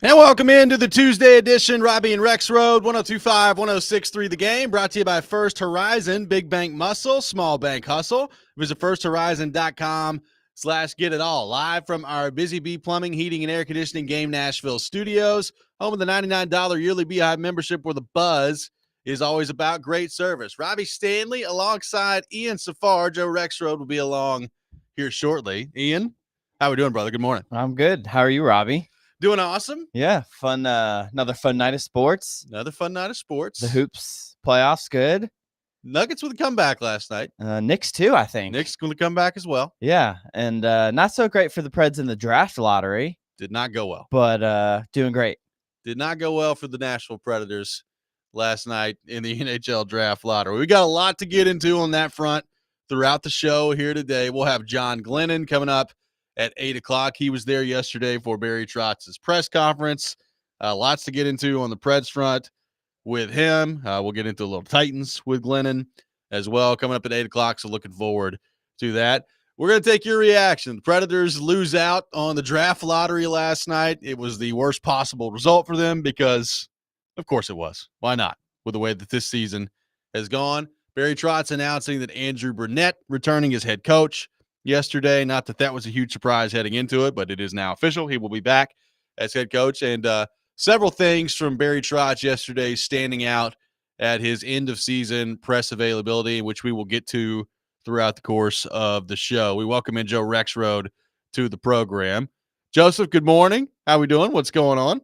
And welcome into the Tuesday edition, Robby and Rexrode, 102.5, 106.3 The Game, brought to you by First Horizon, Big Bank Muscle, Small Bank Hustle. Visit firsthorizon.com/get it all. Live from our Busy Bee Plumbing, Heating, and Air Conditioning Game Nashville studios, home of the $99 yearly Beehive membership where the buzz is always about great service. Robbie Stanley alongside Ian Safar. Joe Rexrode will be along here shortly. Ian, how we doing, brother? Good morning. I'm good. How are you, Robbie? Doing awesome. Yeah, fun. Another fun night of sports. Another fun night of sports. The hoops playoffs, good. Nuggets with a comeback last night. Knicks too, I think. Knicks going to come back as well. Yeah, and not so great for the Preds in the draft lottery. Did not go well. But doing great. Did not go well for the Nashville Predators last night in the NHL draft lottery. We got a lot to get into on that front throughout the show here today. We'll have John Glennon coming up at 8 o'clock. He was there yesterday for Barry Trotz's press conference. Lots to get into on the Preds front with him. We'll get into a little Titans with Glennon as well coming up at 8 o'clock, so looking forward to that. We're going to take your reaction. The Predators lose out on the draft lottery last night. It was the worst possible result for them because, of course it was. Why not? With the way that this season has gone. Barry Trotz announcing that Andrew Burnett returning as head coach yesterday. Not that that was a huge surprise heading into it, but it is now official. He will be back as head coach. And several things from Barry Trotz yesterday standing out at his end-of-season press availability, which we will get to throughout the course of the show. We welcome in Joe Rexrode to the program. Joseph, good morning. How we doing? What's going on?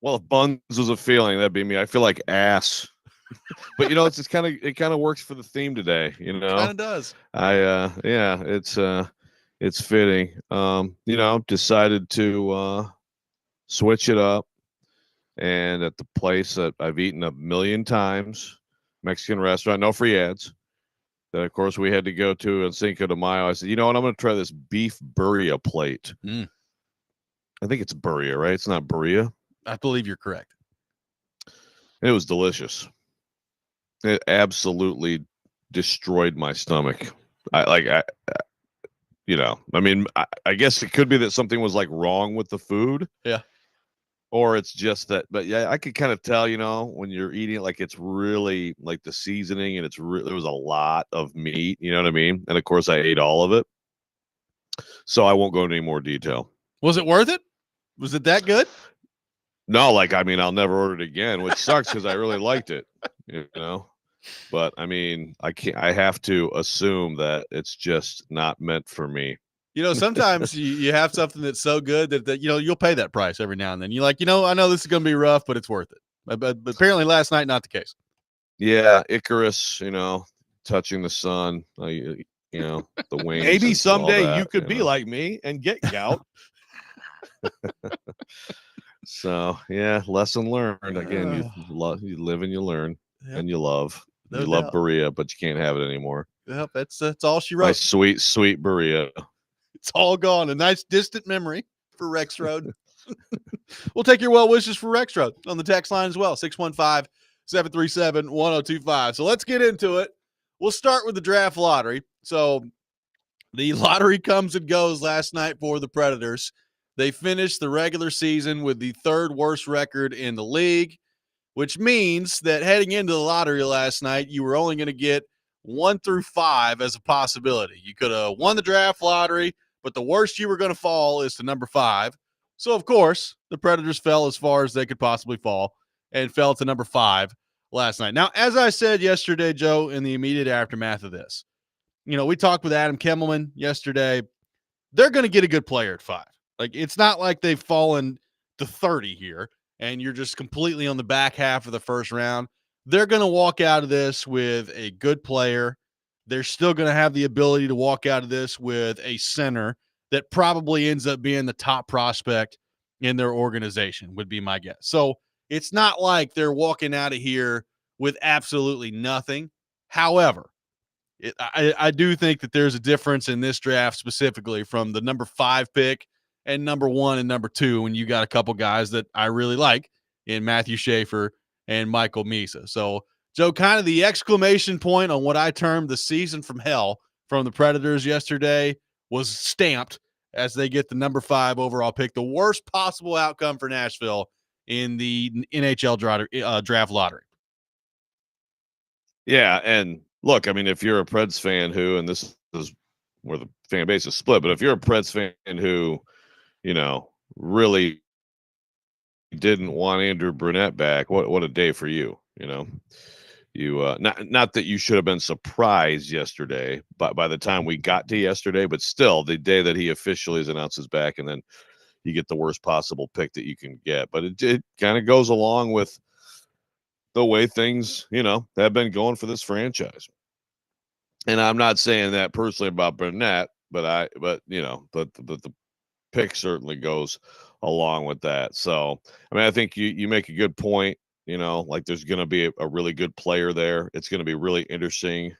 Well, if buns was a feeling, that'd be me. I feel like ass. But it's kind of works for the theme today, Kind of does. It's fitting. Decided to switch it up, and at the place that I've eaten a million times, Mexican restaurant, no free ads, that of course we had to go to in Cinco de Mayo. I said, you know what, I'm going to try this beef burrito plate. I think it's burrito, right? It's not burrito. I believe you're correct. It was delicious. It absolutely destroyed my stomach. I guess it could be that something was like wrong with the food. Yeah. Or it's just that, but yeah, I could kind of tell, when you're eating it, like it's really like the seasoning and there was a lot of meat, you know what I mean? And of course I ate all of it. So I won't go into any more detail. Was it worth it? Was it that good? No, I'll never order it again, which sucks because I really liked it, But I have to assume that it's just not meant for me. Sometimes you have something that's so good that you'll pay that price every now and then. You're like, I know this is going to be rough, but it's worth it. But apparently last night, not the case. Yeah, Icarus, touching the sun, the wings. Maybe someday you could be like me and get gout. So yeah, lesson learned. Again, you live and you learn, and you love. No you doubt. love burrito, but you can't have it anymore. Yep, that's all she wrote. My sweet burrito. It's all gone. A nice distant memory for Rexrode. We'll take your well wishes for Rexrode on the text line as well, 615-737-1025. So let's get into it. We'll start with the draft lottery. So the lottery comes and goes last night for the Predators. They finished the regular season with the third worst record in the league, which means that heading into the lottery last night, you were only going to get 1 through 5 as a possibility. You could have won the draft lottery, but the worst you were going to fall is to number 5. So, of course, the Predators fell as far as they could possibly fall and fell to number 5 last night. Now, as I said yesterday, Joe, in the immediate aftermath of this, we talked with Adam Kimmelman yesterday. They're going to get a good player at 5. It's not like they've fallen to 30 here and you're just completely on the back half of the first round. They're going to walk out of this with a good player. They're still going to have the ability to walk out of this with a center that probably ends up being the top prospect in their organization, would be my guess. So it's not like they're walking out of here with absolutely nothing. However, I do think that there's a difference in this draft specifically from the number 5 pick and number 1 and number 2 when you got a couple guys that I really like in Matthew Schaefer and Michael Misa. So, Joe, kind of the exclamation point on what I termed the season from hell from the Predators yesterday was stamped as they get the number 5 overall pick, the worst possible outcome for Nashville in the NHL draft lottery. Yeah, and look, I mean, if you're a Preds fan and this is where the fan base is split, but if you're a Preds fan who, really didn't want Andrew Brunette back, what a day for you, You not that you should have been surprised yesterday, but by the time we got to yesterday, but still the day that he officially is announced his back, and then you get the worst possible pick that you can get. But it kind of goes along with the way things, have been going for this franchise. And I'm not saying that personally about Burnett, but the pick certainly goes along with that. So, I mean, I think you make a good point. Like there's going to be a really good player there. It's going to be really interesting.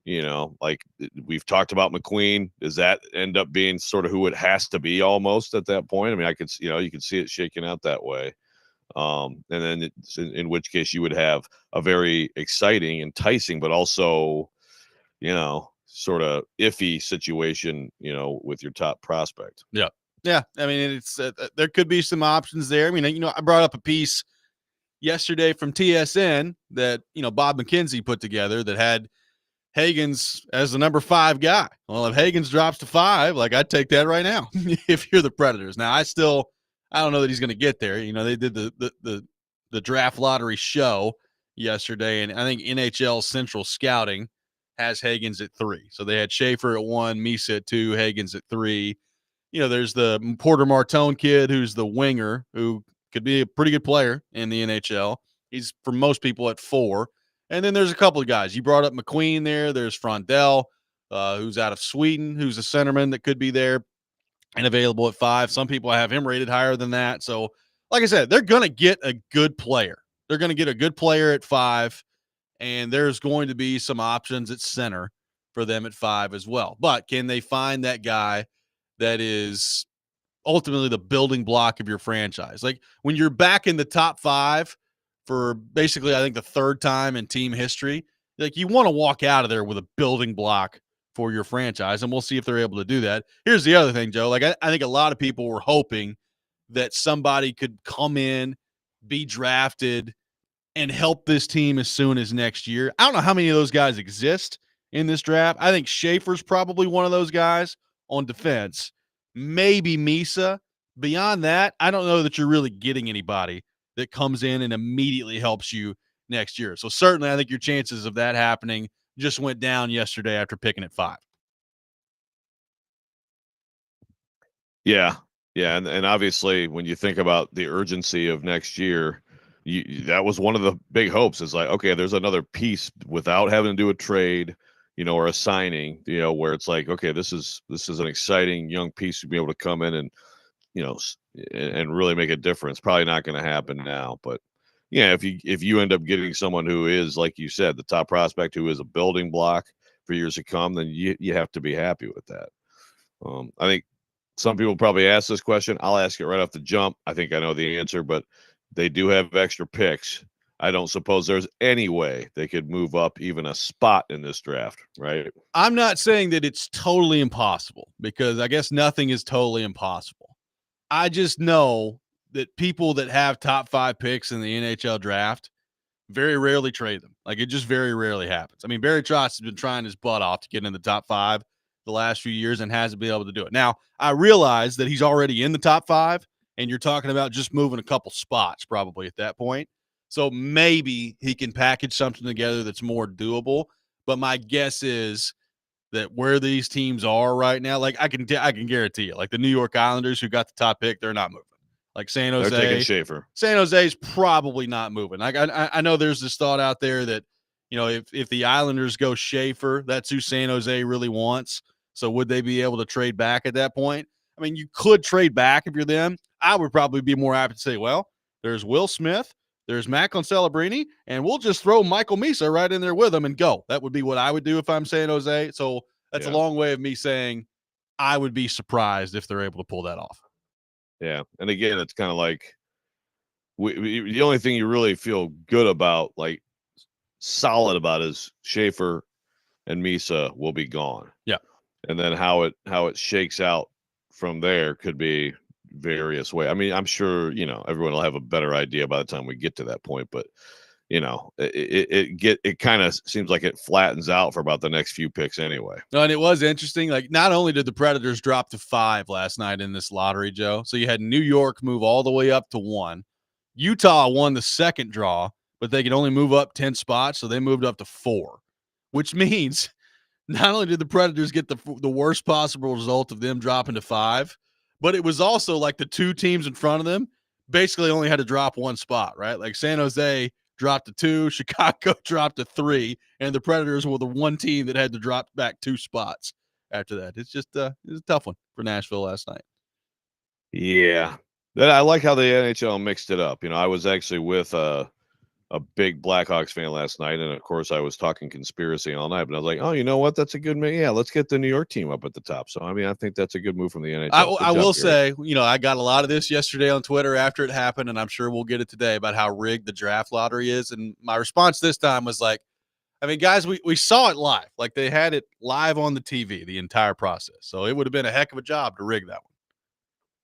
Like we've talked about McQueen. Does that end up being sort of who it has to be almost at that point? I mean, you could see it shaking out that way. And then in which case you would have a very exciting, enticing, but also, sort of iffy situation, with your top prospect. Yeah. Yeah. I mean, it's there could be some options there. I mean, I brought up a piece yesterday from TSN that, Bob McKenzie put together that had Hagens as the number 5 guy. Well, if Hagens drops to 5, like I'd take that right now if you're the Predators. Now, I don't know that he's going to get there. They did the draft lottery show yesterday, and I think NHL Central Scouting has Hagens at 3. So they had Schaefer at 1, Misa at 2, Hagens at 3. There's the Porter Martone kid who's the winger who could be a pretty good player in the NHL. He's, for most people, at 4. And then there's a couple of guys. You brought up McQueen there. There's Frondell, who's out of Sweden, who's a centerman that could be there and available at 5. Some people have him rated higher than that. So, like I said, they're going to get a good player. They're going to get a good player at 5, and there's going to be some options at center for them at 5 as well. But can they find that guy that is ultimately the building block of your franchise? Like when you're back in the top 5 for basically, I think, the 3rd time in team history, like you want to walk out of there with a building block for your franchise, and we'll see if they're able to do that. Here's the other thing, Joe. Like I think a lot of people were hoping that somebody could come in, be drafted, and help this team as soon as next year. I don't know how many of those guys exist in this draft. I think Schaefer's probably one of those guys on defense. Maybe Misa. Beyond that, I don't know that you're really getting anybody that comes in and immediately helps you next year. So certainly I think your chances of that happening just went down yesterday after picking at 5. Yeah. Yeah. And obviously when you think about the urgency of next year, that was one of the big hopes, is like, okay, there's another piece without having to do a trade, or a signing, where it's like, okay, this is an exciting young piece to be able to come in and, and really make a difference. Probably not going to happen now, but yeah, if you end up getting someone who is, like you said, the top prospect, who is a building block for years to come, then you have to be happy with that. I think some people probably ask this question. I'll ask it right off the jump. I think I know the answer, but they do have extra picks. I don't suppose there's any way they could move up even a spot in this draft, right? I'm not saying that it's totally impossible, because I guess nothing is totally impossible. I just know that people that have top 5 picks in the NHL draft very rarely trade them. Like it just very rarely happens. I mean, Barry Trotz has been trying his butt off to get in the top 5 the last few years and hasn't been able to do it. Now, I realize that he's already in the top 5, and you're talking about just moving a couple spots probably at that point. So maybe he can package something together that's more doable. But my guess is that where these teams are right now, like I can guarantee you, like the New York Islanders, who got the top pick, they're not moving. Like San Jose, they're taking Schaefer. San Jose's probably not moving. Like I know there's this thought out there that, if the Islanders go Schaefer, that's who San Jose really wants. So would they be able to trade back at that point? I mean, you could trade back if you're them. I would probably be more apt to say, well, there's Will Smith, there's Macklin Celebrini, and we'll just throw Michael Misa right in there with them and go. That would be what I would do if I'm San Jose. So that's a long way of me saying I would be surprised if they're able to pull that off. Yeah. And again, it's kind of like the only thing you really feel good about, like solid about, is Schaefer and Misa will be gone. Yeah. And then how it shakes out from there could be various ways. I mean, I'm sure, everyone will have a better idea by the time we get to that point, but it kind of seems like it flattens out for about the next few picks anyway. No, and it was interesting. Like, not only did the Predators drop to 5 last night in this lottery, Joe, so you had New York move all the way up to 1. Utah won the second draw, but they could only move up 10 spots, so they moved up to 4, which means not only did the Predators get the worst possible result of them dropping to 5, but it was also like the 2 teams in front of them basically only had to drop 1 spot, right? Like San Jose dropped to 2, Chicago dropped to 3, and the Predators were the one team that had to drop back 2 spots after that. It's just it was a tough one for Nashville last night. Yeah. I like how the NHL mixed it up. I was actually with a big Blackhawks fan last night, and of course I was talking conspiracy all night, but I was like, oh, you know what? That's a good move. Yeah, let's get the New York team up at the top. So, I mean, I think that's a good move from the NHL. I will say, I got a lot of this yesterday on Twitter after it happened, and I'm sure we'll get it today about how rigged the draft lottery is. And my response this time was like, I mean, guys, we saw it live. Like, they had it live on the TV, the entire process. So it would have been a heck of a job to rig that one.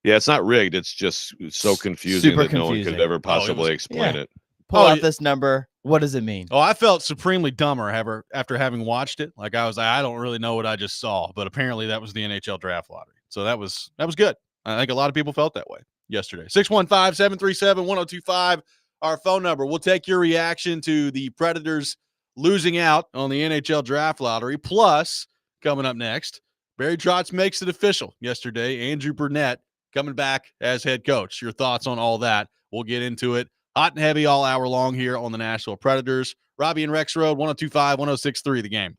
Yeah, it's not rigged. It's just so confusing Super that no one could ever possibly explain it. Pull out this number. What does it mean? Oh, I felt supremely dumber after having watched it. Like, I was like, I don't really know what I just saw, but apparently that was the NHL draft lottery. So that was good. I think a lot of people felt that way yesterday. 615-737-1025, our phone number. We'll take your reaction to the Predators losing out on the NHL draft lottery. Plus, coming up next, Barry Trotz makes it official yesterday. Andrew Burnett coming back as head coach. Your thoughts on all that? We'll get into it. Hot and heavy all hour long here on the Nashville Predators. Robby and Rexrode, 102.5, 106.3, The Game.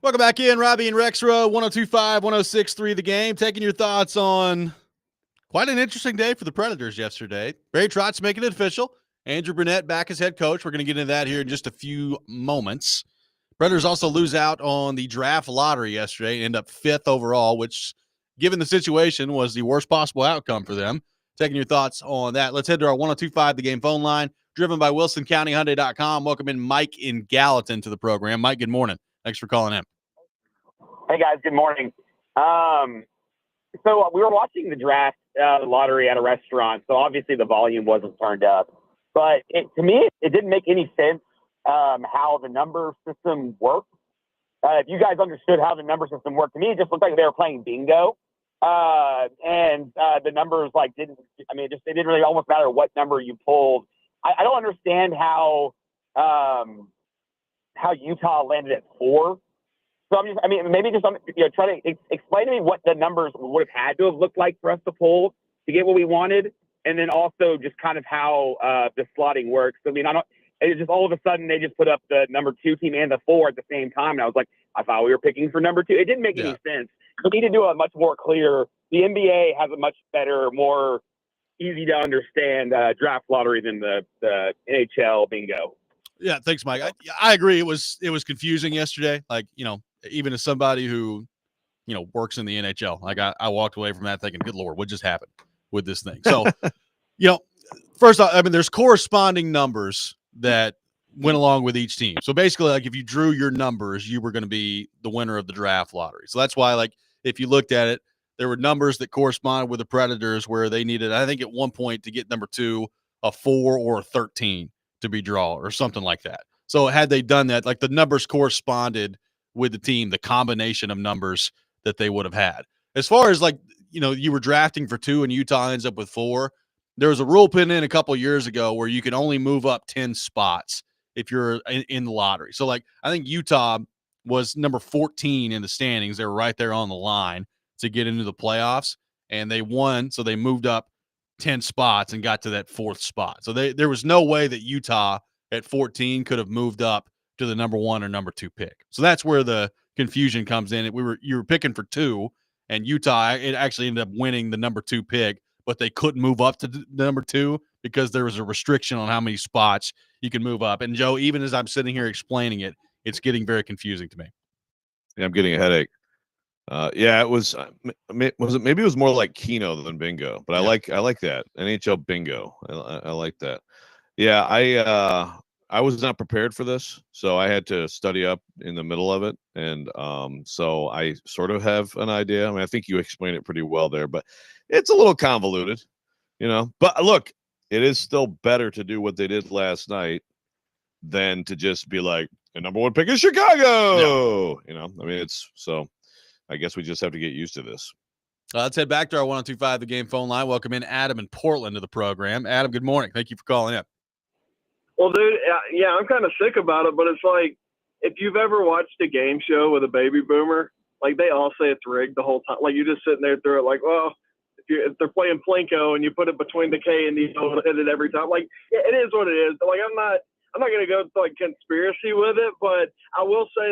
Welcome back in, Robby and Rexrode, 102.5, 106.3 The Game. Taking your thoughts on quite an interesting day for the Predators yesterday. Barry Trotz making it official. Andrew Burnett back as head coach. We're going to get into that here in just a few moments. Predators also lose out on the draft lottery yesterday, end up 5th overall, which, given the situation, was the worst possible outcome for them. Taking your thoughts on that. Let's head to our 102.5 The Game phone line, driven by WilsonCountyHyundai.com. Welcome in Mike in Gallatin to the program. Mike, good morning. Thanks for calling in. Hey, guys. Good morning. So we were watching the draft lottery at a restaurant, so obviously the volume wasn't turned up. But to me, it didn't make any sense how the number system worked. If you guys understood how the number system worked, to me, it just looked like they were playing bingo. And the numbers, it didn't really almost matter what number you pulled. I don't understand how Utah landed at 4. So maybe just try to explain to me what the numbers would have had to have looked like for us to pull to get what we wanted, and then also just kind of how the slotting works. It's just all of a sudden they just put up the number 2 team and the 4 at the same time, and I was like, I thought we were picking for number 2. It didn't make any sense. We need to do a much more clear. The NBA has a much better, more easy to understand draft lottery than the NHL bingo. Yeah, thanks, Mike. I agree. It was confusing yesterday. Even as somebody who, works in the NHL, I walked away from that thinking, good Lord, what just happened with this thing? So, first off, there's corresponding numbers that went along with each team. So basically, if you drew your numbers, you were going to be the winner of the draft lottery. So that's why, if you looked at it, there were numbers that corresponded with the Predators where they needed, I think at one point to get number 2, a 4 or a 13 to be drawn or something like that. So had they done that, the numbers corresponded with the team, the combination of numbers that they would have had. As far as you were drafting for 2 and Utah ends up with 4, there was a rule put in a couple of years ago where you can only move up 10 spots if you're in the lottery. So I think Utah was number 14 in the standings. They were right there on the line to get into the playoffs, and they won. So they moved up 10 spots and got to that 4th spot. So there was no way that Utah at 14 could have moved up to the number 1 or number 2 pick. So that's where the confusion comes in. You were picking for 2, and Utah, it actually ended up winning the number 2 pick, but they couldn't move up to the number 2 because there was a restriction on how many spots you can move up. And Joe, even as I'm sitting here explaining it, it's getting very confusing to me. Yeah, I'm getting a headache. It was maybe it was more like Keno than bingo, but I like that NHL bingo. I like that. Yeah, I was not prepared for this, so I had to study up in the middle of it, and so I sort of have an idea. I think you explained it pretty well there, but it's a little convoluted, But look, it is still better to do what they did last night than to just be like, the number 1 pick is Chicago. Yeah. It's so. I guess we just have to get used to this. Let's head back to our 102.5 The Game phone line. Welcome in Adam in Portland to the program. Adam, good morning. Thank you for calling in. Well, dude, yeah, I'm kind of sick about it, but it's like, if you've ever watched a game show with a baby boomer, they all say it's rigged the whole time. You're just sitting there through it well, if they're playing Plinko and you put it between the K and the O and hit it every time, it is what it is. But, I'm not going to go to, conspiracy with it, but I will say,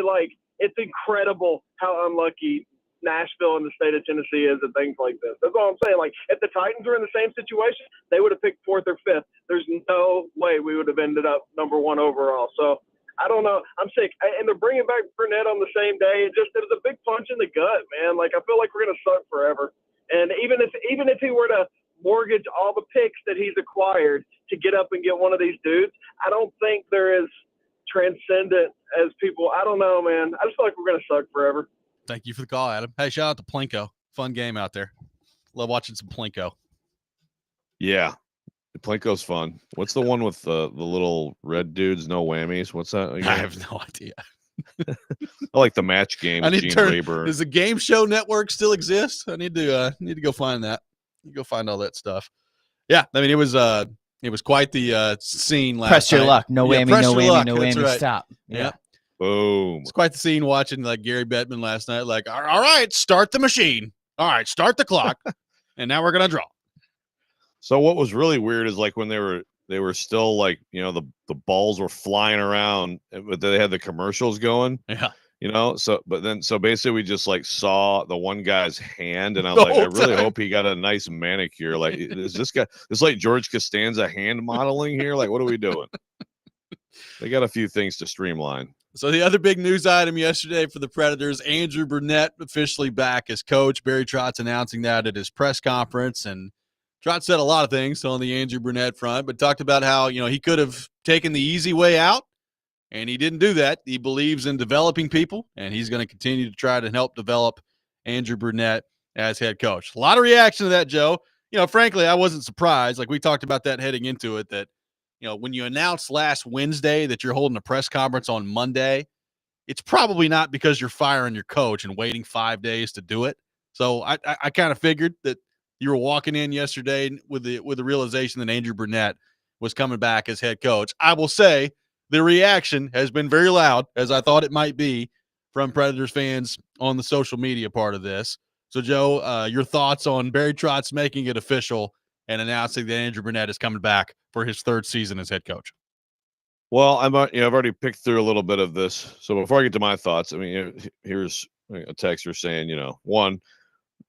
it's incredible how unlucky Nashville and the state of Tennessee is at things like this. That's all I'm saying. If the Titans were in the same situation, they would have picked 4th or 5th. There's no way we would have ended up number 1 overall. So I don't know. I'm sick. And they're bringing back Burnett on the same day. It was a big punch in the gut, man. I feel like we're going to suck forever. And even if he were to mortgage all the picks that he's acquired to get up and get one of these dudes, I don't think they're as transcendent as people. I don't know, man. I just feel like we're going to suck forever. Thank you for the call, Adam. Hey, shout out to Plinko. Fun game out there. Love watching some Plinko. Yeah, Plinko's fun. What's the one with the little red dudes, no whammies? What's that? I have no idea. I like the match game. I need Gene to turn. Rayburn. Does the Game Show Network still exist? I need to go find that. Go find all that stuff. Yeah, it was quite the scene last Press your night. luck. No whammy, press no your whammy, luck. no That's whammy. right. Stop. Yeah. Boom. It's quite the scene watching Gary Bettman last night. All right, start the machine. All right, start the clock. And now we're gonna draw. So what was really weird is when they were still the balls were flying around, but they had the commercials going. Yeah. So basically we just like saw the one guy's hand, and I'm The like, I whole really time. hope he got a nice manicure. Like, is this guy, this like George Costanza hand modeling here? Like, what are we doing? They got a few things to streamline. So the other big news item yesterday for the Predators, Andrew Burnett officially back as coach. Barry Trotz announcing that at his press conference. And Trotz said a lot of things on the Andrew Burnett front, but talked about how, he could have taken the easy way out, and he didn't do that. He believes in developing people, and he's going to continue to try to help develop Andrew Burnett as head coach. A lot of reaction to that, Joe. Frankly, I wasn't surprised. Like we talked about that heading into it, that when you announced last Wednesday that you're holding a press conference on Monday, it's probably not because you're firing your coach and waiting 5 days to do it. So I kind of figured that you were walking in yesterday with the realization that Andrew Burnett was coming back as head coach. I will say the reaction has been very loud, as I thought it might be, from Predators fans on the social media part of this. So, Joe, your thoughts on Barry Trotz making it official and announcing that Andrew Burnett is coming back for his third season as head coach? Well, I've already picked through a little bit of this. So before I get to my thoughts, I mean, here's a texter saying, one,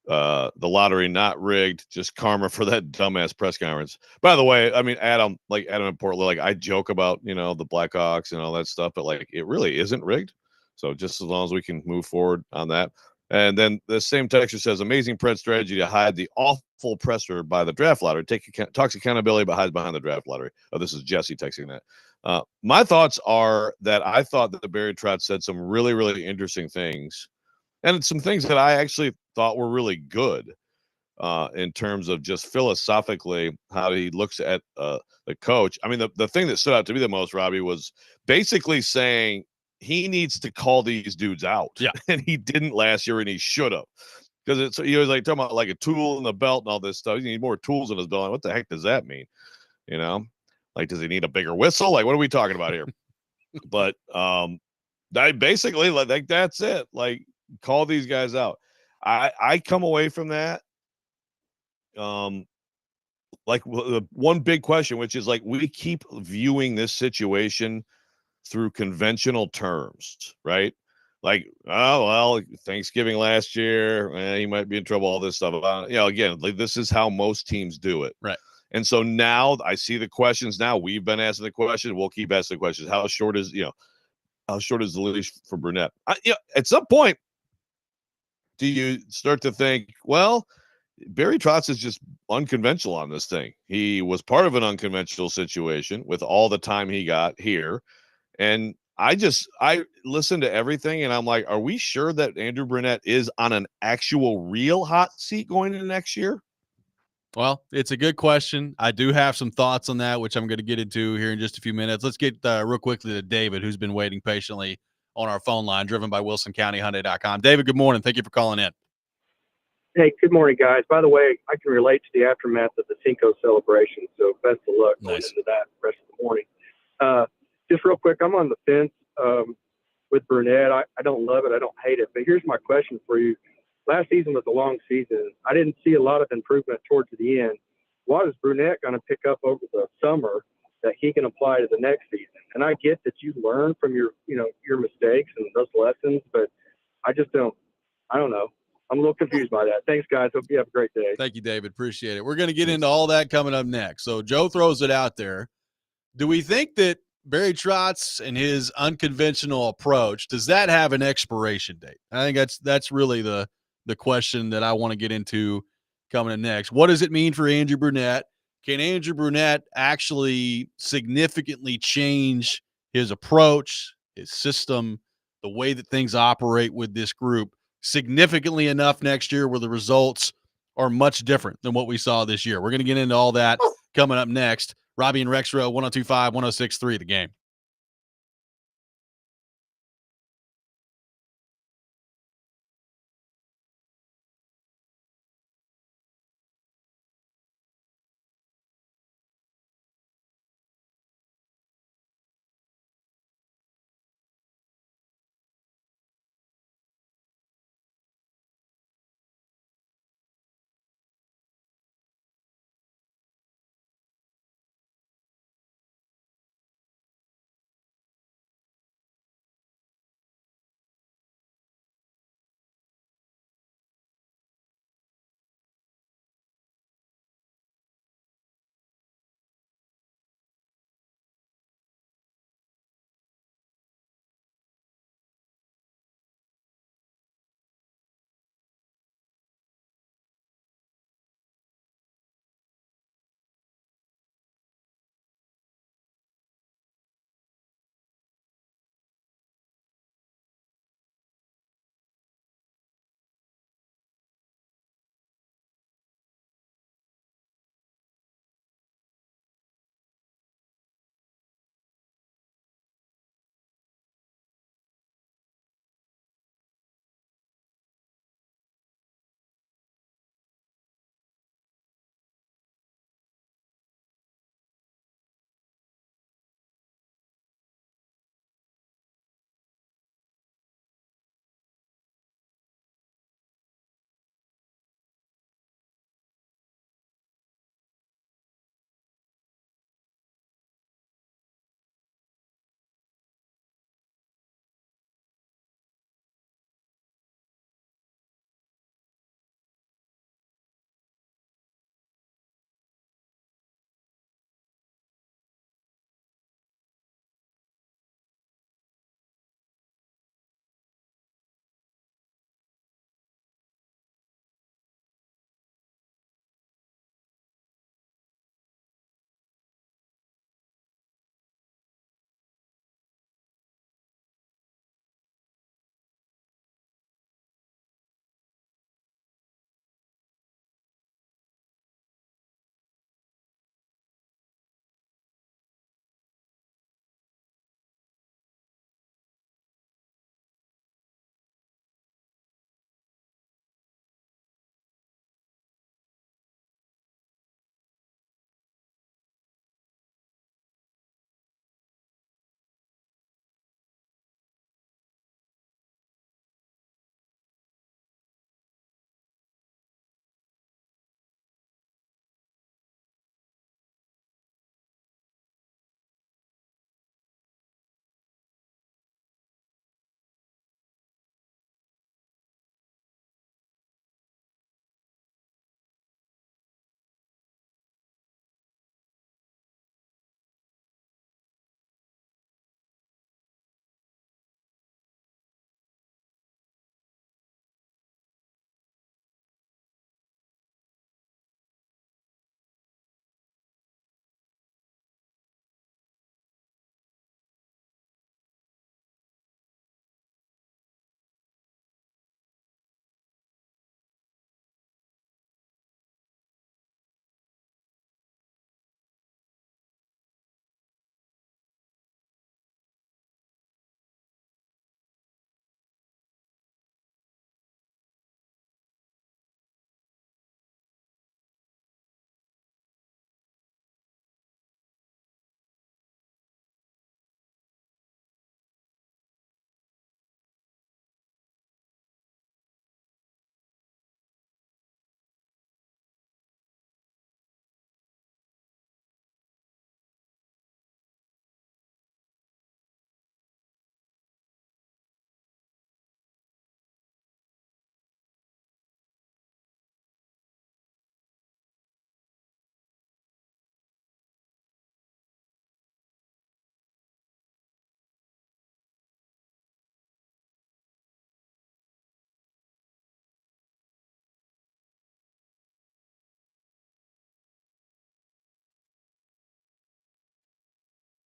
the lottery not rigged, just karma for that dumbass press conference. By the way, I mean, Adam in Portland, like I joke about, the Blackhawks and all that stuff, but like it really isn't rigged. So just as long as we can move forward on that. And then the same texture says, amazing Pred strategy to hide the awful presser by the draft lottery. Talks accountability, but hides behind the draft lottery. Oh, this is Jesse texting that. My thoughts are that I thought that the Barry Trotz said some really, really interesting things, and some things that I actually thought were really good in terms of just philosophically how he looks at the coach. I mean, the thing that stood out to me the most, Robby, was basically saying he needs to call these dudes out. Yeah. And he didn't last year, and he should have. Because he was like talking about like a tool in the belt and all this stuff. You need more tools in his belt. What the heck does that mean? Like, does he need a bigger whistle? Like, what are we talking about here? But I basically like that's it. Like, call these guys out. I come away from that like the one big question, which is like we keep viewing this situation through conventional terms, right? Like, oh well, Thanksgiving last year, he might be in trouble. All this stuff about again, like this is how most teams do it, right? And so now I see the questions. Now we've been asking the question. We'll keep asking the questions. How short is the leash for Burnett? At some point, do you start to think, well, Barry Trotz is just unconventional on this thing. He was part of an unconventional situation with all the time he got here. And I listened to everything, and I'm like, are we sure that Andrew Burnett is on an actual real hot seat going into next year? Well, it's a good question. I do have some thoughts on that, which I'm going to get into here in just a few minutes. Let's get real quickly to David, who's been waiting patiently on our phone line, driven by WilsonCountyHyundai.com. David, good morning. Thank you for calling in. Hey, good morning, guys. By the way, I can relate to the aftermath of the Cinco celebration, so best of luck going into that rest of the morning. Just real quick, I'm on the fence with Burnett. I don't love it. I don't hate it. But here's my question for you. Last season was a long season. I didn't see a lot of improvement towards the end. What is Burnett going to pick up over the summer that he can apply to the next season? And I get that you learn from your mistakes and those lessons, but I don't know. I'm a little confused by that. Thanks, guys. Hope you have a great day. Thank you, David. Appreciate it. We're going to get into all that coming up next. So Joe throws it out there. Do we think that Barry Trotz and his unconventional approach, does that have an expiration date? I think that's really the question that I want to get into coming up next. What does it mean for Andrew Burnett? Can Andrew Burnett actually significantly change his approach, his system, the way that things operate with this group significantly enough next year where the results are much different than what we saw this year? We're going to get into all that coming up next. Robby and Rexrode, 102.5, 106.3, The Game.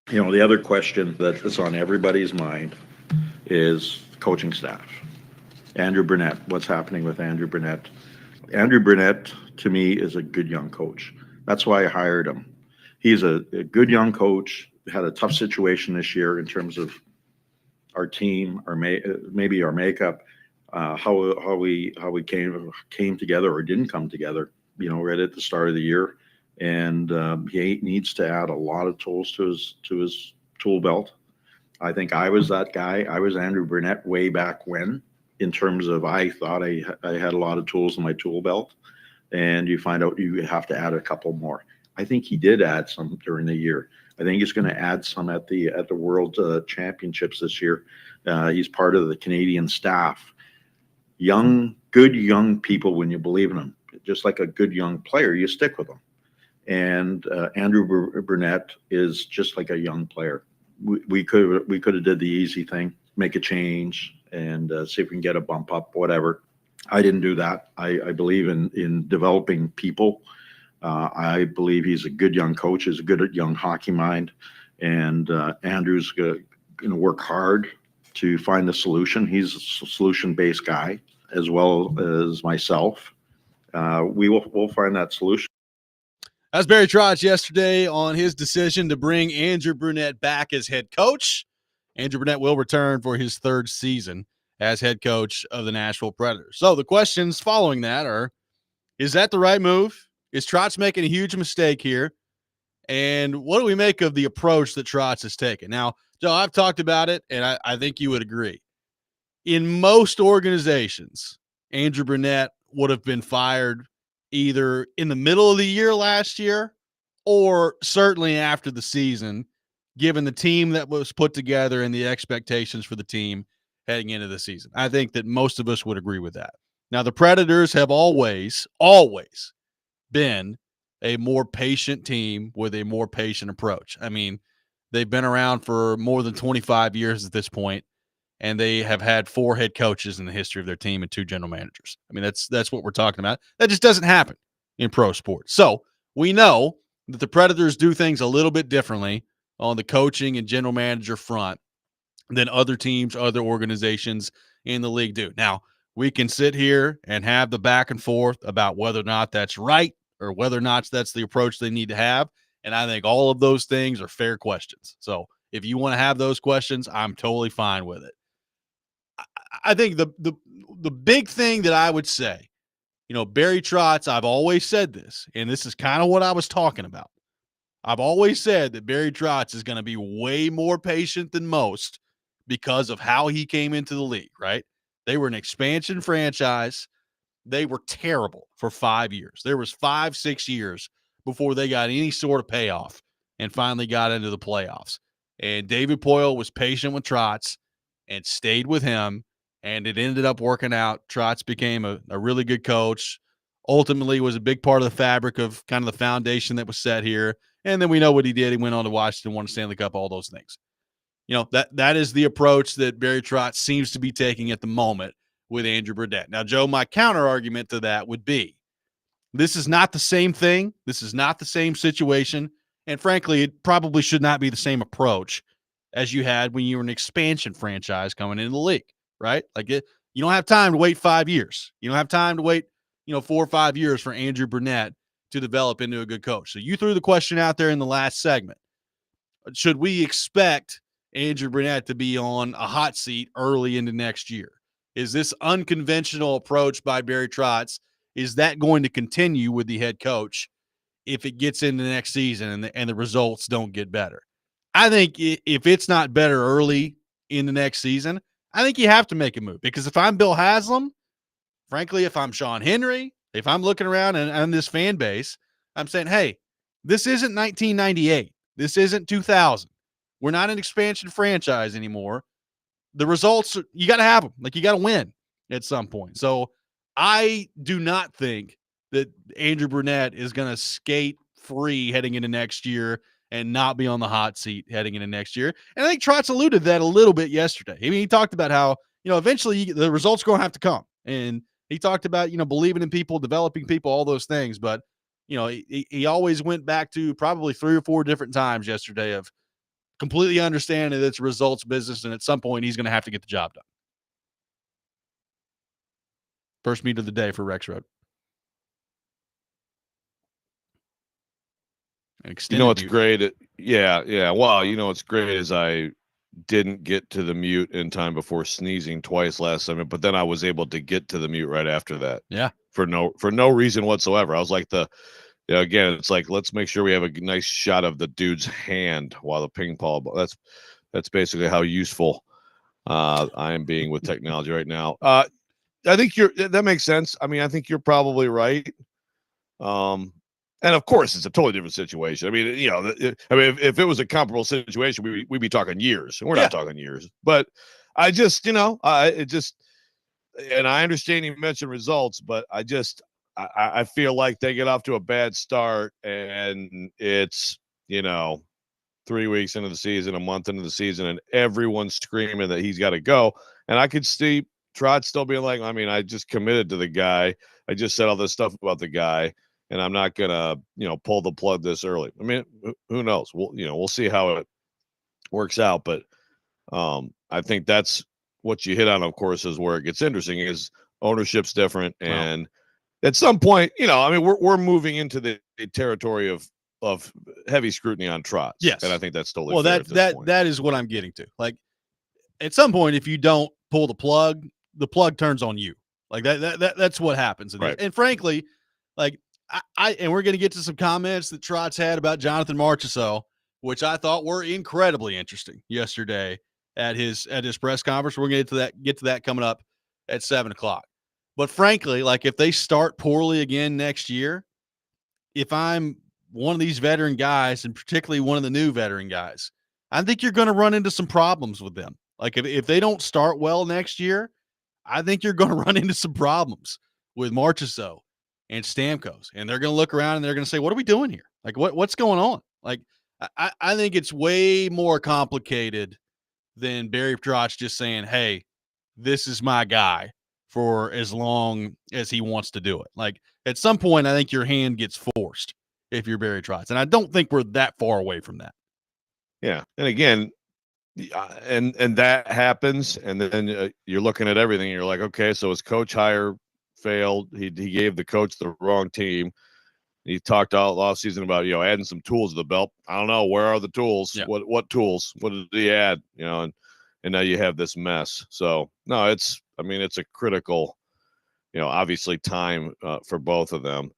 The other question that's on everybody's mind is coaching staff. Andrew Burnett, what's happening with Andrew Burnett? Andrew Burnett, to me, is a good young coach. That's why I hired him. He's a good young coach, had a tough situation this year in terms of our team, maybe our makeup, how we came together or didn't come together, right at the start of the year. And he needs to add a lot of tools to his tool belt. I think I was that guy. I was Andrew Burnett way back when, in terms of I thought I had a lot of tools in my tool belt, and you find out you have to add a couple more. I think he did add some during the year. I think he's going to add some at the World Championships this year. He's part of the Canadian staff. Good young people, when you believe in them, just like a good young player, you stick with them. And Andrew Burnett is just like a young player. We could have did the easy thing, make a change, and see if we can get a bump up, whatever. I didn't do that. I believe in developing people. I believe he's a good young coach, he's a good young hockey mind, and Andrew's going to work hard to find the solution. He's a solution-based guy, as well as myself. We'll find that solution. That's Barry Trotz yesterday on his decision to bring Andrew Burnett back as head coach. Andrew Burnett will return for his third season as head coach of the Nashville Predators. So the questions following that are, is that the right move? Is Trotz making a huge mistake here? And what do we make of the approach that Trotz has taken? Now, Joe, I've talked about it, and I think you would agree. In most organizations, Andrew Burnett would have been fired either in the middle of the year last year or certainly after the season, given the team that was put together and the expectations for the team heading into the season. I think that most of us would agree with that. Now, the Predators have always been a more patient team with a more patient approach. I mean, they've been around for more than 25 years at this point, and they have had 4 head coaches in the history of their team and 2 general managers. I mean, that's what we're talking about. That just doesn't happen in pro sports. So we know that the Predators do things a little bit differently on the coaching and general manager front than other teams, other organizations in the league do. Now, we can sit here and have the back and forth about whether or not that's right or whether or not that's the approach they need to have. And I think all of those things are fair questions. So if you want to have those questions, I'm totally fine with it. I think the big thing that I would say, Barry Trotz, I've always said this, and this is kind of what I was talking about. I've always said that Barry Trotz is going to be way more patient than most because of how he came into the league, right? They were an expansion franchise. They were terrible for 5 years. There was 5-6 years before they got any sort of payoff and finally got into the playoffs. And David Poile was patient with Trotz and stayed with him, and it ended up working out. Trotz became a really good coach, ultimately was a big part of the fabric of kind of the foundation that was set here. And then we know what he did. He went on to Washington, won a Stanley Cup, all those things. That is the approach that Barry Trotz seems to be taking at the moment with Andrew Burnett. Now, Joe, my counter argument to that would be, this is not the same thing. This is not the same situation. And frankly, it probably should not be the same approach as you had when you were an expansion franchise coming into the league, right? You don't have time to wait 5 years. You don't have time to wait, 4 or 5 years for Andrew Burnett to develop into a good coach. So you threw the question out there in the last segment. Should we expect Andrew Burnett to be on a hot seat early into next year? Is this unconventional approach by Barry Trotz, is that going to continue with the head coach if it gets into the next season and the results don't get better? I think if it's not better early in the next season, I think you have to make a move. Because if I'm Bill Haslam, frankly, if I'm Sean Henry, if I'm looking around and this fan base, I'm saying, hey, this isn't 1998. This isn't 2000. We're not an expansion franchise anymore. The results, you got to have them. You got to win at some point. So I do not think that Andrew Burnett is going to skate free heading into next year and not be on the hot seat heading into next year. And I think Trotz alluded to that a little bit yesterday. I mean, he talked about how, eventually the results are going to have to come. And he talked about, believing in people, developing people, all those things. But, he always went back to probably 3 or 4 different times yesterday of completely understand that it's results business, and at some point he's going to have to get the job done. First meet of the day for Rexrode. You know what's great? Yeah. Well, you know what's great is I didn't get to the mute in time before sneezing twice last summer, but then I was able to get to the mute right after that. Yeah. For no reason whatsoever. I was like again, it's like, let's make sure we have a nice shot of the dude's hand while the ping pong ball. That's basically how useful I am being with technology right now. I think that makes sense. I mean, I think you're probably right. And of course, it's a totally different situation. I mean, you know, if it was a comparable situation, we'd be talking years, and we're not talking years. But I just, and I understand you mentioned results, but I feel like they get off to a bad start, and it's 3 weeks into the season, a month into the season, and everyone's screaming that he's got to go. And I could see Trotz still being like, I mean, I just committed to the guy. I just said all this stuff about the guy, and I'm not gonna, pull the plug this early. I mean, who knows? We'll see how it works out. But I think that's what you hit on, of course, is where it gets interesting. Is ownership's different, and at some point, I mean, we're moving into the territory of heavy scrutiny on Trotz. Yes, and I think that's totally fair that is what I'm getting to. Like, at some point, if you don't pull the plug turns on you. Like that's what happens. Right. And frankly, like and we're going to get to some comments that Trotz had about Jonathan Marchessault, which I thought were incredibly interesting yesterday at his press conference. We're going to get to that coming up at 7:00. But frankly, like, if they start poorly again next year, if I'm one of these veteran guys, and particularly one of the new veteran guys, I think you're going to run into some problems with them. Like, if they don't start well next year, I think you're going to run into some problems with Marchessault and Stamkos, and they're going to look around and they're going to say, what are we doing here? Like, what's going on? Like, I think it's way more complicated than Barry Trotz just saying, hey, this is my guy for as long as he wants to do it. Like, at some point, I think your hand gets forced if you're Barry Trotz, and I don't think we're that far away from that. Yeah, and again, and that happens, and then you're looking at everything. And you're like, okay, so his coach hire failed. He gave the coach the wrong team. He talked all offseason about adding some tools to the belt. I don't know, where are the tools? Yeah. What tools? What did he add? And now you have this mess. So no, it's a critical, obviously time for both of them.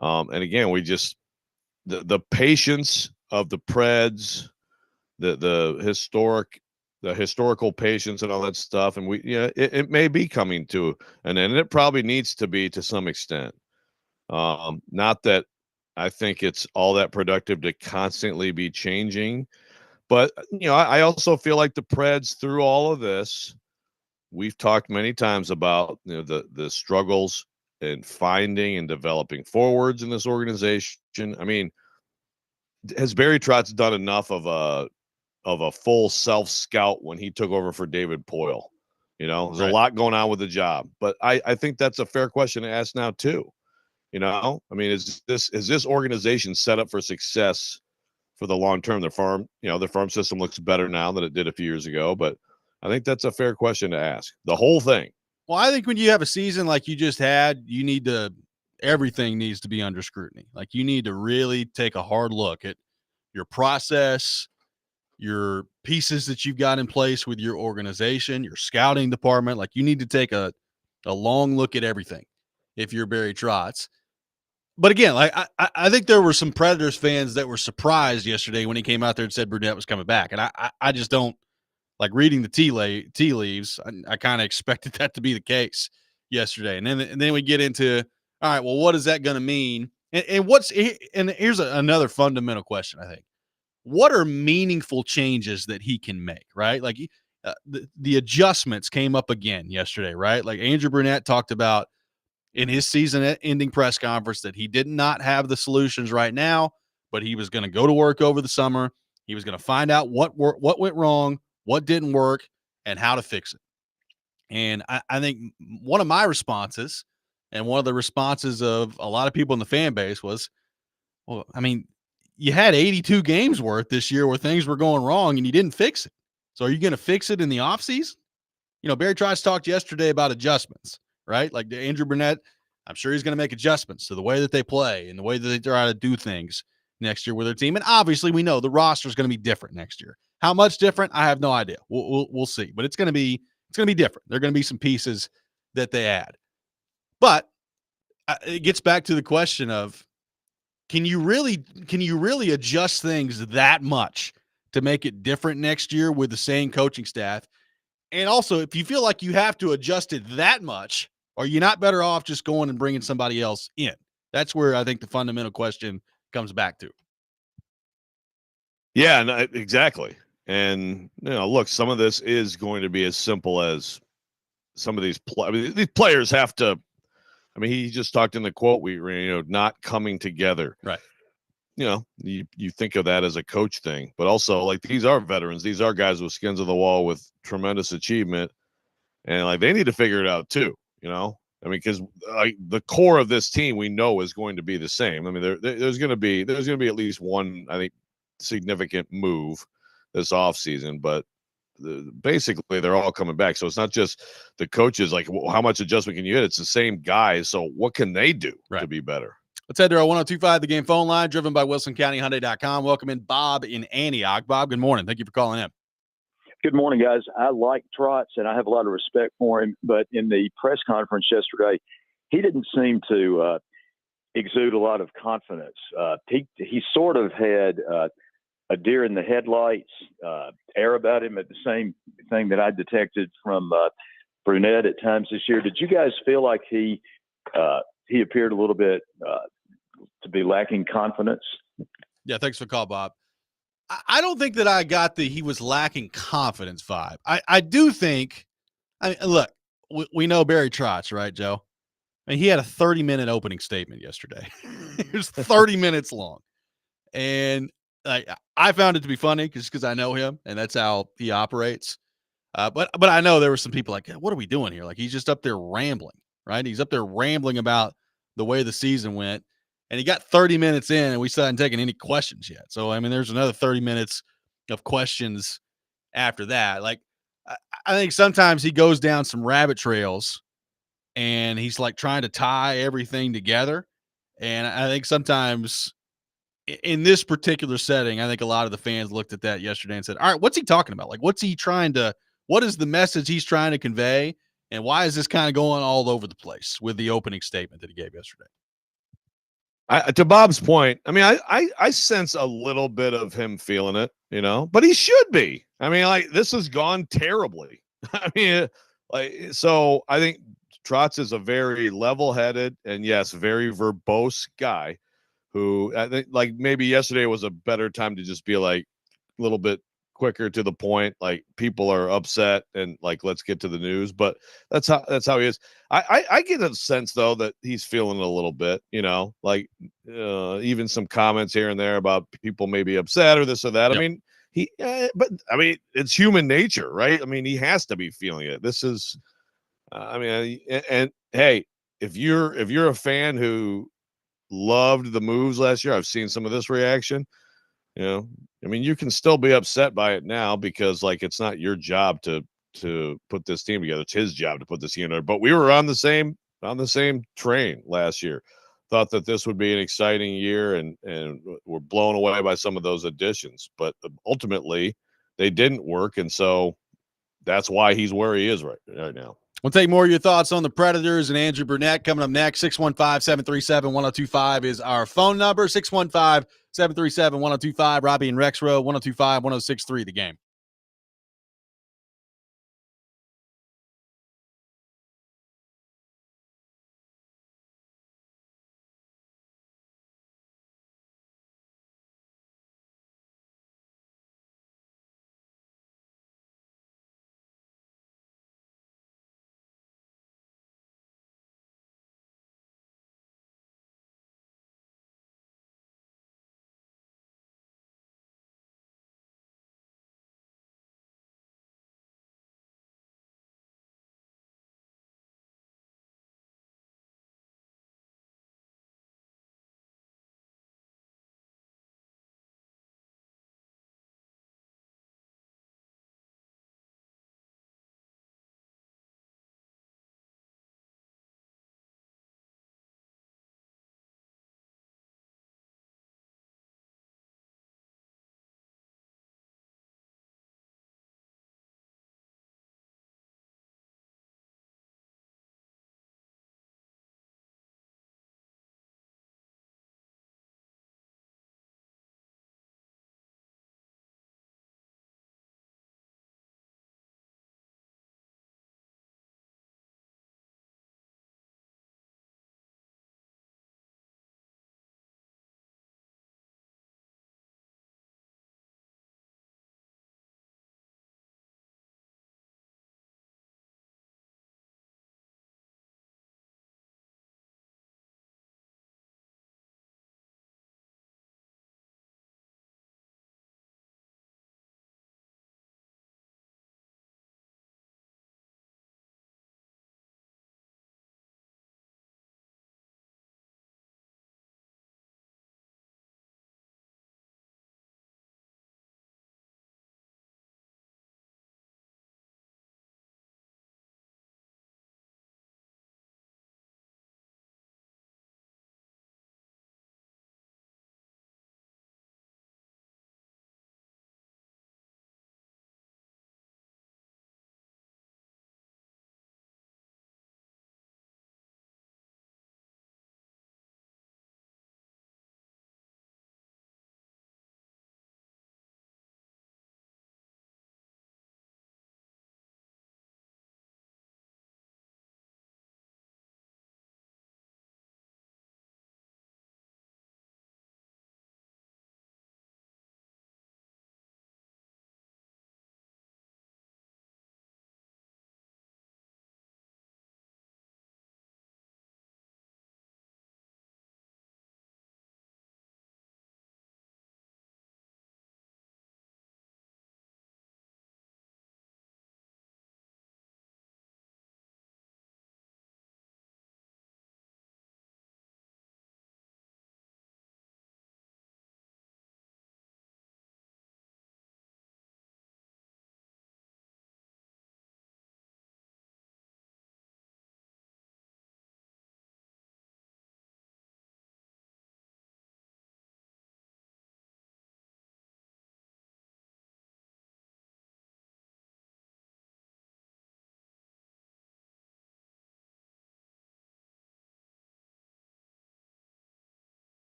And again, we just the patience of the Preds, the historical patience and all that stuff, and it may be coming to an end, and it probably needs to be to some extent. Not that I think it's all that productive to constantly be changing, but I also feel like the Preds, through all of this, we've talked many times about the struggles in finding and developing forwards in this organization. I mean, has Barry Trotz done enough of a full self-scout when he took over for David Poile? There's a lot going on with the job, but I think that's a fair question to ask now too. I mean, is this organization set up for success for the long term? Their farm system looks better now than it did a few years ago, but I think that's a fair question to ask. The whole thing. Well, I think when you have a season like you just had, everything needs to be under scrutiny. Like, you need to really take a hard look at your process, your pieces that you've got in place with your organization, your scouting department. Like, you need to take a long look at everything if you're Barry Trotz. But again, like, I think there were some Predators fans that were surprised yesterday when he came out there and said Burnett was coming back. And I just don't, like, reading the tea leaves. I kind of expected that to be the case yesterday. And then we get into, all right, well, what is that going to mean? And here's another fundamental question, I think. What are meaningful changes that he can make, right? Like, the adjustments came up again yesterday, right? Like, Andrew Burnett talked about in his season-ending press conference that he did not have the solutions right now, but he was going to go to work over the summer. He was going to find out what went wrong, what didn't work, and how to fix it. And I think one of my responses, and one of the responses of a lot of people in the fan base, was, well, I mean, you had 82 games worth this year where things were going wrong and you didn't fix it. So are you going to fix it in the offseason? You know, Barry Trotz talked yesterday about adjustments, right? Like Andrew Burnett, I'm sure he's going to make adjustments to the way that they play and the way that they try to do things next year with their team. And obviously, we know the roster is going to be different next year. How much different? I have no idea. We'll see, but it's going to be different. There are going to be some pieces that they add, but it gets back to the question of can you really adjust things that much to make it different next year with the same coaching staff? And also, if you feel like you have to adjust it that much, are you not better off just going and bringing somebody else in? That's where I think the fundamental question comes back to. Yeah, no, exactly. And look, some of this is going to be as simple as some of these these players have to. I mean, he just talked in the quote not coming together. Right. You think of that as a coach thing, but also like these are veterans. These are guys with skins on the wall with tremendous achievement, and like they need to figure it out too. I mean, because the core of this team we know is going to be the same. I mean, there's going to be at least one, I think, significant move this offseason, but basically they're all coming back. So it's not just the coaches. Like, how much adjustment can you get? It's the same guys. So what can they do to be better? Let's head to our 1025 The Game phone line, driven by WilsonCountyHyundai.com. Welcome in Bob in Antioch. Bob, good morning. Thank you for calling in. Good morning, guys. I like Trotz, and I have a lot of respect for him. But in the press conference yesterday, he didn't seem to exude a lot of confidence. He sort of had a deer in the headlights air about him, at the same thing that I detected from Brunette at times this year. Did you guys feel like he appeared a little bit to be lacking confidence? Yeah, thanks for the call, Bob. I don't think that I got the he was lacking confidence vibe. I do think, look, we know Barry Trotz, right, Joe? I mean, he had a 30-minute opening statement yesterday. It was 30 minutes long. And I found it to be funny just because I know him and that's how he operates. But I know there were some people like, what are we doing here? Like, he's just up there rambling, right? He's up there rambling about the way the season went. And he got 30 minutes in, and we still hadn't taken any questions yet. So, I mean, there's another 30 minutes of questions after that. Like, I think sometimes he goes down some rabbit trails, and he's, like, trying to tie everything together. And I think sometimes in this particular setting, I think a lot of the fans looked at that yesterday and said, all right, what's he talking about? Like, what is the message he's trying to convey? And why is this kind of going all over the place with the opening statement that he gave yesterday? To Bob's point, I mean, I sense a little bit of him feeling it, but he should be. I mean, like, this has gone terribly. I mean, so I think Trotz is a very level-headed and, yes, very verbose guy who I think, like, maybe yesterday was a better time to just be like a little bit quicker to the point. Like, people are upset and like, let's get to the news. But that's how he is. I get a sense though that he's feeling it a little bit, like even some comments here and there about people maybe upset or this or that. Yep. I mean, but I mean, it's human nature, right? I mean, he has to be feeling it. This is, I mean, and hey, if you're a fan who loved the moves last year, I've seen some of this reaction. I mean, you can still be upset by it now because, like, it's not your job to put this team together. It's his job to put this team together. But we were on the same train last year. Thought that this would be an exciting year, and we're blown away by some of those additions. But ultimately, they didn't work, and so that's why he's where he is right now. We'll take more of your thoughts on the Predators and Andrew Burnett coming up next. 615-737-1025 is our phone number. 615-737-1025. Robby and Rexrode, 1025-1063, The Game.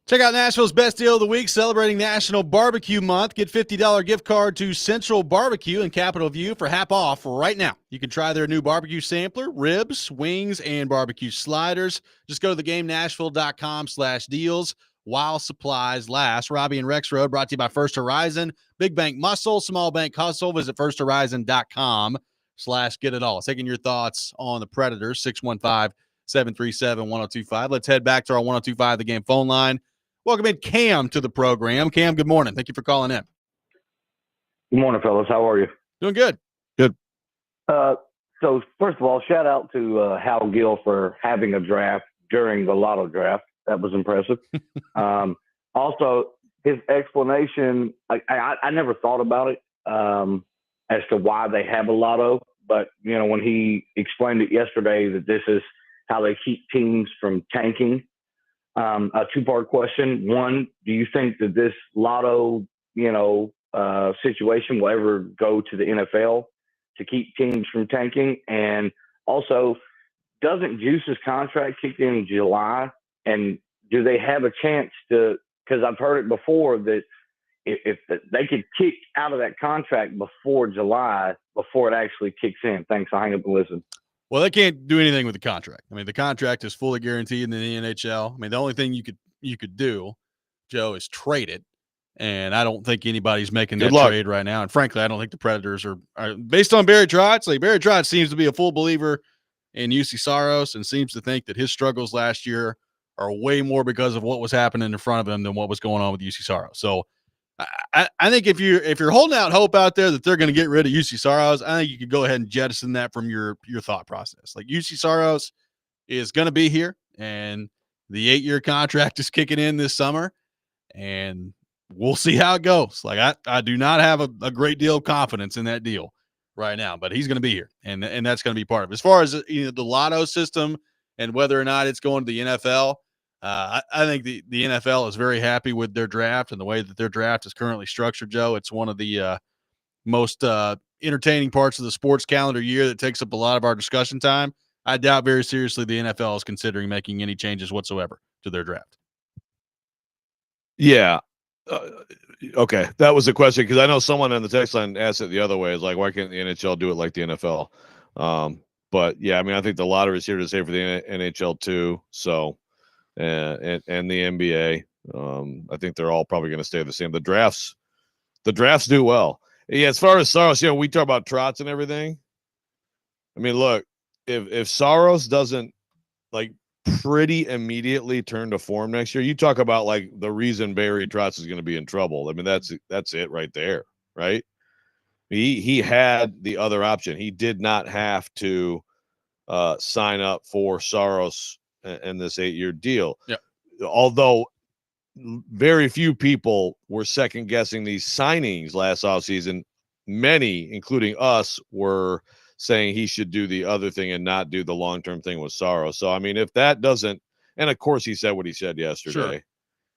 Check out Nashville's best deal of the week, celebrating National Barbecue Month. Get $50 gift card to Central Barbecue in Capitol View for half off right now. You can try their new barbecue sampler, ribs, wings, and barbecue sliders. Just go to thegamenashville.com/deals while supplies last. Robby and Rexrode brought to you by First Horizon. Big bank muscle, small bank hustle. Visit firsthorizon.com/get-it-all. Taking your thoughts on the Predators, 615-737-1025. Let's head back to our 1025 The Game phone line. Welcome in Cam to the program. Cam, good morning. Thank you for calling in. Good morning, fellas. How are you? Doing good. Good. So first of all, shout out to Hal Gill for having a draft during the lotto draft. That was impressive. Also, his explanation, I never thought about it as to why they have a lotto. But, when he explained it yesterday that this is how they keep teams from tanking. A two-part question. One, do you think that this lotto, situation will ever go to the NFL to keep teams from tanking? And also, doesn't Juice's contract kick in July? And do they have a chance to – because I've heard it before that if they could kick out of that contract before July, before it actually kicks in. Thanks. I'll hang up and listen. Well, they can't do anything with the contract. I mean, the contract is fully guaranteed in the NHL. I mean, the only thing you could do, Joe, is trade it. And I don't think anybody's making that trade right now. And frankly, I don't think the Predators are based on Barry Trotz. Like, Barry Trotz seems to be a full believer in UC Saros and seems to think that his struggles last year are way more because of what was happening in front of him than what was going on with UC Saros. So I think if you're holding out hope out there that they're going to get rid of UC Saros, I think you could go ahead and jettison that from your thought process. Like, UC Saros is going to be here, and the 8-year contract is kicking in this summer, and we'll see how it goes. Like, I do not have a great deal of confidence in that deal right now, but he's going to be here, and that's going to be part of it. As far as the lotto system and whether or not it's going to the NFL, I think the NFL is very happy with their draft and the way that their draft is currently structured, Joe. It's one of the most entertaining parts of the sports calendar year that takes up a lot of our discussion time. I doubt very seriously the NFL is considering making any changes whatsoever to their draft. Yeah. Okay. That was the question, because I know someone on the text line asked it the other way. It's like, why can't the NHL do it like the NFL? But, yeah, I mean, I think the lottery is here to stay for the NHL too. So. And the NBA, I think they're all probably going to stay the same. The drafts do well. Yeah, as far as Saros, we talk about Trotz and everything. I mean, look, if Saros doesn't pretty immediately turn to form next year, you talk about the reason Barry Trotz is going to be in trouble. I mean, that's it right there, right? He had the other option. He did not have to sign up for Saros and this 8-year deal. Yeah. Although very few people were second guessing these signings last offseason, many, including us, were saying he should do the other thing and not do the long-term thing with Saros. So, I mean, if that doesn't, and of course he said what he said yesterday,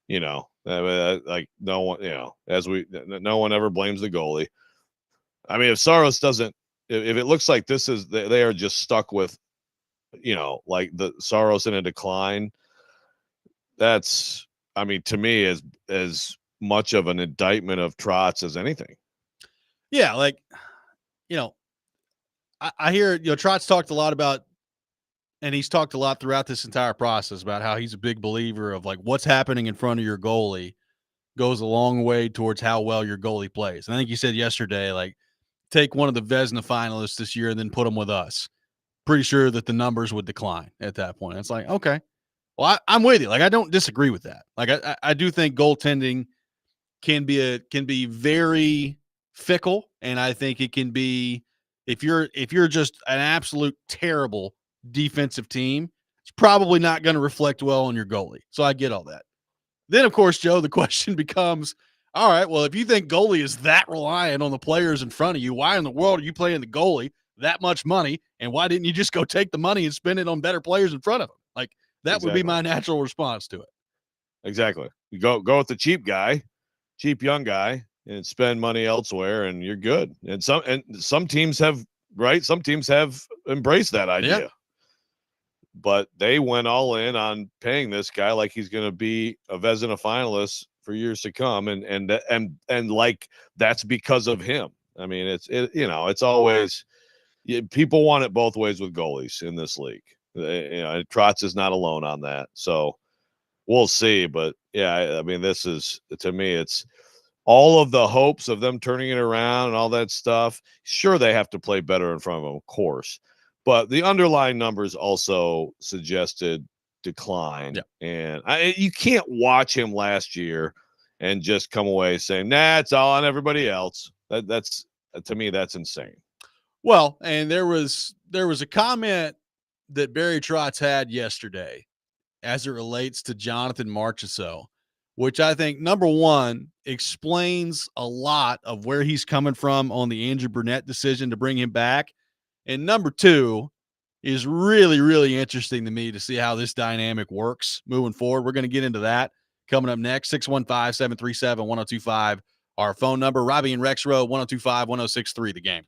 no one, no one ever blames the goalie. I mean, if Saros doesn't, if it looks like they are just stuck with, the Saros in a decline, that's, I mean, to me, as much of an indictment of Trotz as anything. Yeah, I hear, Trotz talked a lot about, and he's talked a lot throughout this entire process about how he's a big believer of what's happening in front of your goalie goes a long way towards how well your goalie plays. And I think you said yesterday, take one of the Vezina finalists this year and then put them with us. Pretty sure that the numbers would decline at that point. It's okay. Well, I'm with you. I don't disagree with that. I do think goaltending can be very fickle, and I think it can be, if you're just an absolute terrible defensive team, it's probably not going to reflect well on your goalie. So I get all that. Then, of course, Joe, the question becomes, all right, well, if you think goalie is that reliant on the players in front of you, why in the world are you playing the goalie that much money, and why didn't you just go take the money and spend it on better players in front of him? That would be my natural response to it. Exactly. You go with the cheap young guy, and spend money elsewhere, and you're good. And some teams have embraced that idea. but they went all in on paying this guy like he's going to be a Vezina finalist for years to come, and like that's because of him. I mean, it's always people want it both ways with goalies in this league. Trotz is not alone on that, so we'll see. But yeah, I mean, this is, to me, it's all of the hopes of them turning it around and all that stuff. Sure, they have to play better in front of them, of course, but the underlying numbers also suggested decline. Yeah. And you can't watch him last year and just come away saying, "Nah, it's all on everybody else." That's to me, that's insane. Well, and there was a comment that Barry Trotz had yesterday as it relates to Jonathan Marchessault, which I think, number one, explains a lot of where he's coming from on the Andrew Burnett decision to bring him back. And number two is really, really interesting to me to see how this dynamic works moving forward. We're going to get into that coming up next. 615-737-1025, our phone number. Robby and Rexrode, 1025-1063, the game.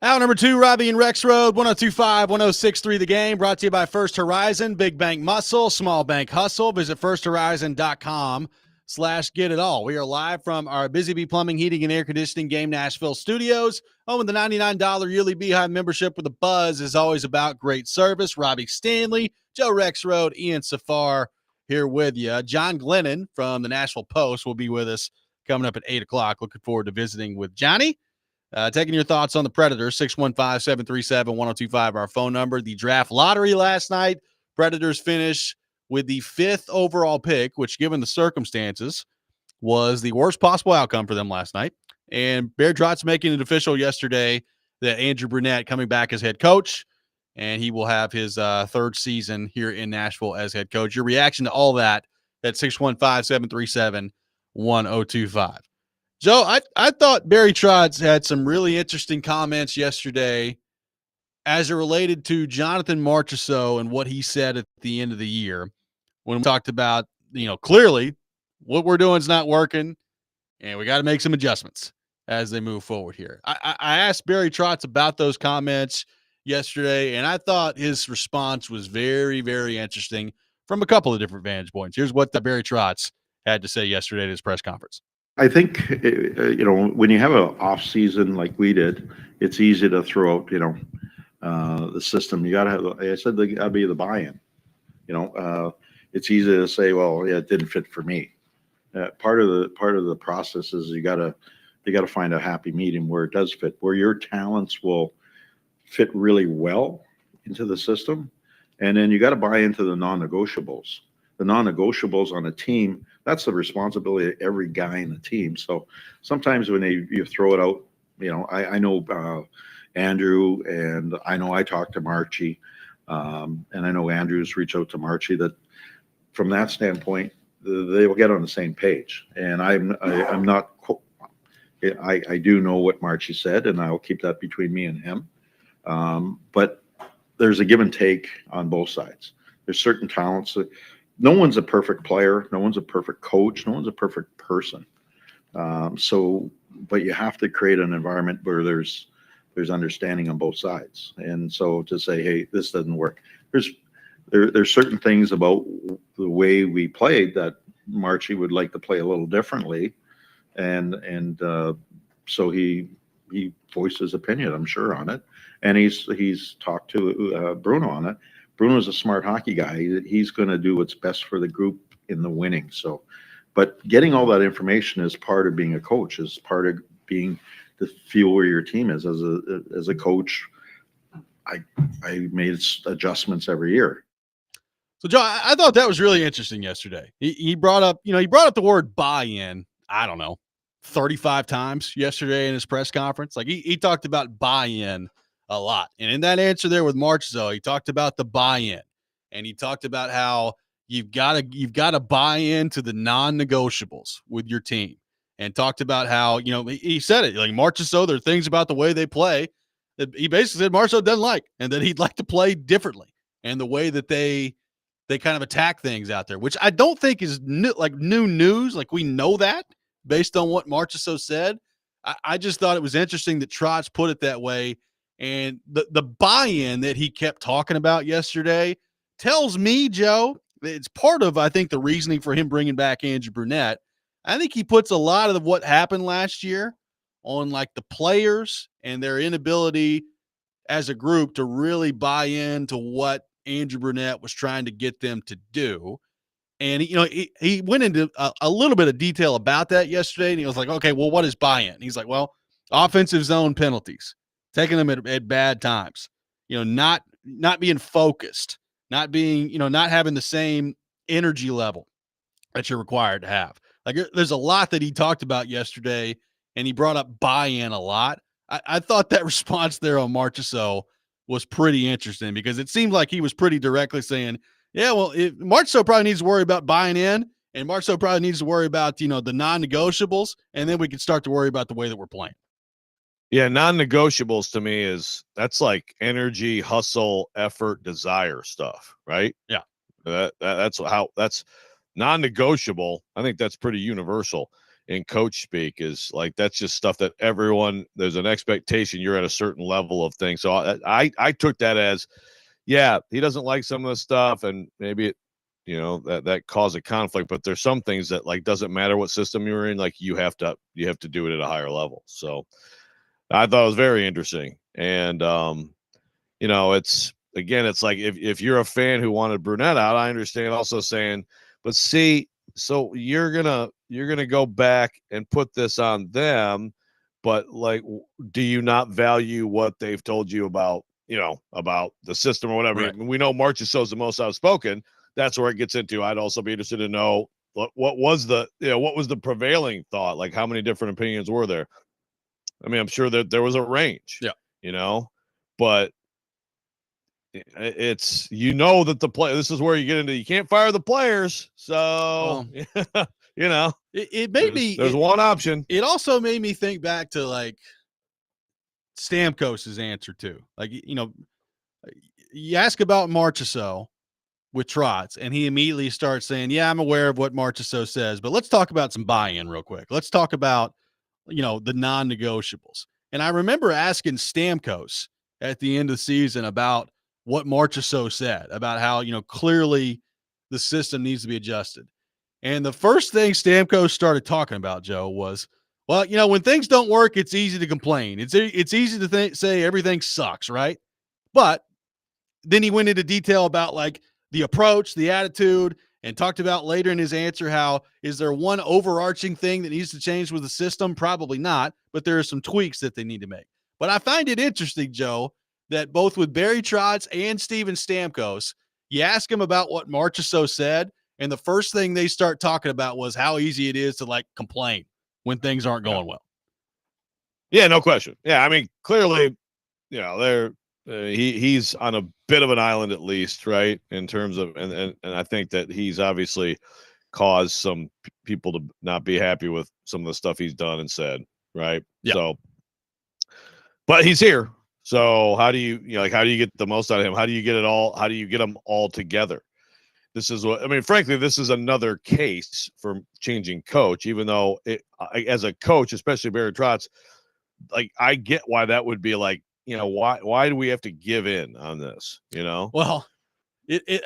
Hour number 2, Robby and Rexrode, 102.5, 106.3 The Game, brought to you by First Horizon, Big Bank Muscle, Small Bank Hustle. Visit firsthorizon.com/get-it-all. We are live from our Busy Bee Plumbing, Heating, and Air Conditioning Game Nashville studios. Home with the $99 yearly Beehive membership with a buzz is always about great service. Robby Stanley, Joe Rexrode, Ian Safar here with you. John Glennon from the Nashville Post will be with us coming up at 8 o'clock. Looking forward to visiting with Johnny. Taking your thoughts on the Predators, 615-737-1025, our phone number. The draft lottery last night, Predators finish with the 5th overall pick, which, given the circumstances, was the worst possible outcome for them last night. And Bear Trotz making it official yesterday that Andrew Brunette coming back as head coach, and he will have his 3rd season here in Nashville as head coach. Your reaction to all that at 615-737-1025. Joe, I thought Barry Trotz had some really interesting comments yesterday as it related to Jonathan Marchessault and what he said at the end of the year when we talked about, clearly what we're doing is not working and we got to make some adjustments as they move forward here. I asked Barry Trotz about those comments yesterday, and I thought his response was very, very interesting from a couple of different vantage points. Here's what Barry Trotz had to say yesterday at his press conference. I think, when you have an off season like we did, it's easy to throw out, the system. You got to have, like I said, there got to be the buy-in. It's easy to say, well, yeah, it didn't fit for me. Part of the process is you got to find a happy medium where it does fit, where your talents will fit really well into the system, and then you got to buy into the non-negotiables. The non-negotiables on a team, that's the responsibility of every guy in the team. So sometimes when you throw it out, I know Andrew, and I know I talked to Marchie, and I know Andrew's reached out to Marchie, that from that standpoint, they will get on the same page. And I'm not, I do know what Marchie said, and I'll keep that between me and him. But there's a give and take on both sides. There's certain talents that, no one's a perfect player. No one's a perfect coach. No one's a perfect person. But you have to create an environment where there's understanding on both sides. And so to say, hey, this doesn't work. There's certain things about the way we played that Marchie would like to play a little differently. And so he voiced his opinion, I'm sure, on it. And he's talked to Bruno on it. Bruno's a smart hockey guy. He's going to do what's best for the group in the winning. So, but getting all that information is part of being a coach, is part of being to feel where your team is. As a coach, I made adjustments every year. So, Joe, I thought that was really interesting yesterday. He brought up the word buy-in, I don't know, 35 times yesterday in his press conference. Like he talked about buy-in a lot. And in that answer there with Marchessault, he talked about the buy-in, and he talked about how you've got to buy into the non-negotiables with your team, and talked about how, he said it like Marchessault, there are things about the way they play that he basically said Marchessault doesn't like, and that he'd like to play differently, and the way that they kind of attack things out there, which I don't think is new news. Like, we know that based on what Marchessault said. I just thought it was interesting that Trotz put it that way. And the buy-in that he kept talking about yesterday tells me, Joe, it's part of, I think, the reasoning for him bringing back Andrew Brunette. I think he puts a lot of what happened last year on like the players and their inability as a group to really buy into what Andrew Brunette was trying to get them to do. And, he went into a little bit of detail about that yesterday. And he was like, okay, well, what is buy-in? He's like, well, offensive zone penalties, taking them at bad times, not being focused, not being, not having the same energy level that you're required to have. Like, there's a lot that he talked about yesterday, and he brought up buy-in a lot. I thought that response there on Marchessault was pretty interesting, because it seemed like he was pretty directly saying, yeah, well, Marchessault probably needs to worry about buying in, and Marchessault probably needs to worry about, the non-negotiables, and then we can start to worry about the way that we're playing. Yeah, non-negotiables to me that's like energy, hustle, effort, desire stuff, right? Yeah. That's non-negotiable. I think that's pretty universal. in coach speak is like, that's just stuff that there's an expectation you're at a certain level of things. So I took that as, yeah, he doesn't like some of the stuff, and maybe it, that caused a conflict, but there's some things that like doesn't matter what system you're in, like you have to do it at a higher level. So I thought it was very interesting. And it's like if you're a fan who wanted Brunette out, I understand also saying, but see, so you're gonna go back and put this on them, but like, do you not value what they've told you about the system or whatever? Right. I mean, we know Marchessault is the most outspoken. That's where it gets into. I'd also be interested to know what was the prevailing thought? Like, how many different opinions were there? I mean, I'm sure that there was a range. Yeah. But it's that the play. This is where you get into. You can't fire the players, so it made me. There's one option. It also made me think back to like Stamkos's answer too. Like, you ask about Marchessault with Trotz, and he immediately starts saying, yeah, I'm aware of what Marchessault says, but let's talk about some buy-in real quick. Let's talk about, the non-negotiables. And I remember asking Stamkos at the end of the season about what Marchessault said, about how, clearly the system needs to be adjusted. And the first thing Stamkos started talking about, Joe, was, well, when things don't work, it's easy to complain. It's easy to say everything sucks, right? But then he went into detail about like the approach, the attitude, and talked about later in his answer how, is there one overarching thing that needs to change with the system? Probably not, but there are some tweaks that they need to make. But I find it interesting, Joe, that both with Barry Trotz and Steven Stamkos, you ask him about what Marchessault said, and the first thing they start talking about was how easy it is to like complain when things aren't going well. Yeah, no question. Yeah, I mean, clearly, he's on a bit of an island at least, right? In terms of, and I think that he's obviously caused some people to not be happy with some of the stuff he's done and said, right? Yeah. So, but he's here. So how do you get the most out of him? How do you get it all? How do you get them all together? This is frankly, this is another case for changing coach, even though as a coach, especially Barry Trotz, like I get why that would be like, why do we have to give in on this? Well,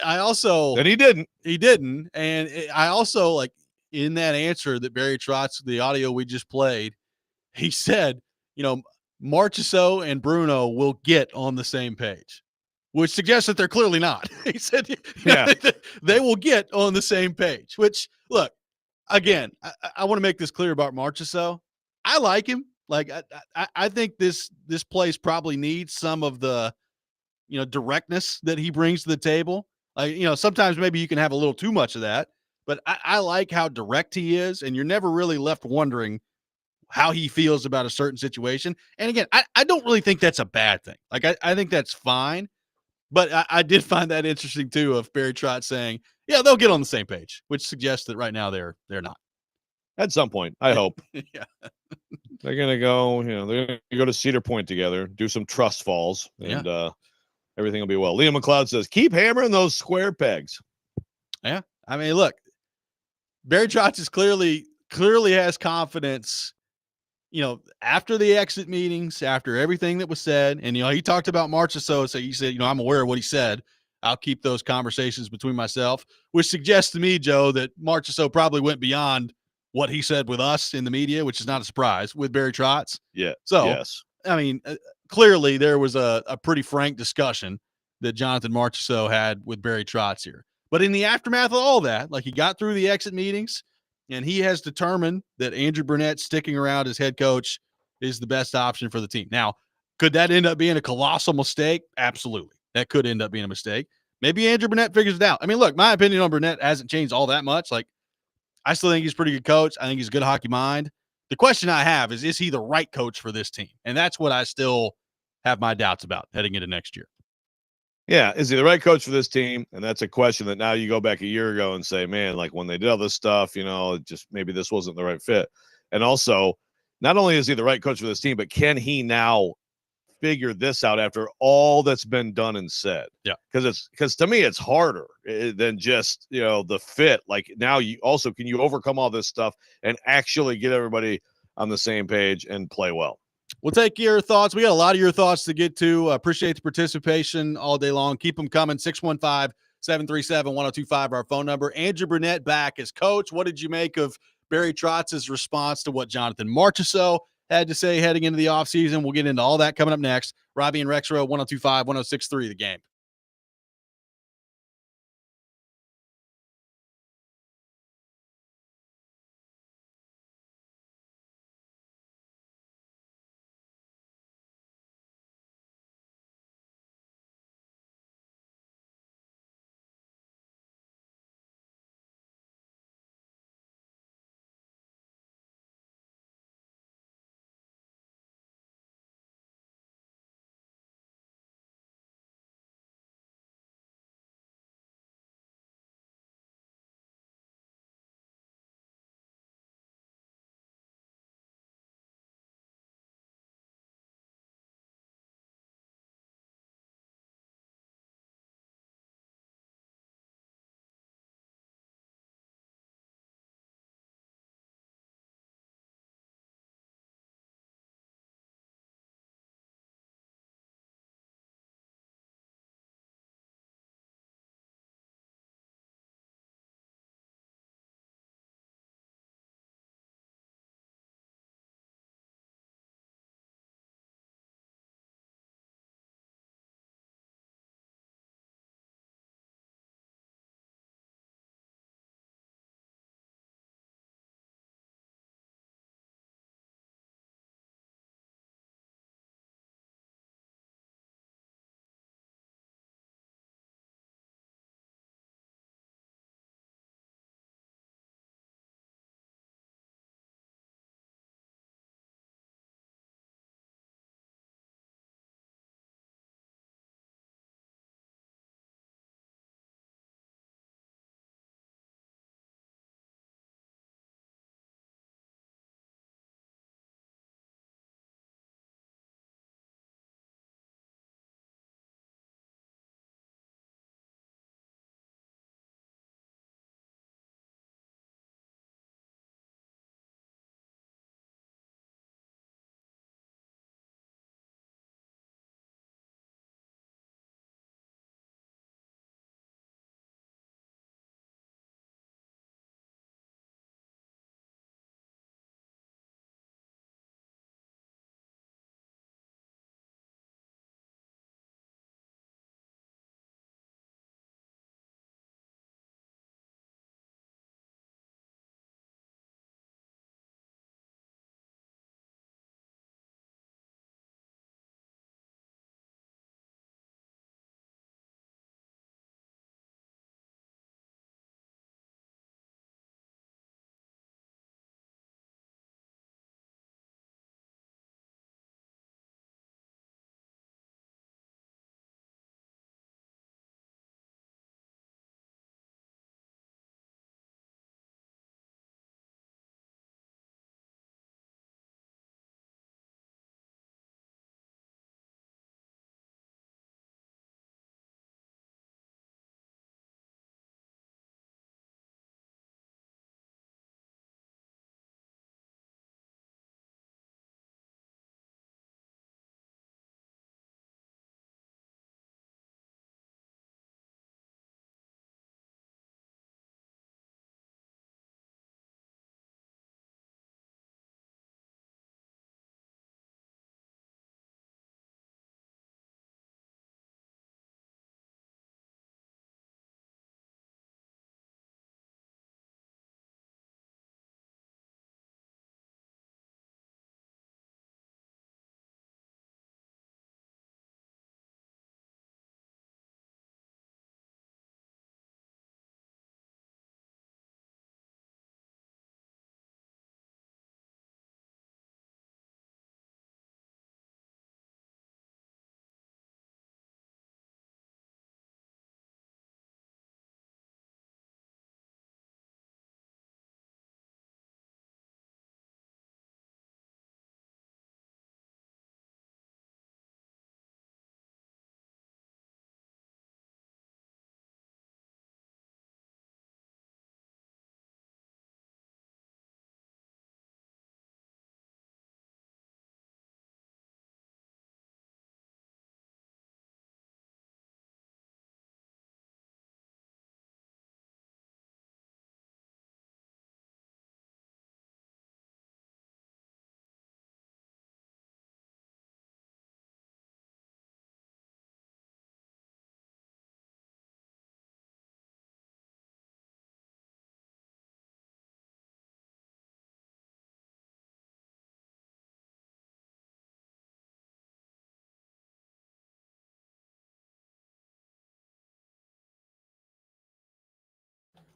I also, and he didn't. And I also like in that answer that Barry Trotz, the audio we just played, he said, Marchessault and Bruno will get on the same page, which suggests that they're clearly not. He said, they will get on the same page, which look, again, I want to make this clear about Marchessault. I like him. Like, I think this place probably needs some of the, directness that he brings to the table. Like, sometimes maybe you can have a little too much of that, but I like how direct he is, and you're never really left wondering how he feels about a certain situation. And again, I don't really think that's a bad thing. Like, I think that's fine, but I did find that interesting too, of Barry Trotz saying, yeah, they'll get on the same page, which suggests that right now they're not. At some point, I hope. Yeah. They're gonna go, they're gonna go to Cedar Point together, do some trust falls, and everything will be well. Liam McLeod says, keep hammering those square pegs. Yeah. I mean, look, Barry Trotz is clearly has confidence, after the exit meetings, after everything that was said. And, he talked about Marchessault. So he said, I'm aware of what he said. I'll keep those conversations between myself, which suggests to me, Joe, that Marchessault probably went beyond what he said with us in the media, which is not a surprise with Barry Trotz. Yeah. So, yes. I mean, clearly there was a pretty frank discussion that Jonathan Marchessault had with Barry Trotz here. But in the aftermath of all that, like, he got through the exit meetings, and he has determined that Andrew Brunette sticking around as head coach is the best option for the team. Now, could that end up being a colossal mistake? Absolutely. That could end up being a mistake. Maybe Andrew Brunette figures it out. I mean, look, my opinion on Brunette hasn't changed all that much. Like, I still think he's a pretty good coach. I think he's a good hockey mind. The question I have is he the right coach for this team? And that's what I still have my doubts about heading into next year. Yeah, is he the right coach for this team? And that's a question that now you go back a year ago and say, man, like when they did all this stuff, just maybe this wasn't the right fit. And also, not only is he the right coach for this team, but can he now figure this out after all that's been done and said. Yeah. Because to me, it's harder than just, the fit. Like now can you overcome all this stuff and actually get everybody on the same page and play well? We'll take your thoughts. We got a lot of your thoughts to get to. Appreciate the participation all day long. Keep them coming. 615-737-1025, our phone number. Andrew Burnett back as coach. What did you make of Barry Trotz's response to what Jonathan Marchessault had to say heading into the offseason? We'll get into all that coming up next. Robby and Rexrode, 1025, 1063, The Game.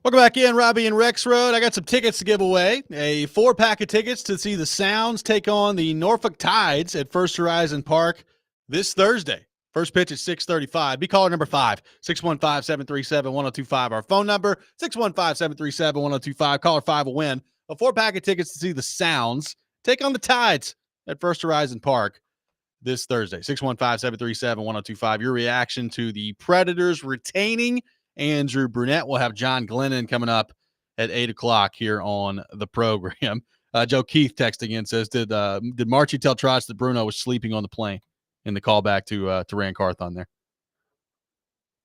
Welcome back in, Robby and Rexrode. I got some tickets to give away. A 4-pack of tickets to see the Sounds take on the Norfolk Tides at First Horizon Park this Thursday. First pitch at 6:35. Be caller number 5, 615-737-1025. Our phone number, 615-737-1025. Caller 5 will win a 4-pack of tickets to see the Sounds take on the Tides at First Horizon Park this Thursday. 615-737-1025. Your reaction to the Predators retaining Andrew Brunette. We'll have John Glennon coming up at 8 o'clock here on the program. Joe Keith texting in says, did Marchie tell Trotz that Bruno was sleeping on the plane in the callback to Rant Carthon there?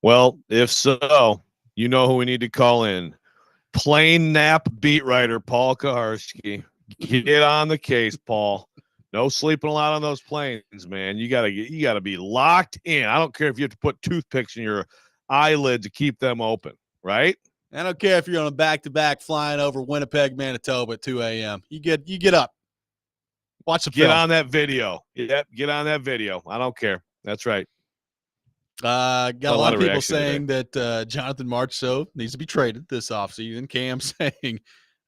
Well, if so, you know who we need to call in. Plane nap beat writer Paul Kaharski. Get on the case, Paul. No sleeping a lot on those planes, man. You gotta be locked in. I don't care if you have to put toothpicks in your eyelid to keep them open, right? I don't care if you're on a back-to-back flying over Winnipeg, Manitoba at 2 a.m. You get up. Watch the film. Get on that video. Yep, get on that video. I don't care. That's right. Got a lot of people saying that Jonathan Marchessault needs to be traded this offseason. Cam saying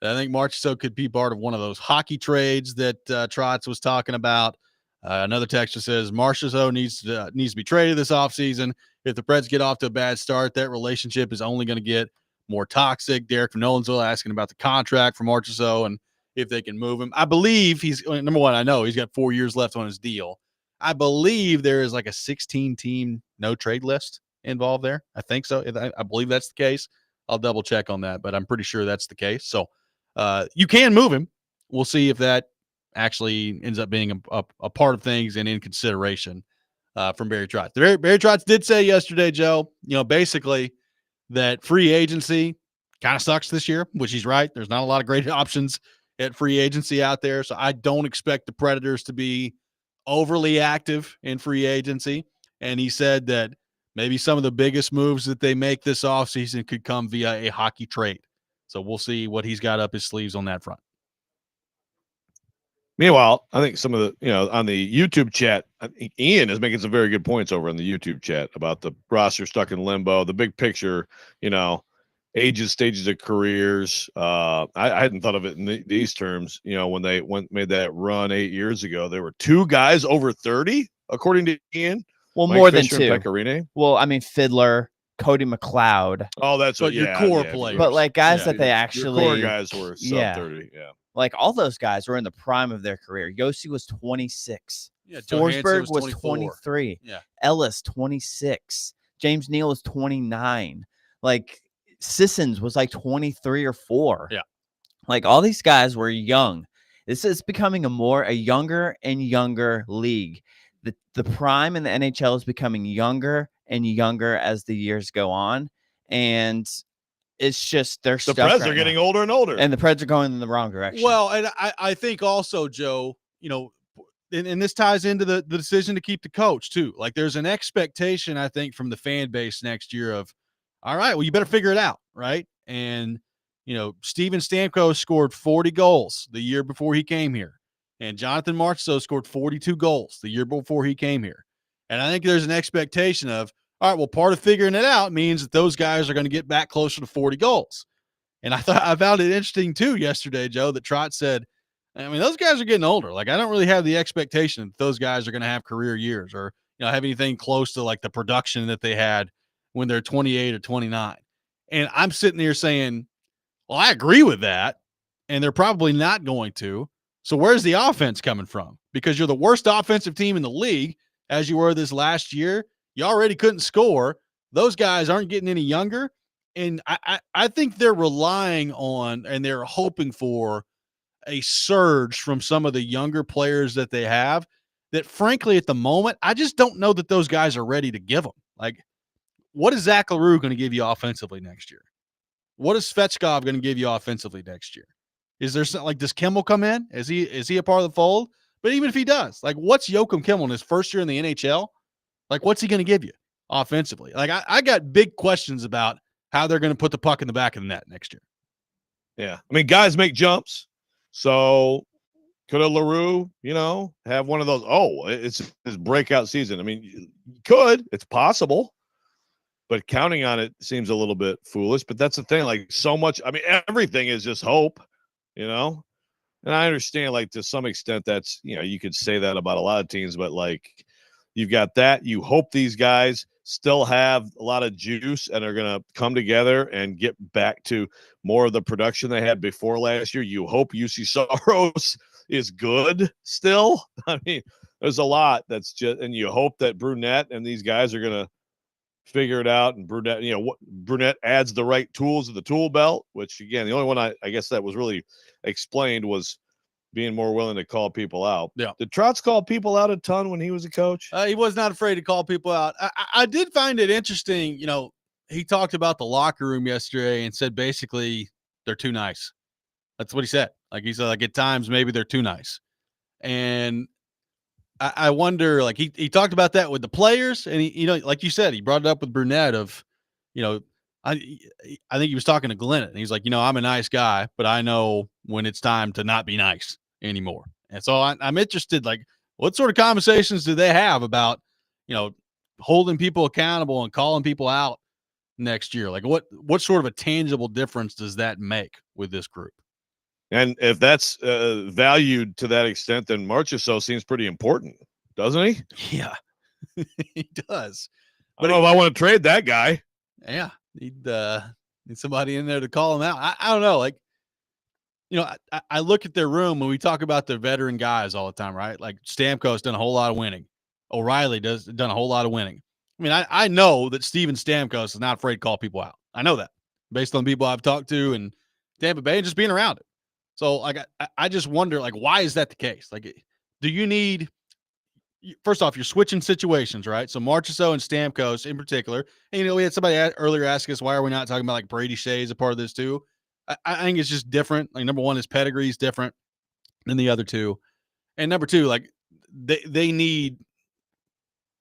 I think Marchessault could be part of one of those hockey trades that Trotz was talking about. Another texter says Marchessault needs to be traded this offseason. If the Preds get off to a bad start, that relationship is only going to get more toxic. Derek from Nolensville asking about the contract for Marchessault and if they can move him. I believe number one, I know he's got 4 years left on his deal. I believe there is like a 16-team no-trade list involved there. I think so. I believe that's the case. I'll double-check on that, but I'm pretty sure that's the case. So you can move him. We'll see if that actually ends up being a part of things and in consideration from Barry Trotz. Barry Trotz did say yesterday, Joe, basically that free agency kind of sucks this year, which he's right. There's not a lot of great options at free agency out there. So I don't expect the Predators to be overly active in free agency. And he said that maybe some of the biggest moves that they make this offseason could come via a hockey trade. So we'll see what he's got up his sleeves on that front. Meanwhile, I think some of the, on the YouTube chat, I think Ian is making some very good points over on the YouTube chat about the roster stuck in limbo, the big picture, ages, stages of careers. I hadn't thought of it in these terms. When they made that run 8 years ago, there were 2 guys over 30, according to Ian. Well, Mike more Fisher than 2. and Pekka Rinne. Well, I mean, Fiddler, Cody McLeod. Oh, that's what your core players. But like guys that they actually your core guys were sub 30. Yeah. Like all those guys were in the prime of their career. Yossi was 26. Yeah, Forsberg was 23. Yeah. Ellis 26. James Neal was 29. Like Sissons was like 23 or 4. Yeah. Like all these guys were young. This is becoming a younger and younger league. The prime in the NHL is becoming younger and younger as the years go on. And it's just the Preds are getting older and older. And the Preds are going in the wrong direction. Well, and I think also, Joe, and this ties into the decision to keep the coach too. Like there's an expectation, I think, from the fan base next year of, all right, well, you better figure it out, right? And, Steven Stamkos scored 40 goals the year before he came here. And Jonathan Marchessault scored 42 goals the year before he came here. And I think there's an expectation of, all right, well, part of figuring it out means that those guys are going to get back closer to 40 goals. And I found it interesting too yesterday, Joe, that Trotz said, I mean, those guys are getting older. Like, I don't really have the expectation that those guys are going to have career years or, have anything close to like the production that they had when they're 28 or 29. And I'm sitting here saying, well, I agree with that. And they're probably not going to. So where's the offense coming from? Because you're the worst offensive team in the league as you were this last year. You already couldn't score. Those guys aren't getting any younger. And I think they're relying on and they're hoping for a surge from some of the younger players that they have that, frankly, at the moment, I just don't know that those guys are ready to give them. Like, what is Zach LaRue going to give you offensively next year? What is Svechkov going to give you offensively next year? Is there something like, does Kimmel come in? Is he a part of the fold? But even if he does, like, what's Joakim Kimmel in his first year in the NHL? Like, what's he going to give you offensively? Like, I got big questions about how they're going to put the puck in the back of the net next year. Yeah. I mean, guys make jumps. So could a LaRue, have one of those, it's his breakout season? I mean, you could. It's possible. but counting on it seems a little bit foolish. But that's the thing. Like so much, I mean, everything is just hope, you know? And I understand, like, to some extent, that's, you know, you could say that about a lot of teams, but like, you've got that. You hope these guys still have a lot of juice and are going to come together and get back to more of the production they had before last year. You hope UC Soros is good still. I mean, there's a lot that's just, and you hope that Brunette and these guys are going to figure it out. And Brunette, you know, what Brunette adds the right tools to the tool belt, which again, the only one I guess that was really explained was being more willing to call people out. Yeah. Did Trotz call people out a ton when he was a coach? He was not afraid to call people out. I did find it interesting. You know, he talked about the locker room yesterday and said basically they're too nice. That's what he said. Like he said, like at times maybe they're too nice. And I wonder, like he talked about that with the players, and he, you know, like you said, he brought it up with Brunette of, you know, I think he was talking to Glennon, and he's like, you know, I'm a nice guy, but I know when it's time to not be nice anymore. And so I'm interested, like, what sort of conversations do they have about, you know, holding people accountable and calling people out next year? Like, what sort of a tangible difference does that make with this group? And if that's valued to that extent, then Marchessault seems pretty important, doesn't he? Yeah, he does. But I don't know if I want to trade that guy. Yeah, need somebody in there to call him out. I don't know. Like, you know, I look at their room when we talk about the veteran guys all the time, right? Like Stamkos done a whole lot of winning. O'Reilly done a whole lot of winning. I mean, I know that Steven Stamkos is not afraid to call people out. I know that based on people I've talked to in Tampa Bay and just being around it. So, like, I just wonder, like, why is that the case? Like, do you need – first off, you're switching situations, right? So, Marchessault and Stamkos in particular. And, you know, we had somebody earlier ask us, why are we not talking about, like, Brady Shea as a part of this too? I think it's just different. Like, number one, his pedigree is different than the other two. And number two, like, they need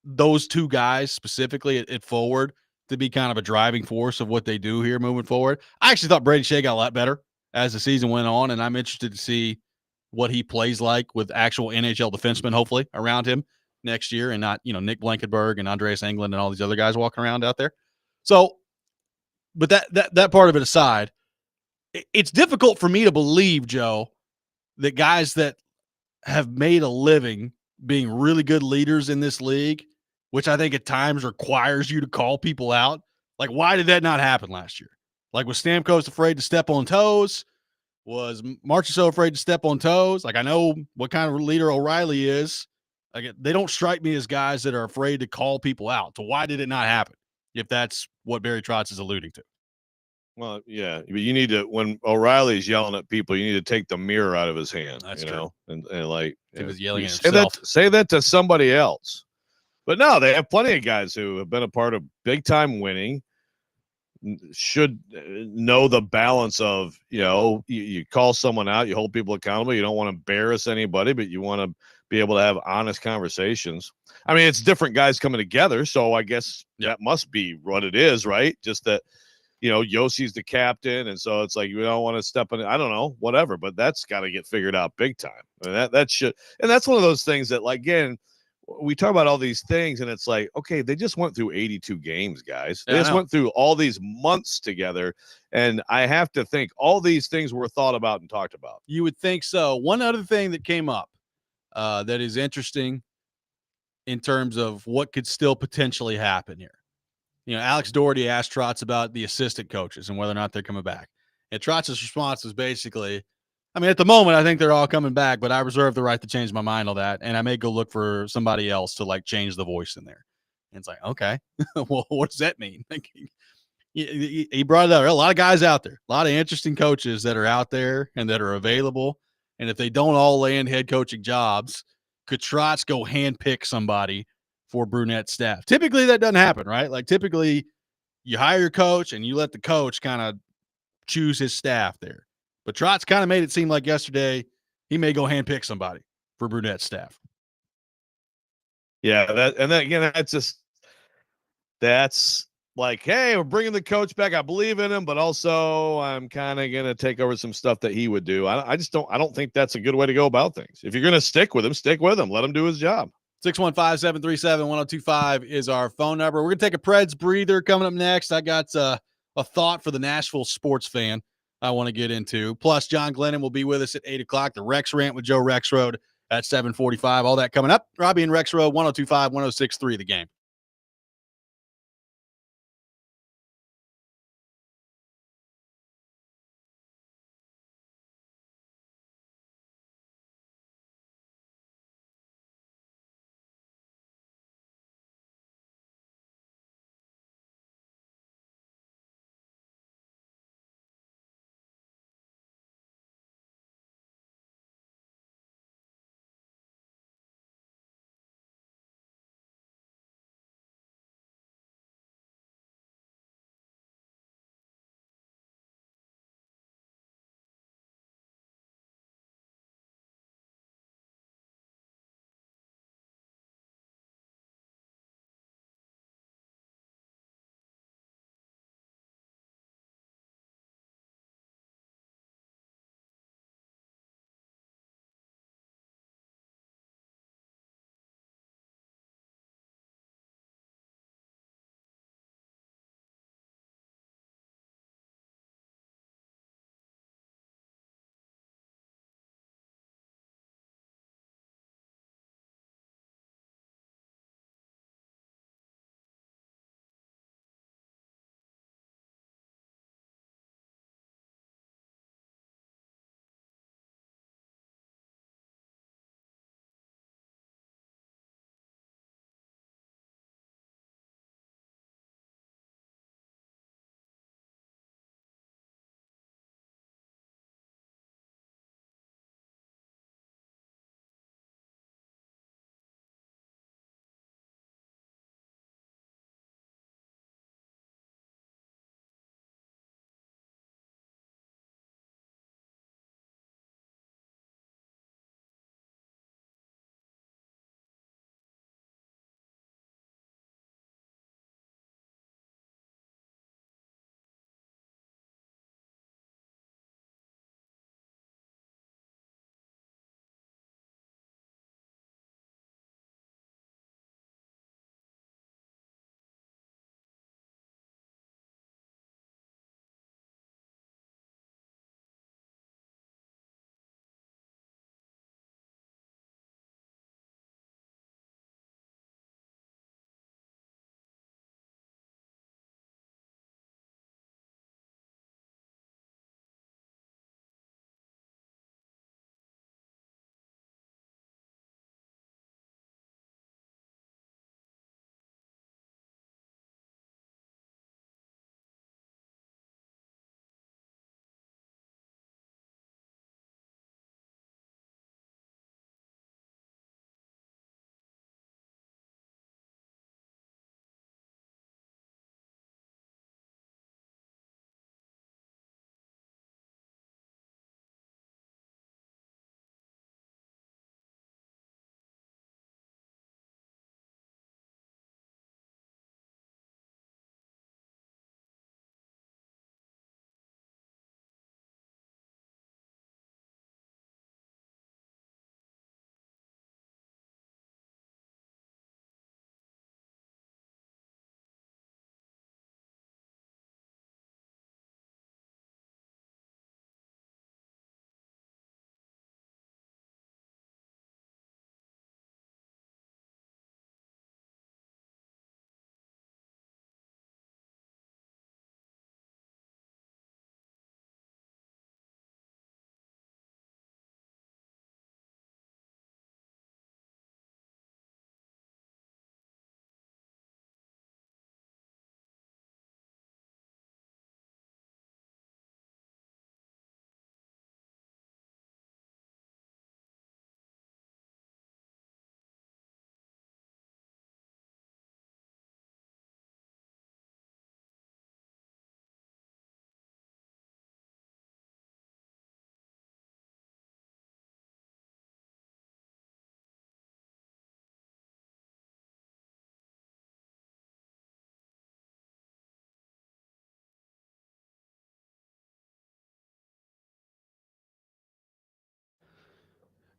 those two guys specifically at forward to be kind of a driving force of what they do here moving forward. I actually thought Brady Shea got a lot better as the season went on, and I'm interested to see what he plays like with actual NHL defensemen, hopefully, around him next year, and not, you know, Nick Blankenberg and Andreas Englund and all these other guys walking around out there. So, but that part of it aside, it's difficult for me to believe, Joe, that guys that have made a living being really good leaders in this league, which I think at times requires you to call people out. Like, why did that not happen last year? Like, was Stamkos afraid to step on toes? Was Marchessault afraid to step on toes? Like, I know what kind of leader O'Reilly is. Like, they don't strike me as guys that are afraid to call people out. So why did it not happen, if that's what Barry Trotz is alluding to? Well, yeah, but you need to, when O'Reilly's yelling at people, you need to take the mirror out of his hand. That's you true. know, and like He was yelling at say himself. say that to somebody else. But no, they have plenty of guys who have been a part of big time winning, should know the balance of, you know, you call someone out, you hold people accountable. You don't want to embarrass anybody, but you want to be able to have honest conversations. I mean, it's different guys coming together. So I guess that must be what it is, right? Just that, you know, Yossi's the captain. And so it's like, you don't want to step in, I don't know, whatever, but that's got to get figured out big time. I mean, that should, and that's one of those things that, like, again, we talk about all these things and it's like, okay, they just went through 82 games, guys. They just went through all these months together. And I have to think all these things were thought about and talked about. You would think so. One other thing that came up that is interesting in terms of what could still potentially happen here. You know, Alex Doherty asked Trotz about the assistant coaches and whether or not they're coming back. And Trotz's response was basically, I mean, at the moment, I think they're all coming back, but I reserve the right to change my mind on that. And I may go look for somebody else to, like, change the voice in there. And it's like, okay, well, what does that mean? Like, he brought it up. There are a lot of guys out there, a lot of interesting coaches that are out there and that are available. And if they don't all land head coaching jobs, could Trotz go handpick somebody for Brunette's staff? Typically, that doesn't happen, right? Like, typically, you hire your coach and you let the coach kind of choose his staff there. But Trotz kind of made it seem like yesterday he may go handpick somebody for Brunette's staff. Yeah, that's like, hey, we're bringing the coach back. I believe in him, but also I'm kind of going to take over some stuff that he would do. I don't think that's a good way to go about things. If you're going to stick with him, let him do his job. 615-737-1025 is our phone number. We're going to take a Preds breather coming up next. I got a thought for the Nashville sports fan I want to get into. Plus, John Glennon will be with us at 8 o'clock. The Rex Rant with Joe Rexrode at 7:45. All that coming up. Robby and Rexrode, 102.5, 106.3 The Game.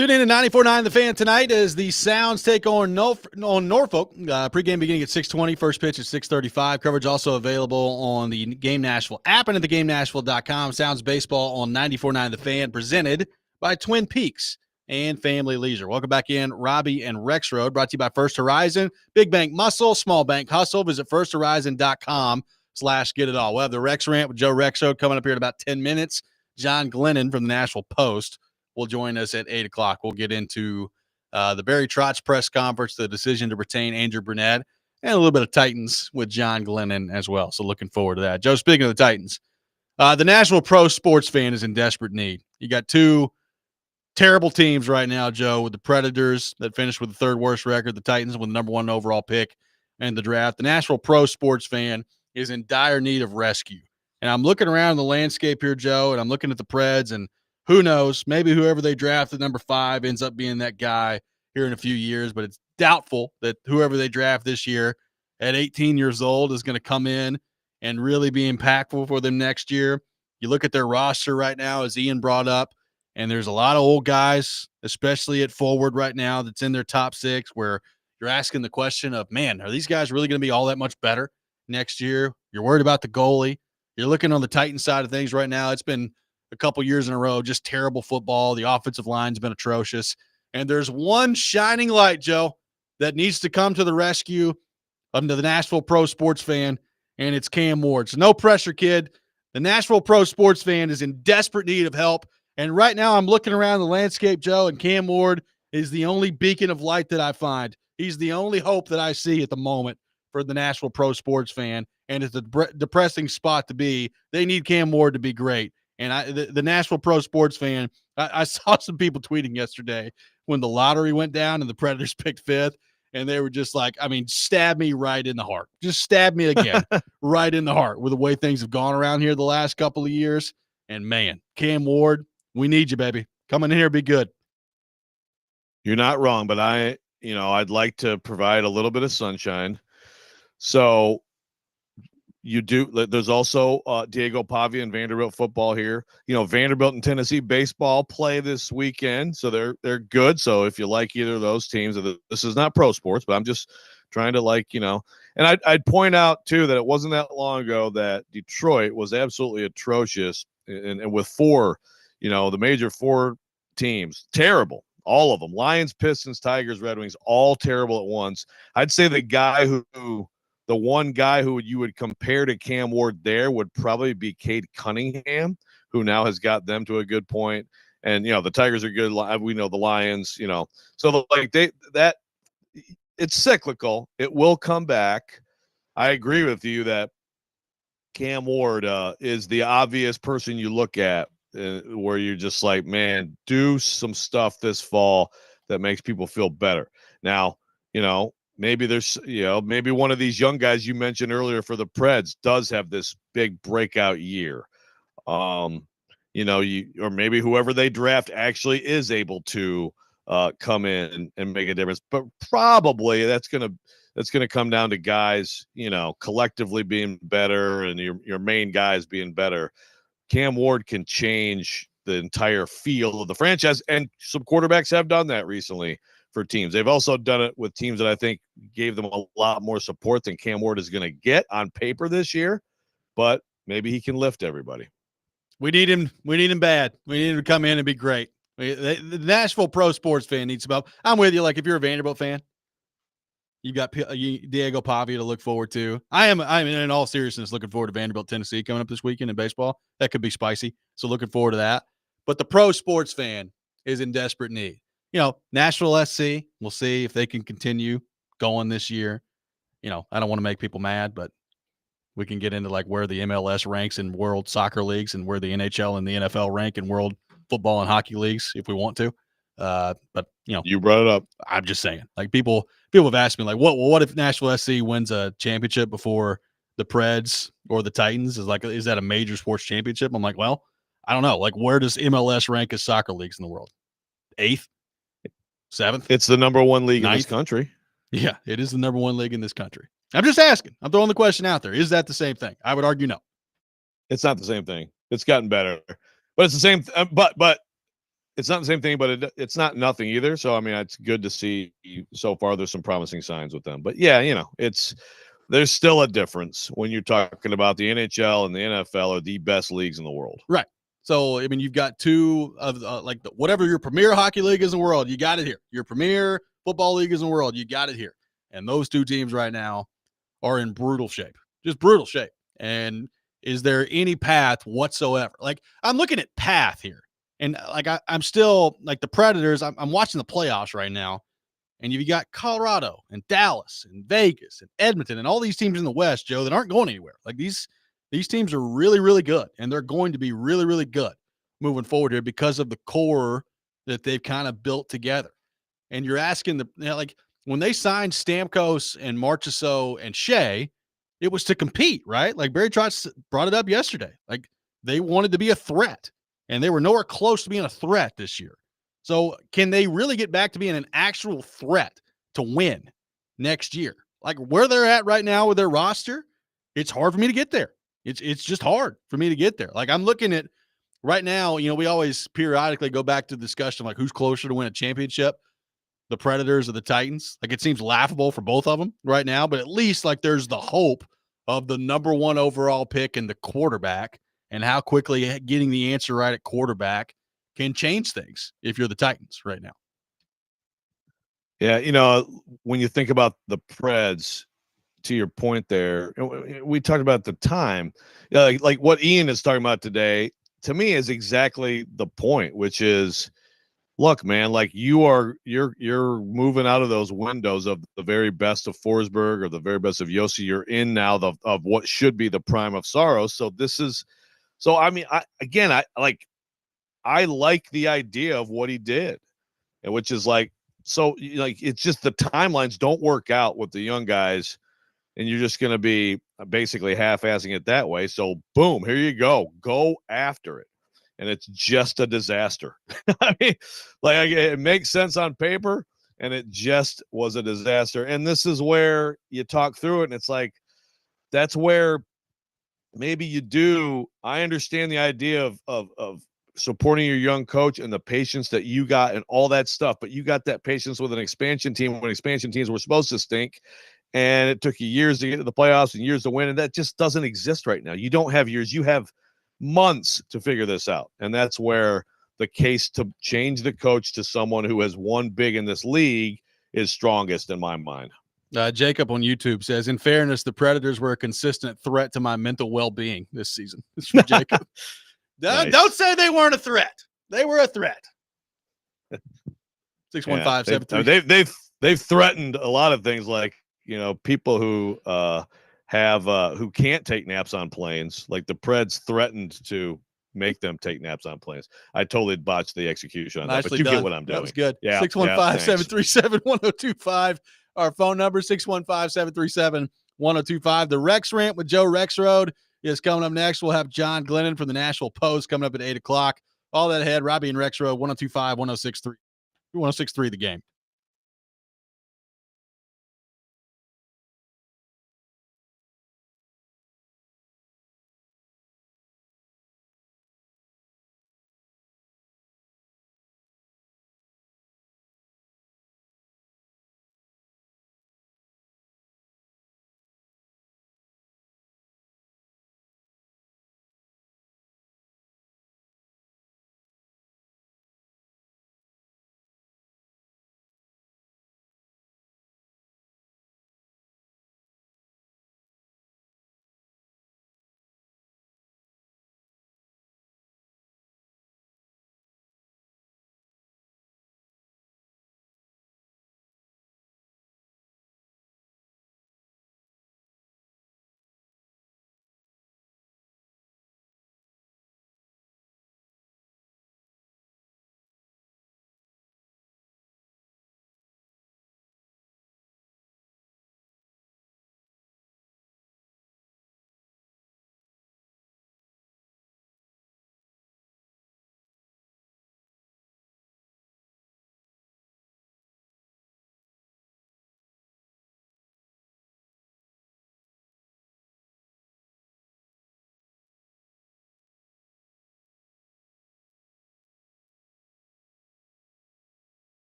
Tune in to 94.9 The Fan tonight as the Sounds take on Norfolk. Pregame beginning at 6:20, first pitch at 6:35. Coverage also available on the Game Nashville app and at theGameNashville.com. Sounds baseball on 94.9 The Fan, presented by Twin Peaks and Family Leisure. Welcome back in, Robby and Rexrode, brought to you by First Horizon. Big bank muscle, small bank hustle. Visit firsthorizon.com/get-it-all. We'll have the Rex Rant with Joe Rexrode coming up here in about 10 minutes. John Glennon from the Nashville Post will join us at 8 o'clock. We'll get into the Barry Trotz press conference, the decision to retain Andrew Burnett, and a little bit of Titans with John Glennon as well. So looking forward to that. Joe, speaking of the Titans, the Nashville pro sports fan is in desperate need. You got two terrible teams right now, Joe, with the Predators that finished with the third worst record, the Titans with the number 1 overall pick in the draft. The Nashville pro sports fan is in dire need of rescue. And I'm looking around the landscape here, Joe, and I'm looking at the Preds, and who knows, maybe whoever they draft at number 5 ends up being that guy here in a few years, but it's doubtful that whoever they draft this year at 18 years old is going to come in and really be impactful for them next year. You look at their roster right now, as Ian brought up, and there's a lot of old guys, especially at forward right now, that's in their top 6, where you're asking the question of, man, are these guys really going to be all that much better next year? You're worried about the goalie. You're looking on the Titans side of things right now. It's been a couple years in a row, just terrible football. The offensive line's been atrocious. And there's one shining light, Joe, that needs to come to the rescue of the Nashville pro sports fan, and it's Cam Ward. So no pressure, kid. The Nashville pro sports fan is in desperate need of help. And right now I'm looking around the landscape, Joe, and Cam Ward is the only beacon of light that I find. He's the only hope that I see at the moment for the Nashville pro sports fan. And it's a depressing spot to be. They need Cam Ward to be great. And the Nashville pro sports fan, I saw some people tweeting yesterday when the lottery went down and the Predators picked 5th, and they were just like, I mean, stab me right in the heart. Just stab me again right in the heart with the way things have gone around here the last couple of years. And, man, Cam Ward, we need you, baby. Come in here, be good. You're not wrong, but I'd like to provide a little bit of sunshine. So there's also Diego Pavia and Vanderbilt football here. Vanderbilt and Tennessee baseball play this weekend, so they're good. So if you like either of those teams, this is not pro sports, but I'm just trying to and I'd point out too that it wasn't that long ago that Detroit was absolutely atrocious, and with 4, the major 4 teams, terrible, all of them, Lions, Pistons, Tigers, Red Wings, all terrible at once. I'd say the one guy who you would compare to Cam Ward there would probably be Cade Cunningham, who now has got them to a good point. And, the Tigers are good. We know the Lions, so it's cyclical. It will come back. I agree with you that Cam Ward is the obvious person you look at where you're just like, man, do some stuff this fall that makes people feel better. Now, maybe there's, maybe one of these young guys you mentioned earlier for the Preds does have this big breakout year. Or maybe whoever they draft actually is able to come in and make a difference. But probably that's going to come down to guys, collectively being better and your main guys being better. Cam Ward can change the entire feel of the franchise, and some quarterbacks have done that recently for teams. They've also done it with teams that I think gave them a lot more support than Cam Ward is going to get on paper this year, but maybe he can lift everybody. We need him. We need him bad. We need him to come in and be great. The Nashville pro sports fan needs some help. I'm with you. Like, if you're a Vanderbilt fan, you've got Diego Pavia to look forward to. I'm in all seriousness looking forward to Vanderbilt, Tennessee coming up this weekend in baseball. That could be spicy. So looking forward to that. But the pro sports fan is in desperate need. Nashville SC, we'll see if they can continue going this year. I don't want to make people mad, but we can get into like where the MLS ranks in world soccer leagues and where the NHL and the NFL rank in world football and hockey leagues if we want to. But you brought it up. I'm just saying, like, people have asked me like, what if Nashville SC wins a championship before the Preds or the Titans? Is that a major sports championship? I'm like, well, I don't know. Like, where does MLS rank as soccer leagues in the world? 8th? 7th? It's the number 1 league 9th? In this country. Yeah, it is the number 1 league in this country. I'm just asking. I'm throwing the question out there. Is that the same thing? I would argue no. It's not the same thing. It's gotten better, but it's the same. But it's not the same thing, but it's not nothing either. So I mean, it's good to see so far. There's some promising signs with them, but yeah, there's still a difference when you're talking about the NHL and the NFL are the best leagues in the world. Right. So I mean, you've got two of whatever your premier hockey league is in the world, you got it here. Your premier football league is in the world, you got it here. And those two teams right now are in brutal shape, just brutal shape. And is there any path whatsoever? Like, I'm looking at path here, and like I'm still like the Predators. I'm watching the playoffs right now, and you've got Colorado and Dallas and Vegas and Edmonton and all these teams in the West, Joe, that aren't going anywhere. Like these teams are really, really good, and they're going to be really, really good moving forward here because of the core that they've kind of built together. And you're asking like when they signed Stamkos and Marchessault and Shea, it was to compete, right? Like Barry Trotz brought it up yesterday. Like they wanted to be a threat, and they were nowhere close to being a threat this year. So can they really get back to being an actual threat to win next year? Like where they're at right now with their roster, it's hard for me to get there. It's just hard for me to get there. Like I'm looking at right now, we always periodically go back to the discussion like who's closer to win a championship, the Predators or the Titans. Like it seems laughable for both of them right now, but at least like there's the hope of the number 1 overall pick and the quarterback, and how quickly getting the answer right at quarterback can change things if you're the Titans right now. Yeah, when you think about the Preds, to your point there, we talked about the time. Like what Ian is talking about today, to me is exactly the point, which is, look, man, like you're moving out of those windows of the very best of Forsberg or the very best of Yossi. You're in now of what should be the prime of Saros. So I mean, I like the idea of what he did, and which is like, so like, it's just the timelines don't work out with the young guys, and you're just going to be basically half-assing it that way. So boom, here you go after it. And it's just a disaster. I mean, like it makes sense on paper, and it just was a disaster. And this is where you talk through it, and it's like, that's where maybe you do. I understand the idea of supporting your young coach and the patience that you got and all that stuff, but you got that patience with an expansion team when expansion teams were supposed to stink, and it took you years to get to the playoffs and years to win, and that just doesn't exist right now. You don't have years, you have months to figure this out. And that's where the case to change the coach to someone who has won big in this league is strongest in my mind. Jacob on YouTube says, in fairness, the Predators were a consistent threat to my mental well-being this season. This is from Jacob. Nice. Don't say they weren't a threat. They were a threat. 615-73. They've threatened a lot of things, like, people who who can't take naps on planes. Like the Preds threatened to make them take naps on planes. I totally botched the execution on that, but you get what I'm doing. That was good. Yeah. 615-737-1025. Our phone number, 615-737-1025. The Rex Rant with Joe Rexrode is coming up next. We'll have John Glennon from the Nashville Post coming up at 8 o'clock. All that ahead, Robby and Rexrode, 1025, 1063. 1063 The Game.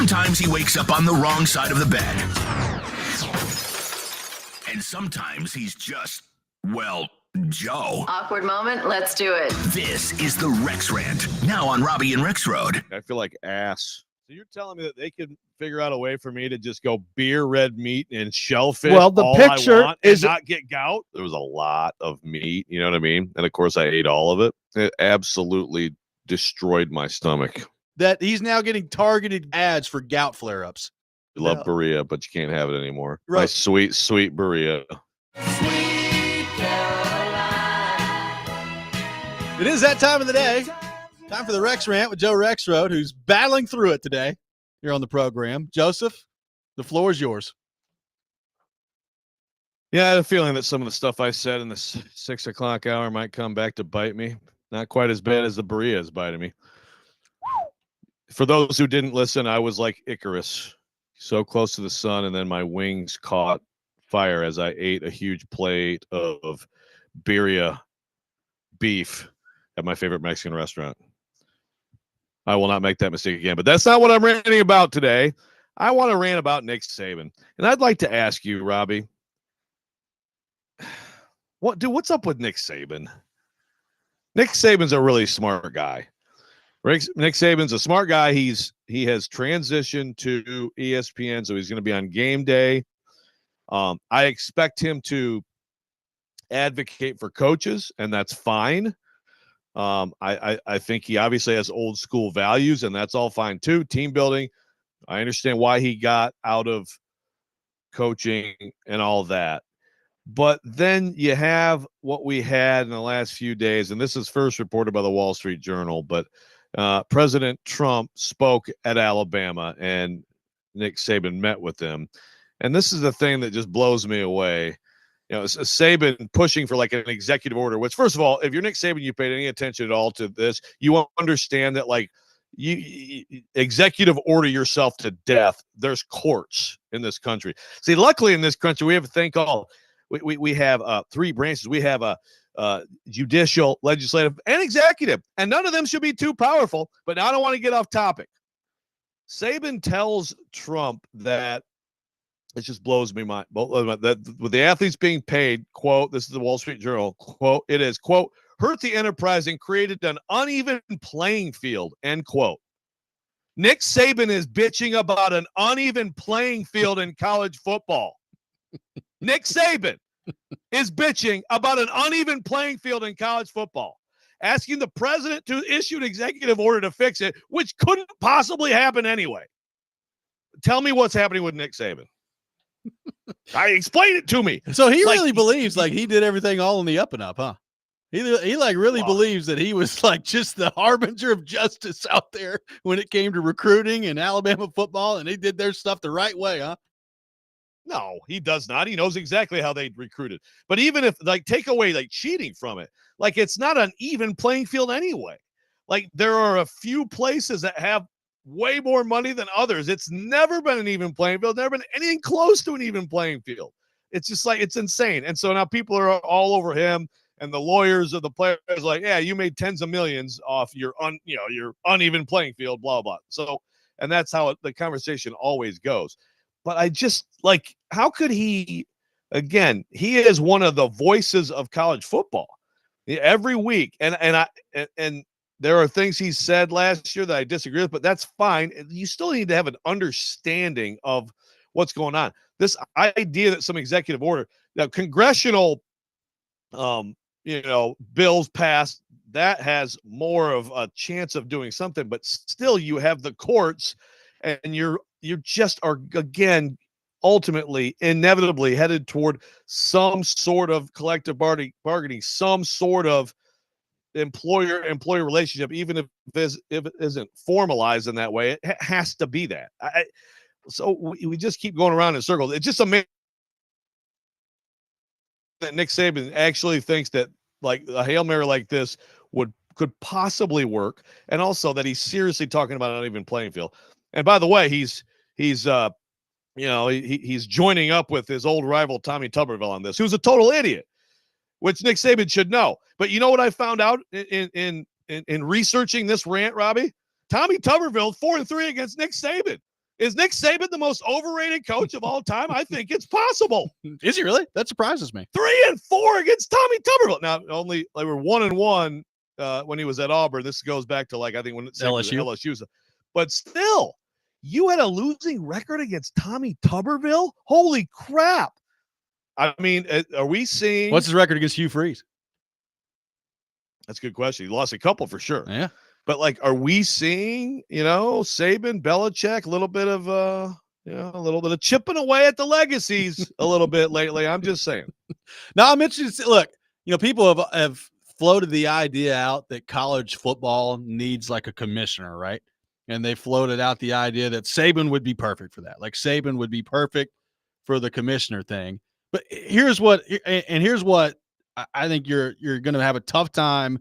Sometimes he wakes up on the wrong side of the bed. And sometimes he's just, well, Joe. Awkward moment. Let's do it. This is the Rex Rant, now on Robby and Rexrode. I feel like ass. So you're telling me that they could figure out a way for me to just go beer, red meat, and shellfish Well, the all picture I want is and not get gout? There was a lot of meat, you know what I mean? And of course I ate all of it. It absolutely destroyed my stomach. That he's now getting targeted ads for gout flare-ups. I love Berea, but you can't have it anymore. Right. My sweet, sweet Berea. It is that time of the day. Time for the Rex Rant with Joe Rexrode, who's battling through it today here on the program. Joseph, the floor is yours. Yeah, I had a feeling that some of the stuff I said in the 6 o'clock hour might come back to bite me. Not quite as bad as the Berea is biting me. For those who didn't listen, I was like Icarus, so close to the sun, and then my wings caught fire as I ate a huge plate of birria beef at my favorite Mexican restaurant. I will not make that mistake again, but that's not what I'm ranting about today. I want to rant about Nick Saban, and I'd like to ask you, Robby, what's up with Nick Saban? Nick Saban's a really smart guy. Nick Saban's a smart guy. He has transitioned to ESPN, so he's going to be on game day. I expect him to advocate for coaches, and that's fine. I think he obviously has old school values, and that's all fine too. Team building. I understand why he got out of coaching and all that. But then you have what we had in the last few days, and this is first reported by the Wall Street Journal, but President Trump spoke at Alabama, and Nick Saban met with him. And this is the thing that just blows me away. You know, Saban pushing for like an executive order, which, first of all, if you're Nick Saban, you paid any attention at all to this, you won't understand that, like, you executive order yourself to death. There's courts in this country. See, luckily in this country, we have a thing called, we have three branches. We have a judicial, legislative, and executive, and none of them should be too powerful. But now I don't want to get off topic. Saban tells Trump that it just blows me mind that with the athletes being paid, quote, this is the Wall Street Journal, quote, it is, quote, hurt the enterprise and created an uneven playing field, end quote. Nick Saban is bitching about an uneven playing field in college football. Nick Saban is bitching about an uneven playing field in college football, asking the president to issue an executive order to fix it, which couldn't possibly happen anyway. Tell me what's happening with Nick Saban. Explain it to me. So he really believes like he did everything all in the up and up, huh? He like really believes that he was like just the harbinger of justice out there when it came to recruiting and Alabama football, and they did their stuff the right way, huh? No, he does not. He knows exactly how they recruited. But even if, like, take away like cheating from it, like, it's not an even playing field anyway. Like, there are a few places that have way more money than others. It's never been an even playing field, never been anything close to an even playing field. It's just like, it's insane. And so now people are all over him, and the lawyers of the players like, yeah, you made tens of millions off your your uneven playing field, blah, blah. So, and that's how the conversation always goes. But I just, like, how could he, again, he is one of the voices of college football every week. And there are things he said last year that I disagree with, but that's fine. You still need to have an understanding of what's going on. This idea that some executive order, now congressional, bills passed, that has more of a chance of doing something, but still you have the courts, and you just are, again, ultimately, inevitably headed toward some sort of collective bargaining, some sort of employer-employee relationship, even if it isn't formalized in that way. It has to be that. So we just keep going around in circles. It's just amazing that Nick Saban actually thinks that, like, a Hail Mary like this could possibly work, and also that he's seriously talking about an uneven playing field. And by the way, he's joining up with his old rival Tommy Tuberville on this, who's a total idiot, which Nick Saban should know. But you know what I found out in researching this rant, Robby? Tommy Tuberville 4-3 against Nick Saban Is Nick Saban the most overrated coach of all time? I think it's possible. Is he really? That surprises me. 3-4 against Tommy Tuberville. Now, only they were 1-1 when he was at Auburn. This goes back to I think when Saban was at LSU. But still, you had a losing record against Tommy Tuberville? Holy crap. I mean, are we seeing... What's his record against Hugh Freeze? That's a good question. He lost a couple for sure. Yeah. But, are we seeing, Saban, Belichick, a little bit of chipping away at the legacies a little bit lately? I'm just saying. Now, I'm interested. Look, people have floated the idea out that college football needs a commissioner, right? And they floated out the idea that Saban would be perfect for that. Saban would be perfect for the commissioner thing. But here's what I think you're going to have a tough time.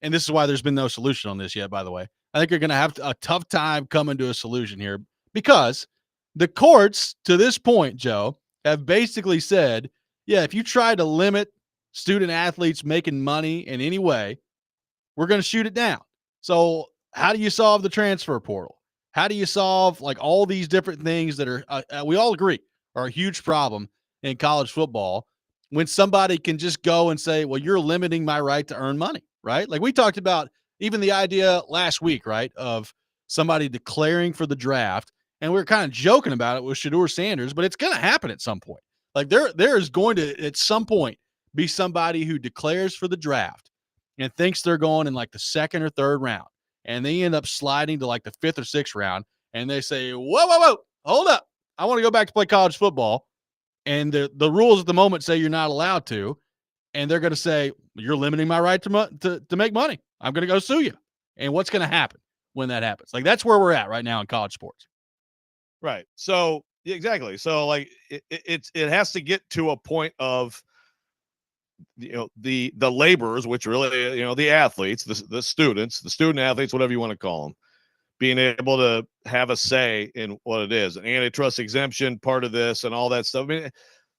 And this is why there's been no solution on this yet, by the way. I think you're going to have a tough time coming to a solution here because the courts to this point, Joe, have basically said, yeah, if you try to limit student athletes making money in any way, we're going to shoot it down. So how do you solve the transfer portal? How do you solve all these different things that are, we all agree, are a huge problem in college football when somebody can just go and say, well, you're limiting my right to earn money, right? We talked about even the idea last week, right, of somebody declaring for the draft. And we were kind of joking about it with Shedeur Sanders, but it's going to happen at some point. There is going to, at some point, be somebody who declares for the draft and thinks they're going in the second or third round. And they end up sliding to the fifth or sixth round. And they say, whoa, hold up. I want to go back to play college football. And the rules at the moment say you're not allowed to. And they're going to say, you're limiting my right to make money. I'm going to go sue you. And what's going to happen when that happens? That's where we're at right now in college sports. Right. So, exactly. So, it has to get to a point of, the laborers, which really, the athletes, the students, the student athletes, whatever you want to call them, being able to have a say in what it is, an antitrust exemption part of this and all that stuff. I mean,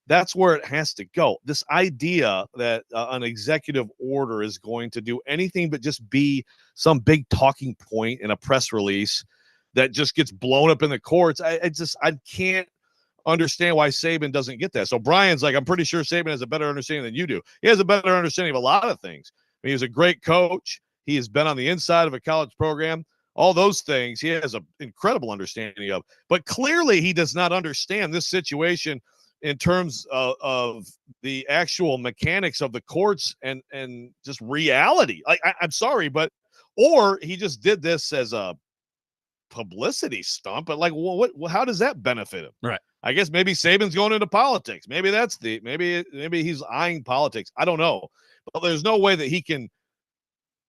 that's where it has to go. This idea that an executive order is going to do anything but just be some big talking point in a press release that just gets blown up in the courts. I can't understand why Saban doesn't get that. So Brian's I'm pretty sure Saban has a better understanding than you do. He has a better understanding of a lot of things. I mean, he's a great coach. He has been on the inside of a college program. All those things he has an incredible understanding of. But clearly he does not understand this situation in terms of the actual mechanics of the courts and just reality. I'm sorry, but or he just did this as a publicity stunt. But how does that benefit him? Right. I guess maybe Saban's going into politics. Maybe that's maybe he's eyeing politics. I don't know. But there's no way that he can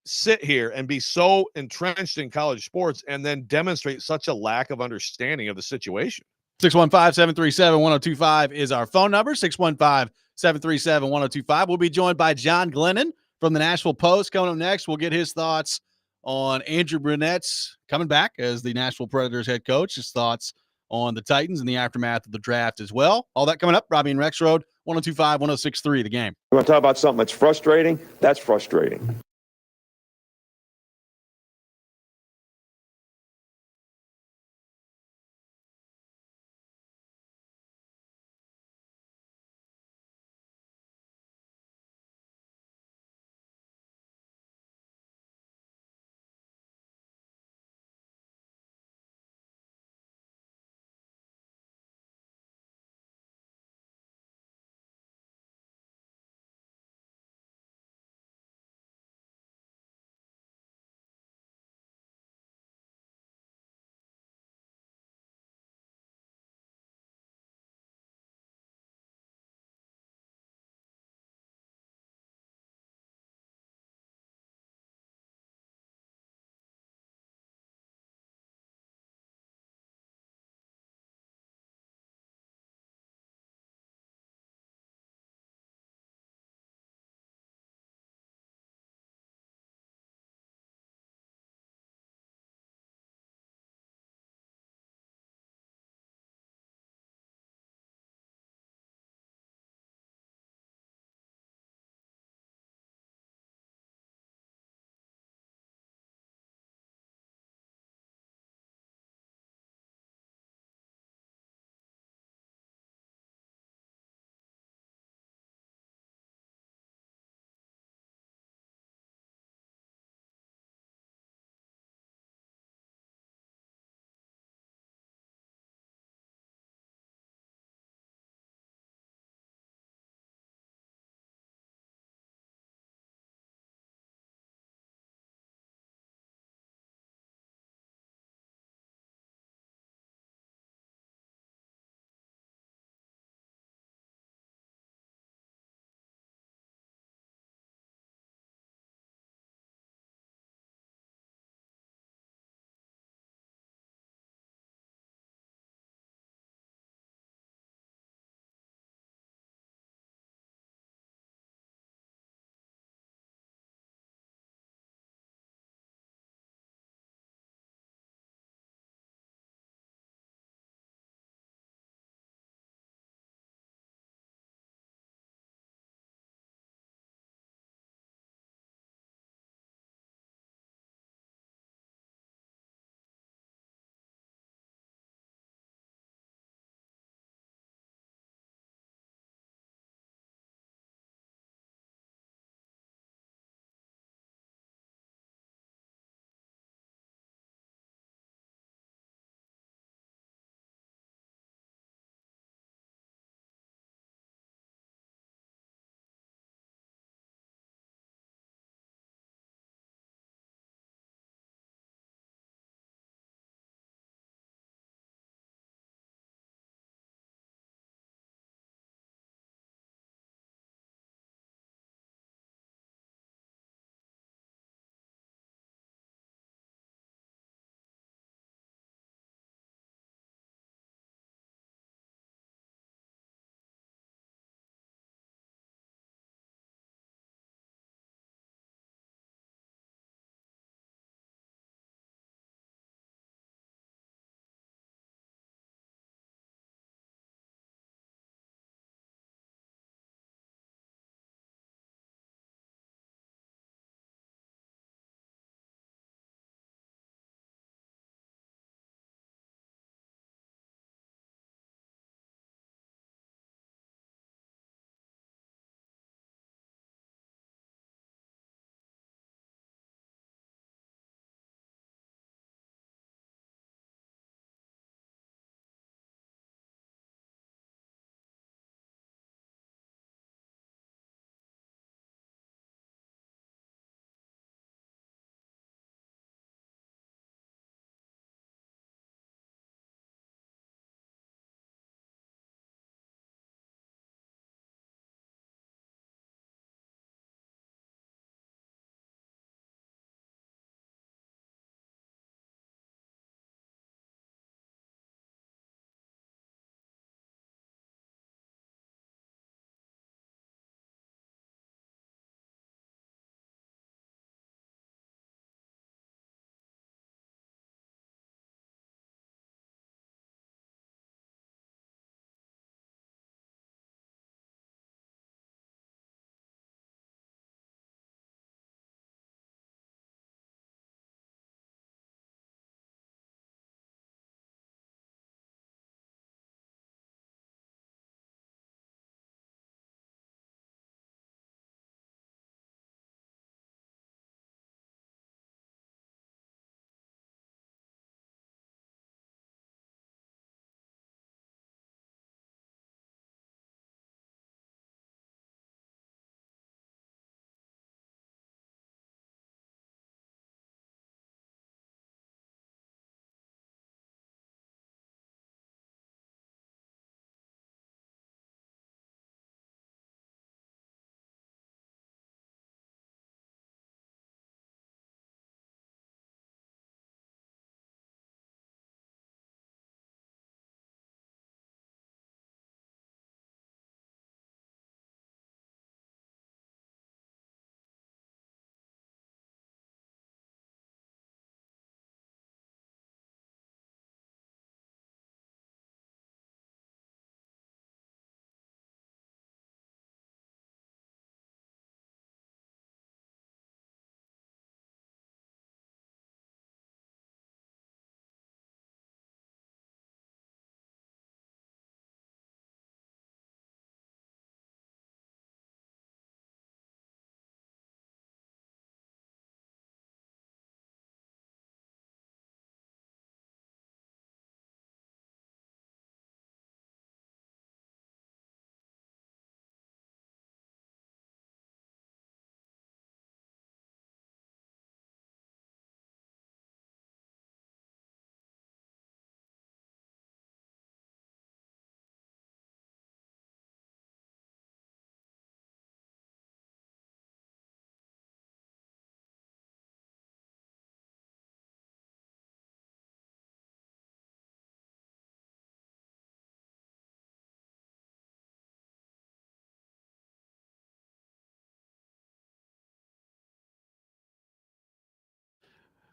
sit here and be so entrenched in college sports and then demonstrate such a lack of understanding of the situation. 615-737-1025 is our phone number, 615-737-1025. We'll be joined by John Glennon from the Nashville Post. Coming up next, we'll get his thoughts on Andrew Burnett's coming back as the Nashville Predators head coach, his thoughts on the Titans in the aftermath of the draft as well. All that coming up. Robby and Rexrode, 102.5, 106.3, The Game. You want to talk about something that's frustrating? That's frustrating.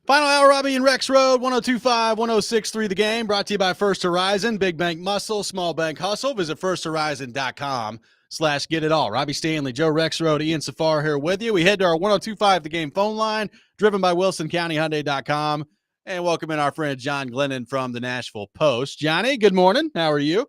Final hour, Robby and Rexrode, 102.5, 106.3 The Game, brought to you by First Horizon, Big Bank Muscle, Small Bank Hustle. Visit firsthorizon.com/get it all. Robby Stanley, Joe Rexrode, Ian Safar here with you. We head to our 102.5 The Game phone line, driven by WilsonCountyHyundai.com, and welcome in our friend John Glennon from the Nashville Post. Johnny, good morning. How are you?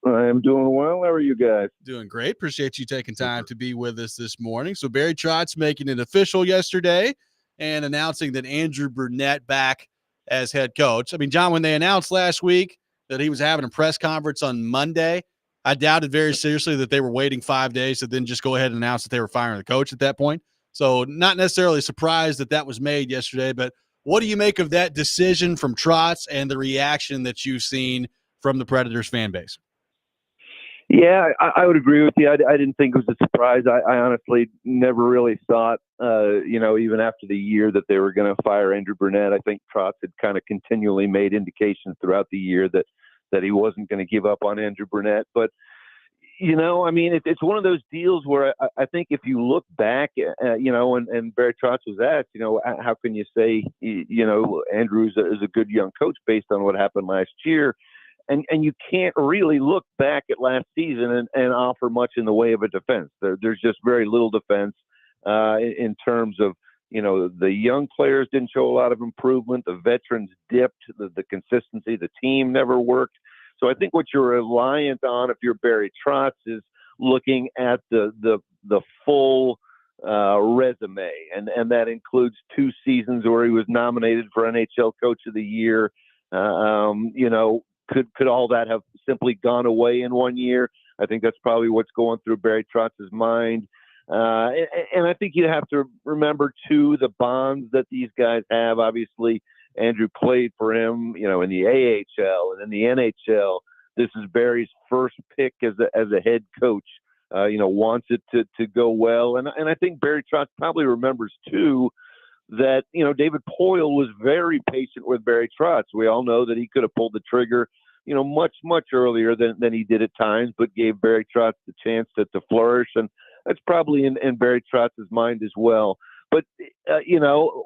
I am doing well. How are you guys? Doing great. Appreciate you taking time to be with us this morning. So Barry Trotz making it official yesterday and announcing that Andrew Burnett back as head coach. I mean, John, when they announced last week that he was having a press conference on Monday, I doubted very seriously that they were waiting 5 days to then just go ahead and announce that they were firing the coach at that point. So not necessarily surprised that that was made yesterday, but what do you make of that decision from Trotz and the reaction that you've seen from the Predators fan base? Yeah, I would agree with you. I didn't think it was a surprise. I honestly never really thought, even after the year that they were going to fire Andrew Burnett. I think Trotz had kind of continually made indications throughout the year that he wasn't going to give up on Andrew Burnett. But, it's one of those deals where I think if you look back, and Barry Trotz was asked, how can you say, Andrew is a good young coach based on what happened last year? And you can't really look back at last season and offer much in the way of a defense. There's just very little defense in terms of, the young players didn't show a lot of improvement. The veterans dipped. The consistency, the team never worked. So I think what you're reliant on if you're Barry Trotz is looking at the full resume. And that includes 2 seasons where he was nominated for NHL Coach of the Year. Could all that have simply gone away in 1 year? I think that's probably what's going through Barry Trotz's mind. And I think you have to remember, too, the bonds that these guys have. Obviously, Andrew played for him, in the AHL and in the NHL. This is Barry's first pick as a head coach. Wants it to go well. And I think Barry Trotz probably remembers, too, that, David Poile was very patient with Barry Trotz. We all know that he could have pulled the trigger, much, much earlier than he did at times, but gave Barry Trotz the chance to flourish. And that's probably in Barry Trotz's mind as well. But,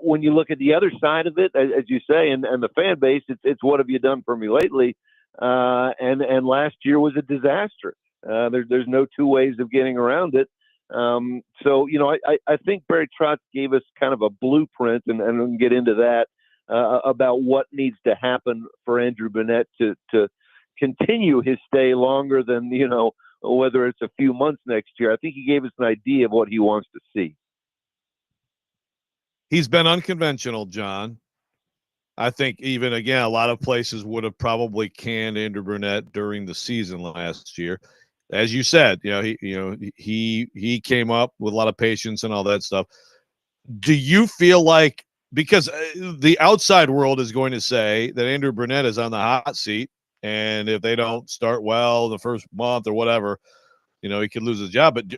when you look at the other side of it, as you say, and the fan base, it's what have you done for me lately? And last year was a disaster. There's no two ways of getting around it. I think Barry Trotz gave us kind of a blueprint, and we'll get into that, about what needs to happen for Andrew Burnett to continue his stay longer than, whether it's a few months next year. I think he gave us an idea of what he wants to see. He's been unconventional, John. I think even, again, a lot of places would have probably canned Andrew Burnett during the season last year. As you said, he came up with a lot of patience and all that stuff. Do you feel like, because the outside world is going to say that Andrew Burnett is on the hot seat, and if they don't start well the first month or whatever, he could lose his job. But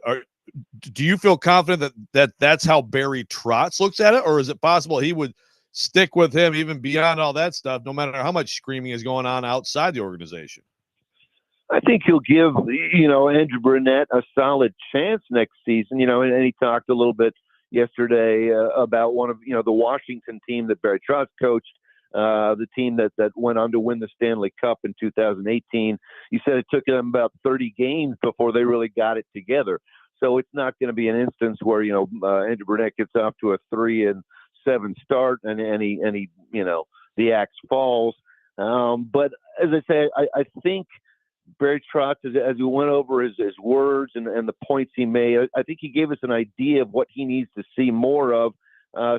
do you feel confident that that's how Barry Trotz looks at it, or is it possible he would stick with him even beyond all that stuff, no matter how much screaming is going on outside the organization? I think he'll give, Andrew Burnett a solid chance next season, and he talked a little bit yesterday about one of, the Washington team that Barry Trotz coached, the team that went on to win the Stanley Cup in 2018. He said it took them about 30 games before they really got it together. So it's not going to be an instance where, Andrew Burnett gets off to a 3-7 start and he the axe falls. But as I say, I think Barry Trotz, as we went over his words and the points he made, I think he gave us an idea of what he needs to see more of.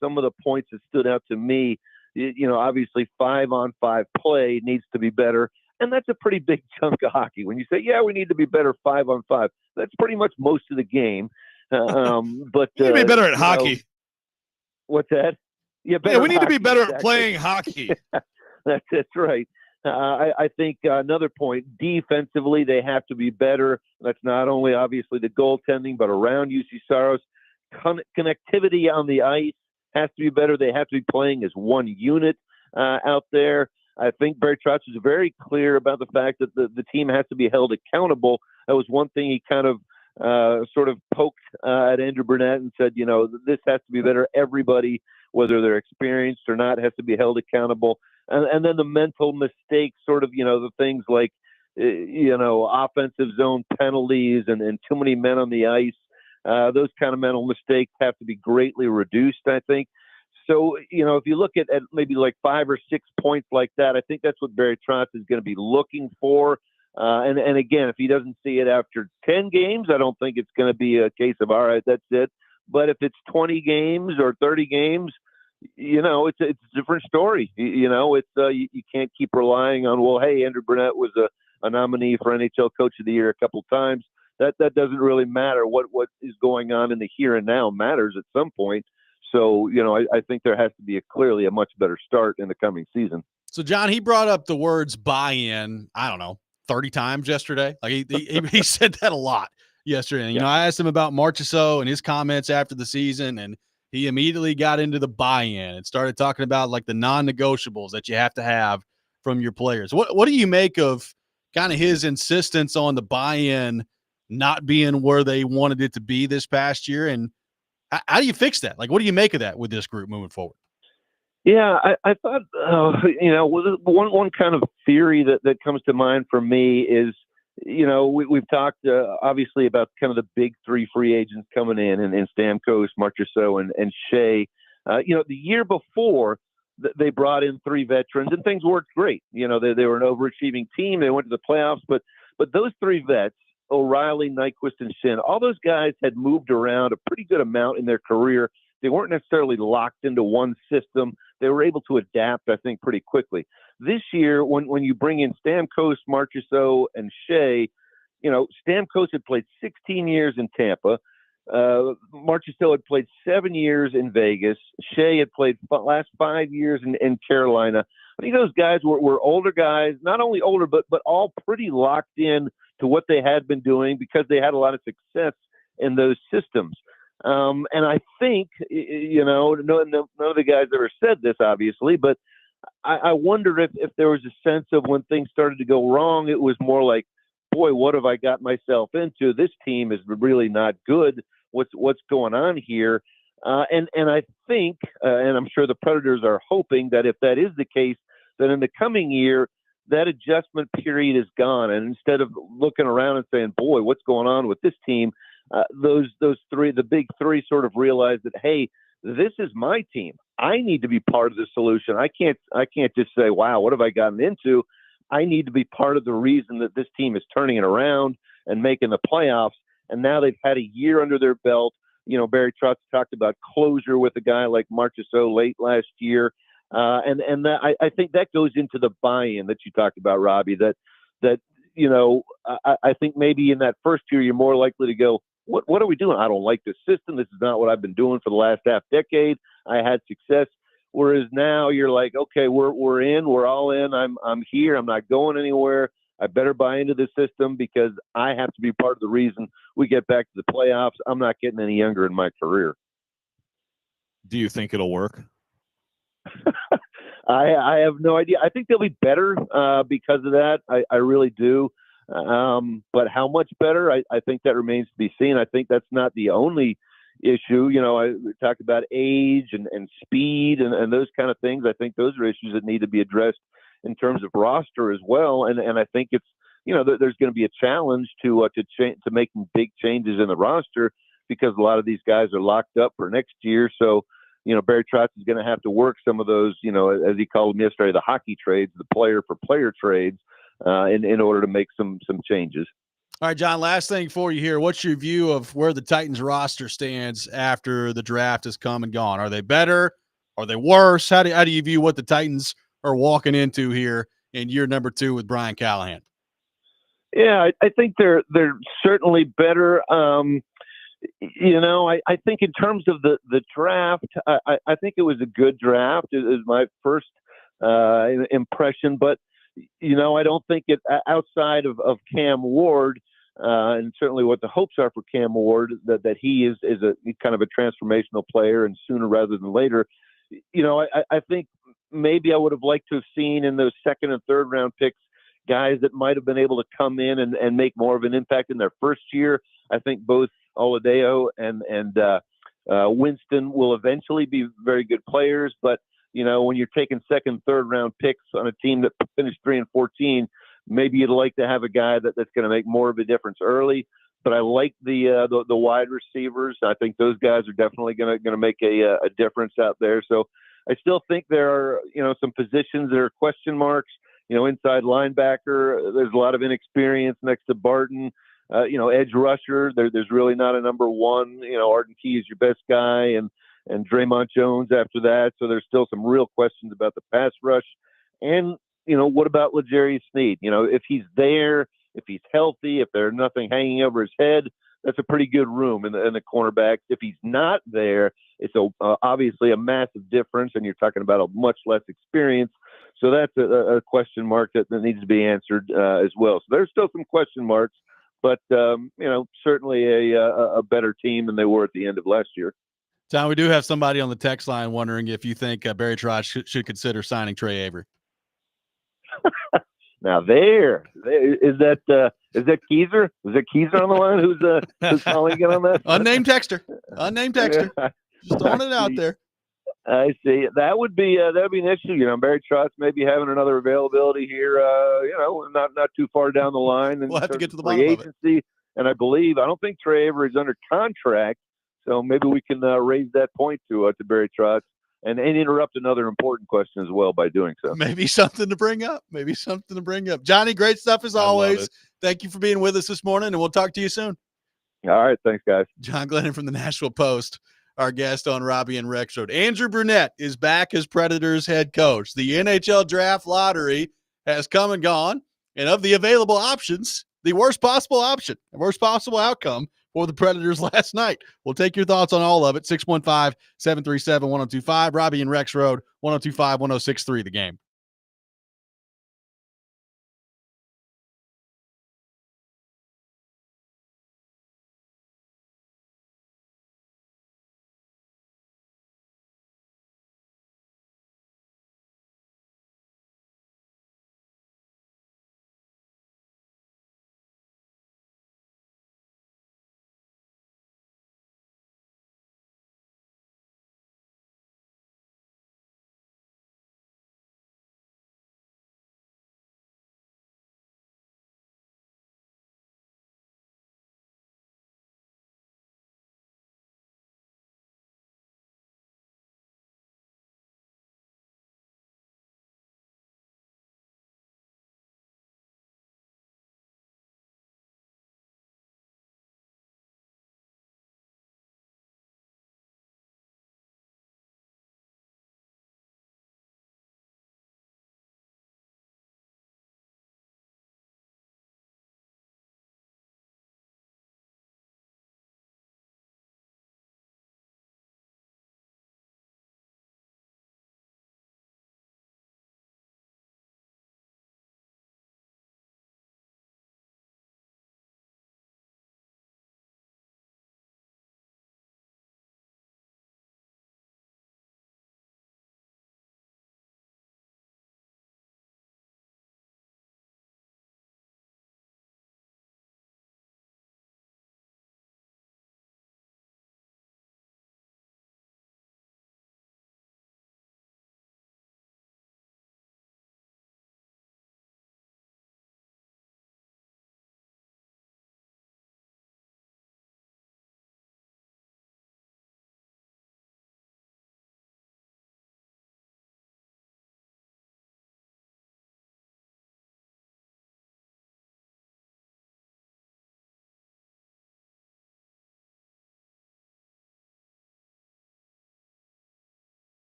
Some of the points that stood out to me, obviously 5-on-5 play needs to be better. And that's a pretty big chunk of hockey. When you say, we need to be better 5-on-5, that's pretty much most of the game. But you need to be better at hockey. What's that? Yeah, we need to be better at playing hockey. That's right. I think another point, defensively, they have to be better. That's not only obviously the goaltending, but around UC Saros. Connectivity on the ice has to be better. They have to be playing as one unit out there. I think Barry Trotz is very clear about the fact that the team has to be held accountable. That was one thing he kind of sort of poked at Andrew Burnett and said, this has to be better. Everybody, whether they're experienced or not, has to be held accountable. And then the mental mistakes, sort of, the things like, offensive zone penalties and too many men on the ice. Those kind of mental mistakes have to be greatly reduced, I think. So, if you look at maybe like 5 or 6 points like that, I think that's what Barry Trotz is going to be looking for. And again, if he doesn't see it after 10 games, I don't think it's going to be a case of, all right, that's it. But if it's 20 games or 30 games, it's a different story. You can't keep relying on, well, hey, Andrew Burnett was a nominee for NHL Coach of the Year a couple of times. That doesn't really matter. What is going on in the here and now matters at some point. So, I think there has to be clearly a much better start in the coming season. So, John, he brought up the words buy-in, I don't know, 30 times yesterday. Like he said that a lot yesterday. And, I asked him about Marchessault and his comments after the season, and he immediately got into the buy-in and started talking about like the non-negotiables that you have to have from your players. What do you make of kind of his insistence on the buy-in not being where they wanted it to be this past year? And how do you fix that? Like, what do you make of that with this group moving forward? Yeah, I thought, one kind of theory that comes to mind for me is, we've talked obviously about kind of the big 3 free agents coming in and Stamkos, Marchessault, and Shea. The year before, they brought in 3 veterans and things worked great. They were an overachieving team. They went to the playoffs, but those 3 vets, O'Reilly, Nyquist, and Shin, all those guys had moved around a pretty good amount in their career. They weren't necessarily locked into one system. They were able to adapt, I think, pretty quickly. This year, when you bring in Stamkos, Marchessault, and Shea, Stamkos had played 16 years in Tampa. Marchessault had played 7 years in Vegas. Shea had played last 5 years in Carolina. I think those guys were older guys, not only older, but all pretty locked in to what they had been doing because they had a lot of success in those systems. And I think, none of the guys ever said this, obviously, but I wonder if there was a sense of when things started to go wrong, it was more like, boy, what have I got myself into? This team is really not good. What's going on here? And I think, and I'm sure the Predators are hoping that if that is the case, then in the coming year, that adjustment period is gone. And instead of looking around and saying, boy, what's going on with this team? Those 3, the big 3 sort of realize that, hey, this is my team. I need to be part of the solution. I can't just say, wow, what have I gotten into? I need to be part of the reason that this team is turning it around and making the playoffs. And now they've had a year under their belt. Barry Trotz talked about closure with a guy like Marchessault late last year. And that, I think that goes into the buy-in that you talked about, Robby, that I think maybe in that first year, you're more likely to go, what are we doing? I don't like this system. This is not what I've been doing for the last half decade. I had success. Whereas now you're like, okay, we're in, we're all in. I'm here. I'm not going anywhere. I better buy into the system because I have to be part of the reason we get back to the playoffs. I'm not getting any younger in my career. Do you think it'll work? I have no idea. I think they'll be better because of that. I really do. But how much better? I think that remains to be seen. I think that's not the only issue. I talked about age and speed and those kind of things. I think those are issues that need to be addressed in terms of roster as well. And I think it's, there's going to be a challenge to making big changes in the roster because a lot of these guys are locked up for next year. So, Barry Trotz is going to have to work some of those, as he called them yesterday, the hockey trades, the player for player trades, in order to make some changes. All right, John, last thing for you here. What's your view of where the Titans roster stands after the draft has come and gone? Are they better? Are they worse? How do you view what the Titans are walking into here in year number 2 with Brian Callahan? Yeah, I think they're certainly better. I think in terms of the draft, I think it was a good draft. It was my first impression, but I don't think it outside of Cam Ward, and certainly what the hopes are for Cam Ward, that he is a kind of a transformational player and sooner rather than later. I think maybe I would have liked to have seen in those second and third round picks guys that might have been able to come in and make more of an impact in their first year. I think both Oladeo and Winston will eventually be very good players, but when you're taking second, third round picks on a team that finished 3-14, maybe you'd like to have a guy that's going to make more of a difference early. But I like the wide receivers. I think those guys are definitely going to make a difference out there. So I still think there are some positions that are question marks. Inside linebacker, there's a lot of inexperience next to Barton. Edge rusher, there's really not a number one. Arden Key is your best guy, and Draymond Jones after that. So there's still some real questions about the pass rush. And what about L'Jarius Sneed? If he's there, if he's healthy, if there's nothing hanging over his head, that's a pretty good room in the cornerbacks. If he's not there, it's obviously a massive difference, and you're talking about a much less experience. So that's a question mark that needs to be answered as well. So there's still some question marks, but certainly a better team than they were at the end of last year. Tom, we do have somebody on the text line wondering if you think Barry Trotz should consider signing Trey Avery. Now is that Keezer? Is that Keezer on the line? Who's calling again on that? Unnamed texter. Just throwing it out there. I see. That would be an issue. Barry Trotz maybe having another availability here. Not too far down the line. We'll have to get to the bottom of it. And I don't think Trey Avery's under contract, so maybe we can raise that point to Barry Trotz. And interrupt another important question as well by doing so. Maybe something to bring up. Johnny, great stuff as always. Thank you for being with us this morning, and we'll talk to you soon. All right. Thanks, guys. John Glennon from the Nashville Post, our guest on Robby and Rexrode. Andrew Brunette is back as Predators head coach. The NHL draft lottery has come and gone, and of the available options, the worst possible outcome for the Predators last night. We'll take your thoughts on all of it. 615-737-1025. Robby and Rexrode, 1025-1063, The Game.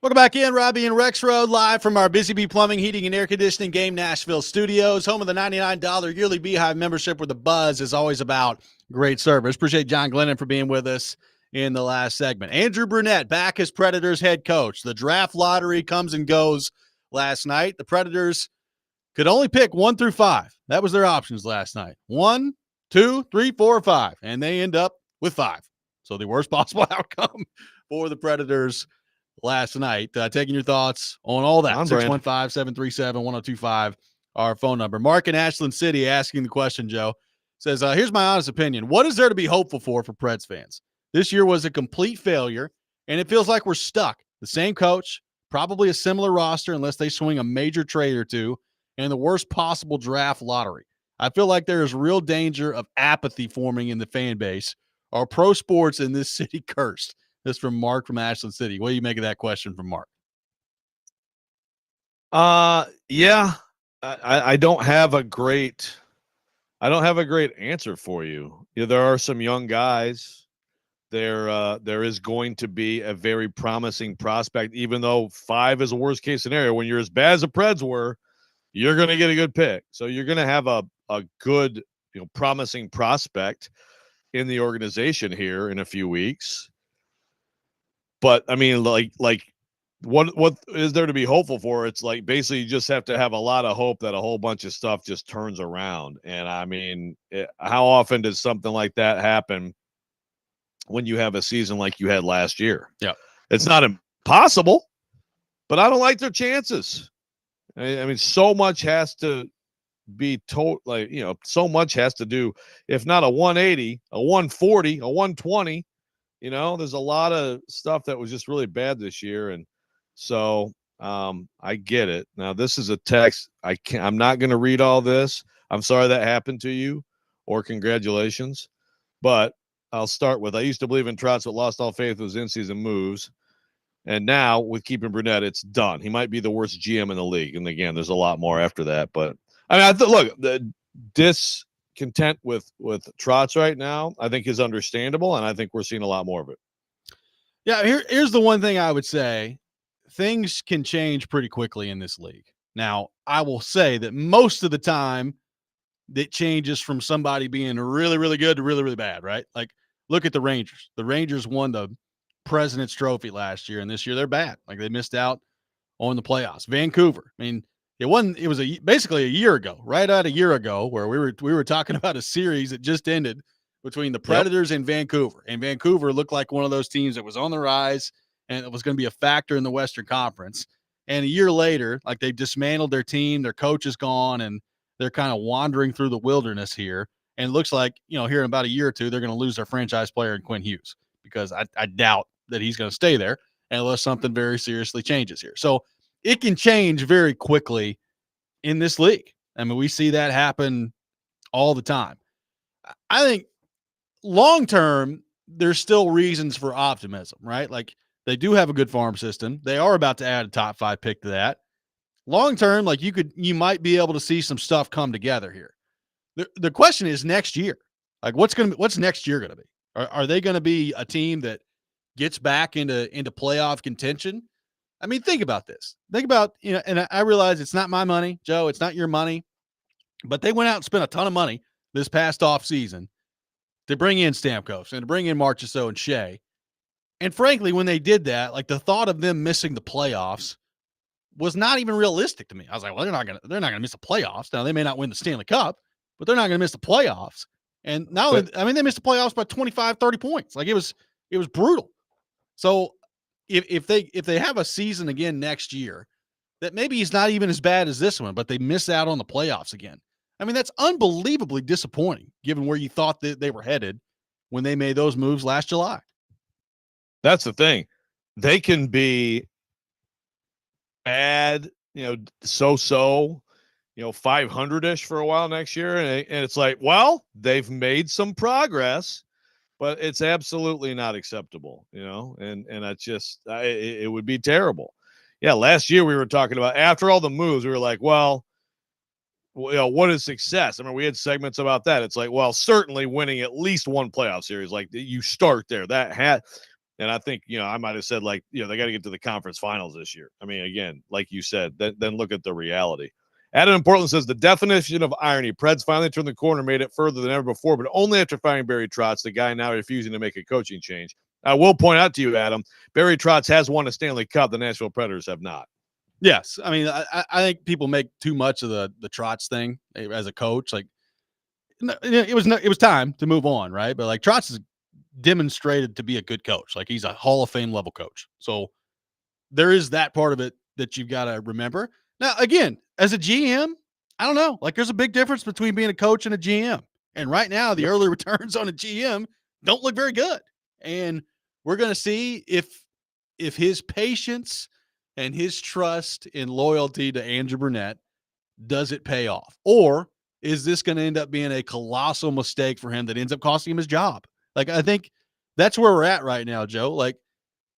Welcome back in, Robby and Rexrode, live from our Busy Bee Plumbing, Heating, and Air Conditioning Game Nashville studios, home of the $99 yearly Beehive membership, where the buzz is always about great service. Appreciate John Glennon for being with us in the last segment. Andrew Brunette back as Predators head coach. The draft lottery comes and goes last night. The Predators could only pick 1 through 5. That was their options last night. 1, 2, 3, 4, 5. And they end up with 5. So the worst possible outcome for the Predators last night. Taking your thoughts on all that. 615-737-1025, our phone number. Mark in Ashland City asking the question, Joe, says, here's my honest opinion. What is there to be hopeful for Preds fans? This year was a complete failure, and it feels like we're stuck. The same coach, probably a similar roster unless they swing a major trade or two, and the worst possible draft lottery. I feel like there is real danger of apathy forming in the fan base. Are pro sports in this city cursed? This from Mark from Ashland City. What do you make of that question from Mark? Yeah, I don't have a great answer for you. There are some young guys. There is going to be a very promising prospect, even though 5 is a worst case scenario. When you're as bad as the Preds were, you're going to get a good pick. So you're going to have a good, promising prospect in the organization here in a few weeks. But I mean, like what is there to be hopeful for? It's like basically you just have to have a lot of hope that a whole bunch of stuff just turns around. And I mean, how often does something like that happen when you have a season like you had last year? Yeah, it's not impossible, but I don't like their chances. I mean, so much has to be told, so much has to do, if not a 180, a 140, a 120. There's a lot of stuff that was just really bad this year. And so I get it. Now, this is a text. I'm not going to read all this. I'm sorry that happened to you, or congratulations. But I'll start with, I used to believe in Trotz, but lost all faith with his in-season moves. And now with keeping Brunette, it's done. He might be the worst GM in the league. And again, there's a lot more after that. But I mean, look, the discontent with Trotz right now, I think is understandable. And I think we're seeing a lot more of it. Yeah. Here's the one thing I would say. Things can change pretty quickly in this league. Now, I will say that most of the time it changes from somebody being really, really good to really, really bad, right? Like, look at the Rangers. The Rangers won the President's Trophy last year, and this year they're bad. Like, they missed out on the playoffs. Vancouver. I mean, it was basically a year ago, right at a year ago, where we were talking about a series that just ended between the Predators and Vancouver. And Vancouver looked like one of those teams that was on the rise and it was going to be a factor in the Western Conference. And a year later, like, they dismantled their team, their coach is gone, and they're kind of wandering through the wilderness here. And it looks like, here in about a year or two, they're going to lose their franchise player in Quinn Hughes, because I doubt that he's going to stay there unless something very seriously changes here. So it can change very quickly in this league. I mean, we see that happen all the time. I think long-term, there's still reasons for optimism, right? Like, they do have a good farm system. They are about to add a top 5 pick to that. Long-term, like, you might be able to see some stuff come together here. The question is next year. Like, what's next year going to be? Are they going to be a team that gets back into playoff contention? I mean, think about this. Think about, and I realize it's not my money, Joe. It's not your money. But they went out and spent a ton of money this past offseason to bring in Stamkos and to bring in Marchessault and Shea. And frankly, when they did that, like, the thought of them missing the playoffs was not even realistic to me. I was like, well, they're not gonna miss the playoffs. Now, they may not win the Stanley Cup, but they're not gonna miss the playoffs. And now, they missed the playoffs by 25, 30 points. Like, it was brutal. So if they have a season again next year that maybe is not even as bad as this one, but they miss out on the playoffs again, I mean, that's unbelievably disappointing given where you thought that they were headed when they made those moves last July. That's the thing. They can be bad, so-so, 500-ish for a while next year. And it's like, well, they've made some progress, but it's absolutely not acceptable, and it's just, it would be terrible. Yeah. Last year we were talking about, after all the moves, we were like, well, what is success? I mean, we had segments about that. It's like, well, certainly winning at least one playoff series, like, you start there. And I think, I might have said they got to get to the conference finals this year. I mean, again, like you said, then look at the reality. Adam in Portland says the definition of irony. Preds finally turned the corner, made it further than ever before, but only after firing Barry Trotz, the guy now refusing to make a coaching change. I will point out to you, Adam, Barry Trotz has won a Stanley Cup. The Nashville Predators have not. Yes. I mean, I think people make too much of the Trotz thing as a coach. Like, it was time to move on, right? But Trotz is demonstrated to be a good coach. Like, he's a Hall of Fame level coach. So there is that part of it that you've got to remember. Now, again, as a GM, I don't know. There's a big difference between being a coach and a GM. And right now, the early returns on a GM don't look very good. And we're going to see if his patience and his trust and loyalty to Andrew Brunette, does it pay off? Or is this going to end up being a colossal mistake for him that ends up costing him his job? I think that's where we're at right now, Joe.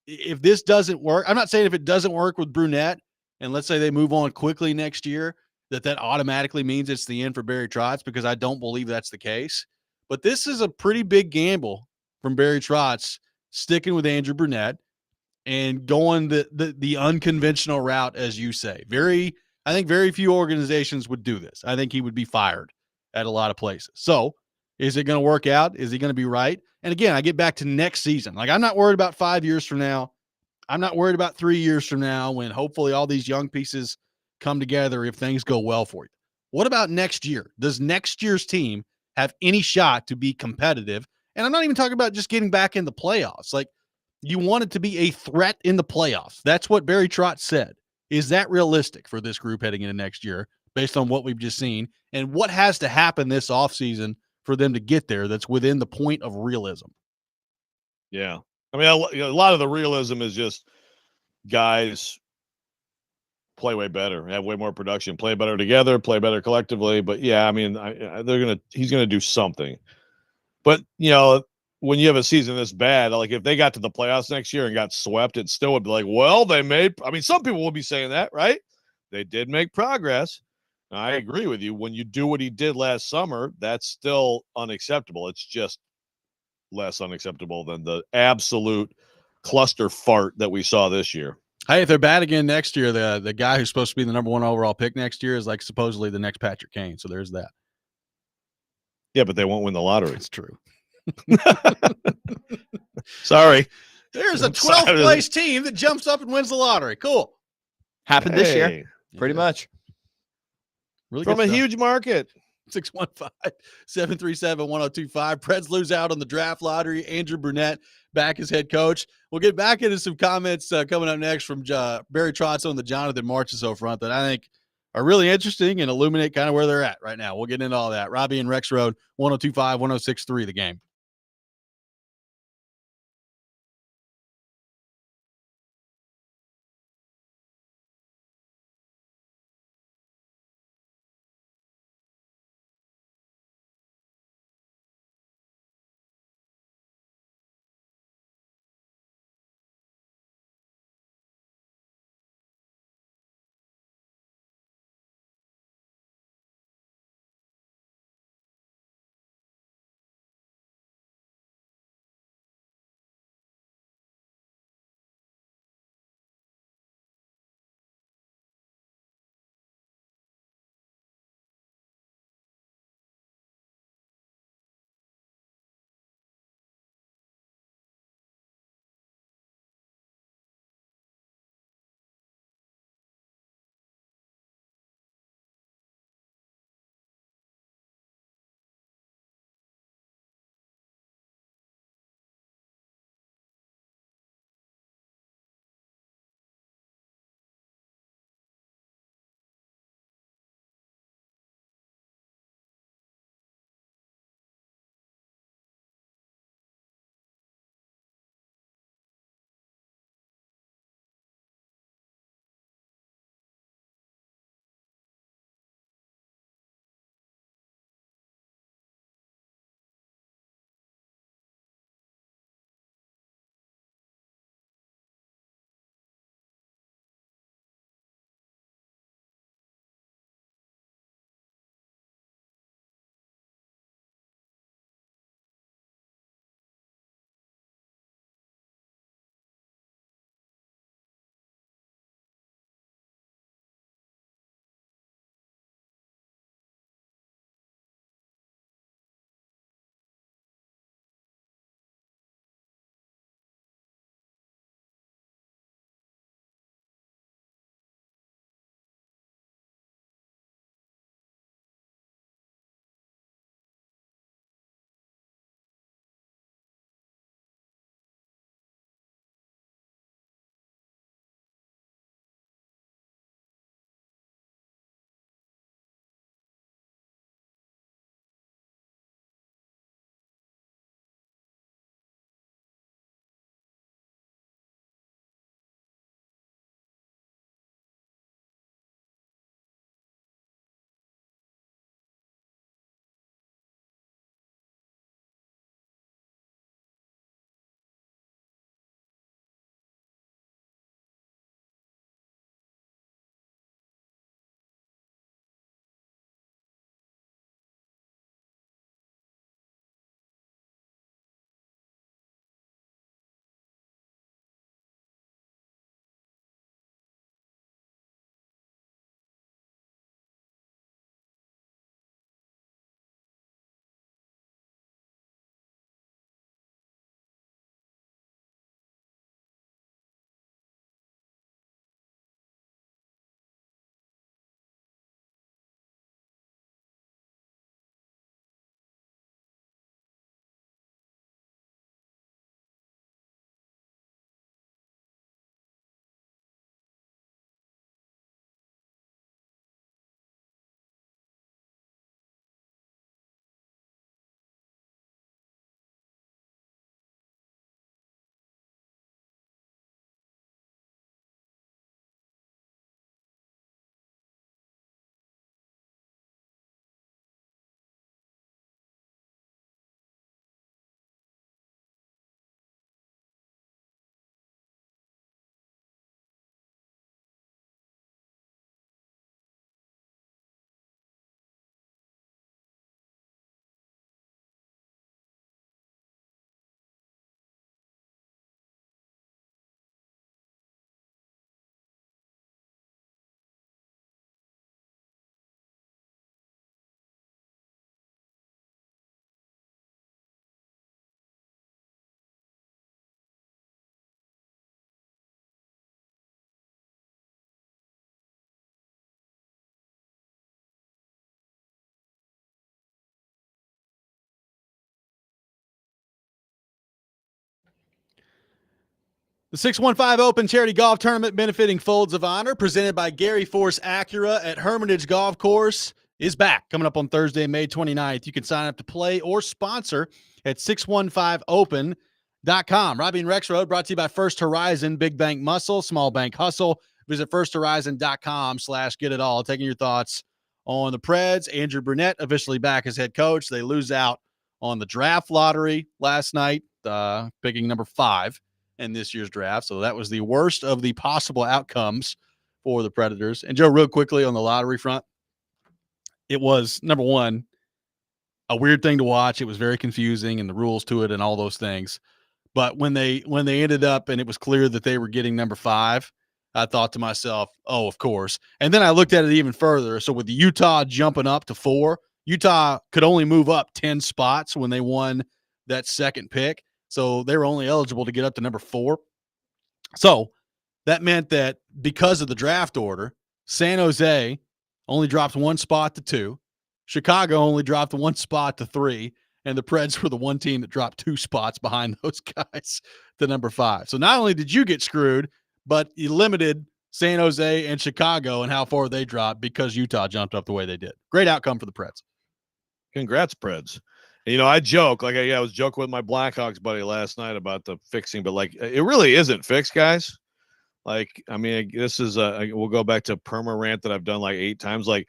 If this doesn't work, I'm not saying if it doesn't work with Brunette, and let's say they move on quickly next year, that automatically means it's the end for Barry Trotz, because I don't believe that's the case. But this is a pretty big gamble from Barry Trotz, sticking with Andrew Brunette and going the unconventional route, as you say. I think very few organizations would do this. I think he would be fired at a lot of places. So is it going to work out? Is he going to be right? And again, I get back to next season. I'm not worried about 5 years from now. I'm not worried about 3 years from now, when hopefully all these young pieces come together if things go well for you. What about next year? Does next year's team have any shot to be competitive? And I'm not even talking about just getting back in the playoffs. You want it to be a threat in the playoffs. That's what Barry Trotz said. Is that realistic for this group heading into next year, based on what we've just seen? And what has to happen this offseason for them to get there that's within the point of realism? Yeah. I mean, a lot of the realism is just guys play way better, have way more production, play better together, play better collectively. But yeah, I mean, he's gonna do something. But when you have a season this bad, if they got to the playoffs next year and got swept, it still would be well, they made. I mean, some people will be saying that, right? They did make progress. I agree with you. When you do what he did last summer, that's still unacceptable. It's just less unacceptable than the absolute cluster fart that we saw this year. Hey, if they're bad again next year, the guy who's supposed to be the number 1 overall pick next year is supposedly the next Patrick Kane. So there's that. Yeah, but they won't win the lottery. That's true. Sorry. There's a 12th place team that jumps up and wins the lottery. Cool. Happened this year. Pretty much. Really from a huge market. 615-737-1025. Preds lose out on the draft lottery. Andrew Brunette back as head coach. We'll get back into some comments coming up next from Barry Trotz on the Jonathan Marchessault front that I think are really interesting and illuminate kind of where they're at right now. We'll get into all that. Robby and Rexrode, 102.5, 106.3, The Game. The 615 Open Charity Golf Tournament benefiting Folds of Honor, presented by Gary Force Acura at Hermitage Golf Course, is back. Coming up on Thursday, May 29th. You can sign up to play or sponsor at 615open.com. Robby and Rexrode brought to you by First Horizon, Big Bank Muscle, Small Bank Hustle. Visit firsthorizon.com/get-it-all. Taking your thoughts on the Preds. Andrew Burnett officially back as head coach. They lose out on the draft lottery last night, picking number 5 in this year's draft. So that was the worst of the possible outcomes for the Predators. And Joe, real quickly on the lottery front, it was, number one, a weird thing to watch. It was very confusing, and the rules to it and all those things. But when they ended up and it was clear that they were getting number 5, I thought to myself, oh, of course. And then I looked at it even further. So with the Utah jumping up to 4, Utah could only move up 10 spots when they won that second pick. So they were only eligible to get up to number 4. So that meant that because of the draft order, San Jose only dropped 1 spot to 2. Chicago only dropped 1 spot to 3. And the Preds were the one team that dropped 2 spots behind those guys to number 5. So not only did you get screwed, but you limited San Jose and Chicago and how far they dropped because Utah jumped up the way they did. Great outcome for the Preds. Congrats, Preds. You know, I joke, like I was joking with my Blackhawks buddy last night about the fixing, but like it really isn't fixed, guys. Like, I mean, this is we'll go back to perma rant that I've done like 8 times. Like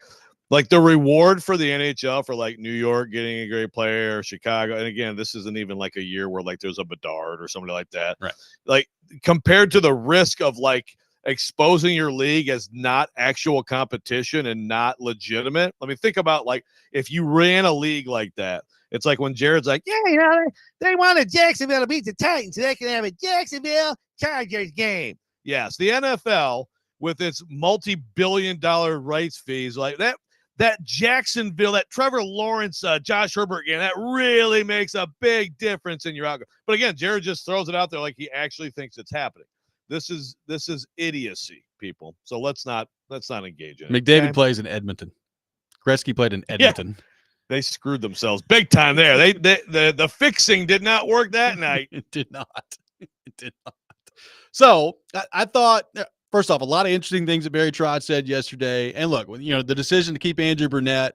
the reward for the NHL for like New York getting a great player, Chicago, and again, this isn't even like a year where like there's a Bedard or somebody like that. Right. Like compared to the risk of like exposing your league as not actual competition and not legitimate. I mean, think about like if you ran a league like that. It's like when Jared's like, yeah, you know, they wanted Jacksonville to beat the Titans so they can have a Jacksonville Chargers game. Yes, the NFL with its multi-billion-dollar rights fees, like that Jacksonville, that Trevor Lawrence, Josh Herbert game, that really makes a big difference in your outcome. But again, Jared just throws it out there like he actually thinks it's happening. This is idiocy, people. So let's not engage in it. McDavid Okay? plays in Edmonton. Gretzky played in Edmonton. Yeah. They screwed themselves big time there. The fixing did not work that night. It did not. It did not. So I thought, first off, a lot of interesting things that Barry Trotz said yesterday. And look, you know, the decision to keep Andrew Burnett,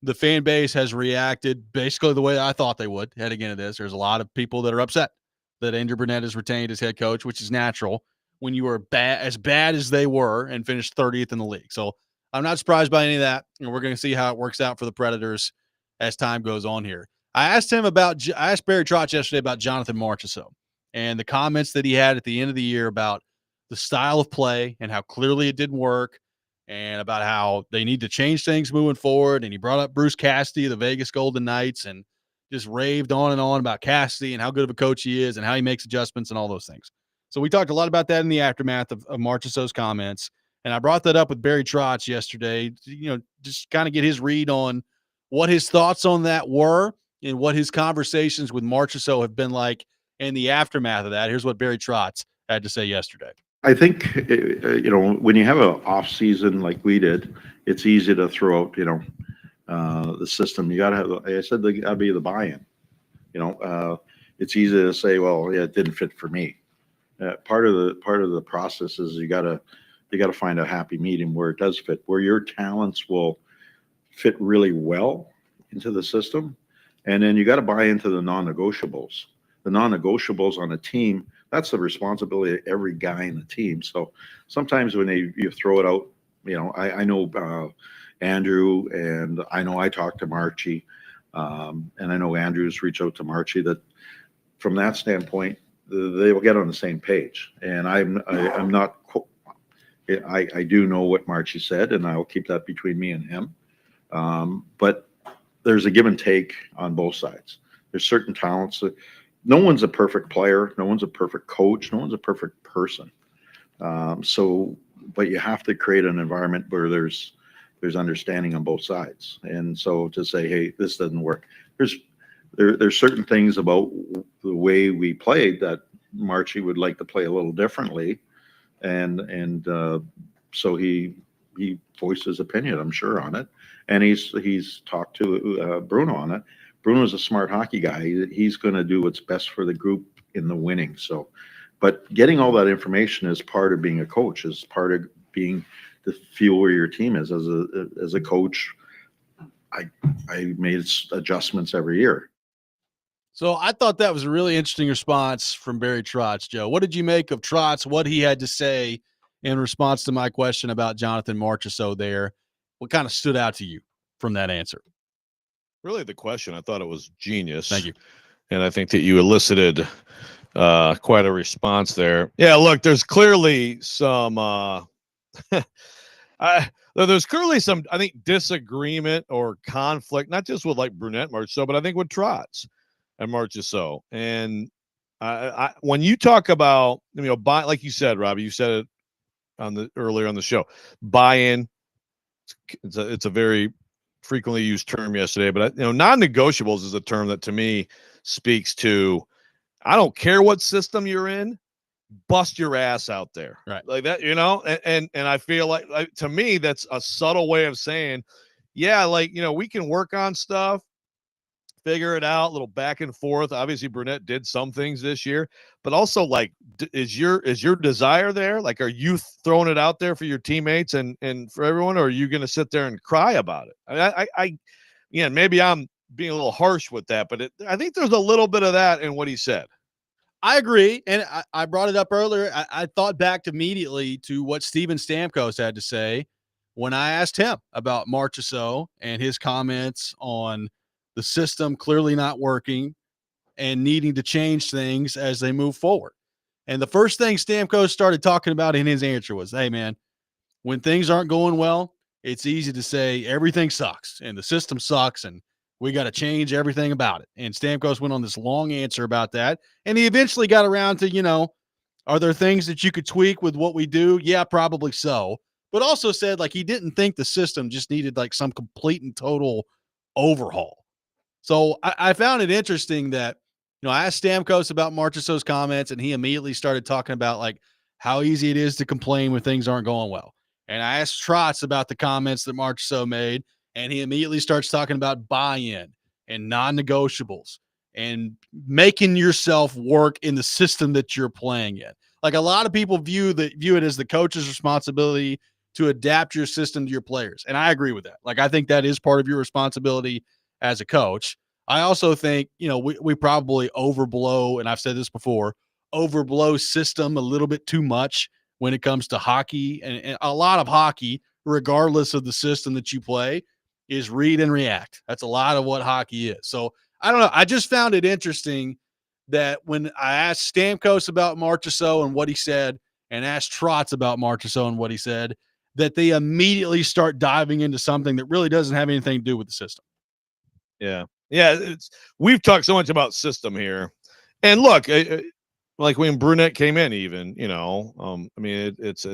the fan base has reacted basically the way I thought they would heading into this. There's a lot of people that are upset that Andrew Burnett is retained as head coach, which is natural when you were as bad as they were and finished 30th in the league. So I'm not surprised by any of that. And we're going to see how it works out for the Predators as time goes on here. I asked Barry Trotz yesterday about Jonathan Marchessault and the comments that he had at the end of the year about the style of play and how clearly it didn't work and about how they need to change things moving forward. And he brought up Bruce Cassidy of the Vegas Golden Knights and just raved on and on about Cassidy and how good of a coach he is and how he makes adjustments and all those things. So we talked a lot about that in the aftermath of Marchessault's comments. And I brought that up with Barry Trotz yesterday, you know, just kind of get his read on what his thoughts on that were and what his conversations with Marchessault have been like in the aftermath of that. Here's what Barry Trotz had to say yesterday. I think, you know, when you have an off season like we did, it's easy to throw out, you know, the system. You got to have, like I said, there got to be the buy-in. You know, it's easy to say, well, yeah, it didn't fit for me. Part of the process is you got to find a happy medium where it does fit, where your talents will fit really well into the system. And then you got to buy into the non-negotiables. The non-negotiables on a team, that's the responsibility of every guy in the team. So sometimes when you throw it out, you know, I know Andrew, and I know I talked to Marchie, and I know Andrew's reached out to Marchie, that from that standpoint, they will get on the same page. And I'm not, I do know what Marchie said, and I'll keep that between me and him. But there's a give and take on both sides. There's certain talents that no one's a perfect player. No one's a perfect coach. No one's a perfect person. But you have to create an environment where there's understanding on both sides. And so to say, hey, this doesn't work. There's certain things about the way we played that Marchie would like to play a little differently. And so he voiced his opinion, I'm sure, on it. And he's talked to Bruno on it. Bruno's a smart hockey guy. He's going to do what's best for the group in the winning. So But getting all that information is part of being a coach, is part of being the feel where your team is. As a coach, I made adjustments every year. So I thought that was a really interesting response from Barry Trotz, Joe. What did you make of Trotz, what he had to say in response to my question about Jonathan Marchessault there? What kind of stood out to you from that answer? Really, the question, I thought it was genius. Thank you. And I think that you elicited quite a response there. Yeah, look, there's clearly some there's clearly some, I think, disagreement or conflict, not just with like Brunette Marchessault, but I think with Trotz and Marchessault. And when you talk about, like you said, Robby, you said it earlier on the show, buy-in. It's a very frequently used term yesterday, but non-negotiables is a term that to me speaks to, I don't care what system you're in, bust your ass out there, right? Like that, and I feel like to me that's a subtle way of saying, yeah, like we can work on stuff, figure it out, a little back and forth. Obviously, Brunette did some things this year, but also like, is your desire there? Like, are you throwing it out there for your teammates and for everyone, or are you going to sit there and cry about it? I mean, maybe I'm being a little harsh with that, but I think there's a little bit of that in what he said. I agree, and I brought it up earlier. I thought back immediately to what Steven Stamkos had to say when I asked him about Marchessault and his comments on the system clearly not working and needing to change things as they move forward. And the first thing Stamkos started talking about in his answer was, hey, man, when things aren't going well, it's easy to say everything sucks and the system sucks and we got to change everything about it. And Stamkos went on this long answer about that. And he eventually got around to, are there things that you could tweak with what we do? Yeah, probably so. But also said like he didn't think the system just needed like some complete and total overhaul. So I found it interesting that, I asked Stamkos about Marchessault's comments and he immediately started talking about like how easy it is to complain when things aren't going well. And I asked Trotz about the comments that Marchessault made, and he immediately starts talking about buy-in and non-negotiables and making yourself work in the system that you're playing in. Like a lot of people view it as the coach's responsibility to adapt your system to your players. And I agree with that. Like, I think that is part of your responsibility as a coach. I also think, we probably overblow, and I've said this before, overblow system a little bit too much when it comes to hockey. And a lot of hockey, regardless of the system that you play, is read and react. That's a lot of what hockey is. So I don't know. I just found it interesting that when I asked Stamkos about Marchessault and what he said, and asked Trotz about Marchessault and what he said, that they immediately start diving into something that really doesn't have anything to do with the system. Yeah. We've talked so much about system here, and look, like when Brunette came in, even I mean, it's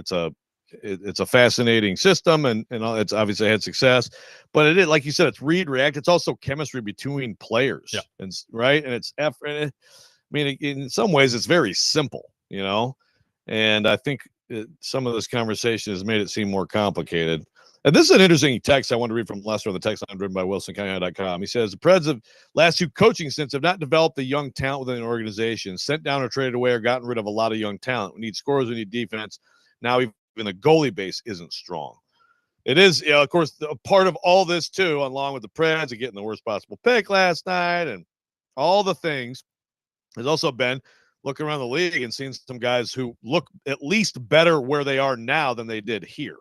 a fascinating system, and it's obviously had success, but it is, like you said, it's read react. It's also chemistry between players, and right, and it's effort. I mean, in some ways, it's very simple, and I think some of this conversation has made it seem more complicated. And this is an interesting text I want to read from Lester on the text line, written by WilsonCounty.com. He says, the Preds have last two coaching stints have not developed the young talent within an organization, sent down or traded away or gotten rid of a lot of young talent. We need scorers, we need defense. Now even the goalie base isn't strong. It is, of course, a part of all this too, along with the Preds and getting the worst possible pick last night and all the things, has also been looking around the league and seeing some guys who look at least better where they are now than they did here.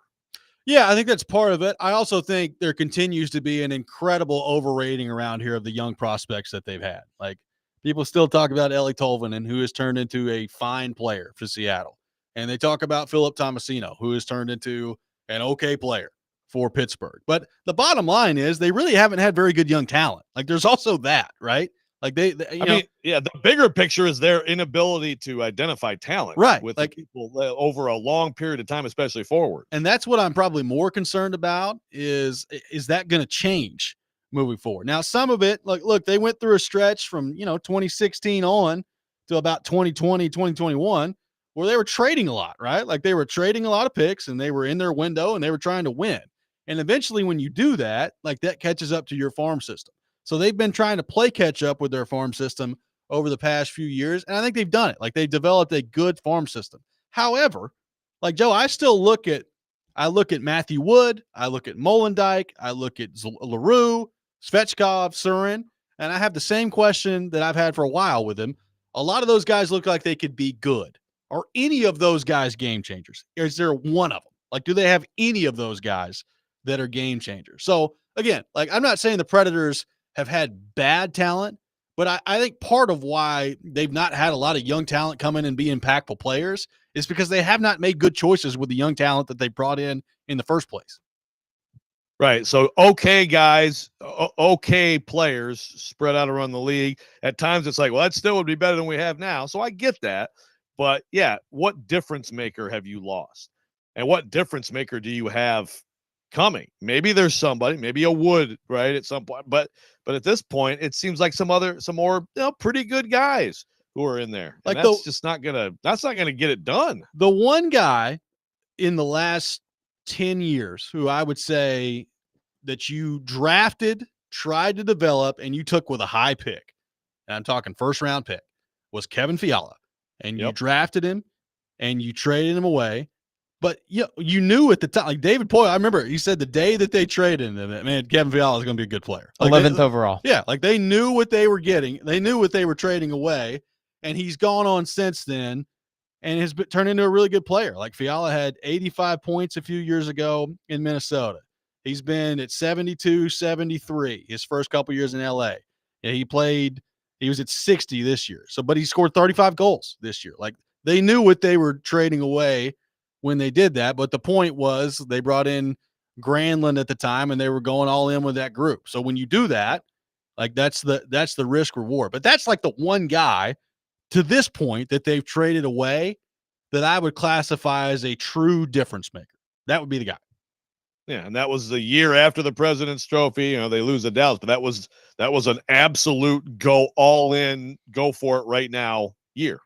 Yeah, I think that's part of it. I also think there continues to be an incredible overrating around here of the young prospects that they've had. Like, people still talk about Eeli Tolvanen, who has turned into a fine player for Seattle. And they talk about Philip Tomasino, who has turned into an okay player for Pittsburgh. But the bottom line is they really haven't had very good young talent. Like, there's also that, right? Like the bigger picture is their inability to identify talent, right? With like people over a long period of time, especially forward. And that's what I'm probably more concerned about is that going to change moving forward? Now, some of it, look, they went through a stretch from 2016 on to about 2020, 2021, where they were trading a lot, right? Like they were trading a lot of picks and they were in their window and they were trying to win. And eventually, when you do that, like that catches up to your farm system. So they've been trying to play catch up with their farm system over the past few years, and I think they've done it. Like, they've developed a good farm system. However, like Joe, I look at Matthew Wood, I look at Molendijk, I look at LaRue, Svechkov, Surin, and I have the same question that I've had for a while with him. A lot of those guys look like they could be good. Are any of those guys game changers? Is there one of them? Like, do they have any of those guys that are game changers? So again, like, I'm not saying the Predators have had bad talent, but I think part of why they've not had a lot of young talent come in and be impactful players is because they have not made good choices with the young talent that they brought in the first place. Right. So, okay, guys, okay players spread out around the league. At times it's like, well, that still would be better than we have now. So I get that. But yeah, what difference maker have you lost? And what difference maker do you have coming? Maybe there's somebody, maybe a Wood, right, at some point. But at this point, it seems like some more pretty good guys who are in there. And Like, that's not gonna get it done. The one guy in the last 10 years who I would say that you drafted, tried to develop, and you took with a high pick, and I'm talking first round pick, was Kevin Fiala. And you drafted him and you traded him away. But you knew at the time, like David Poyle, I remember he said the day that they traded him, that, man, Kevin Fiala is going to be a good player. Like 11th overall. Yeah, like they knew what they were getting. They knew what they were trading away, and he's gone on since then and has turned into a really good player. Like, Fiala had 85 points a few years ago in Minnesota. He's been at 72, 73 his first couple years in LA. Yeah, he was at 60 this year. But he scored 35 goals this year. Like, they knew what they were trading away when they did that. But the point was they brought in Granlund at the time and they were going all in with that group. So when you do that, like, that's the risk reward. But that's like the one guy to this point that they've traded away that I would classify as a true difference maker. That would be the guy. Yeah, and that was the year after the President's Trophy. They lose to Dallas, but that was an absolute go all in, go for it right now year.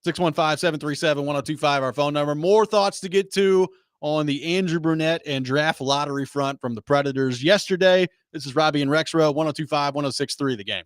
615-737-1025, our phone number. More thoughts to get to on the Andrew Brunette and draft lottery front from the Predators yesterday. This is Robby and Rexrode, 102.5, 106.3 The Game.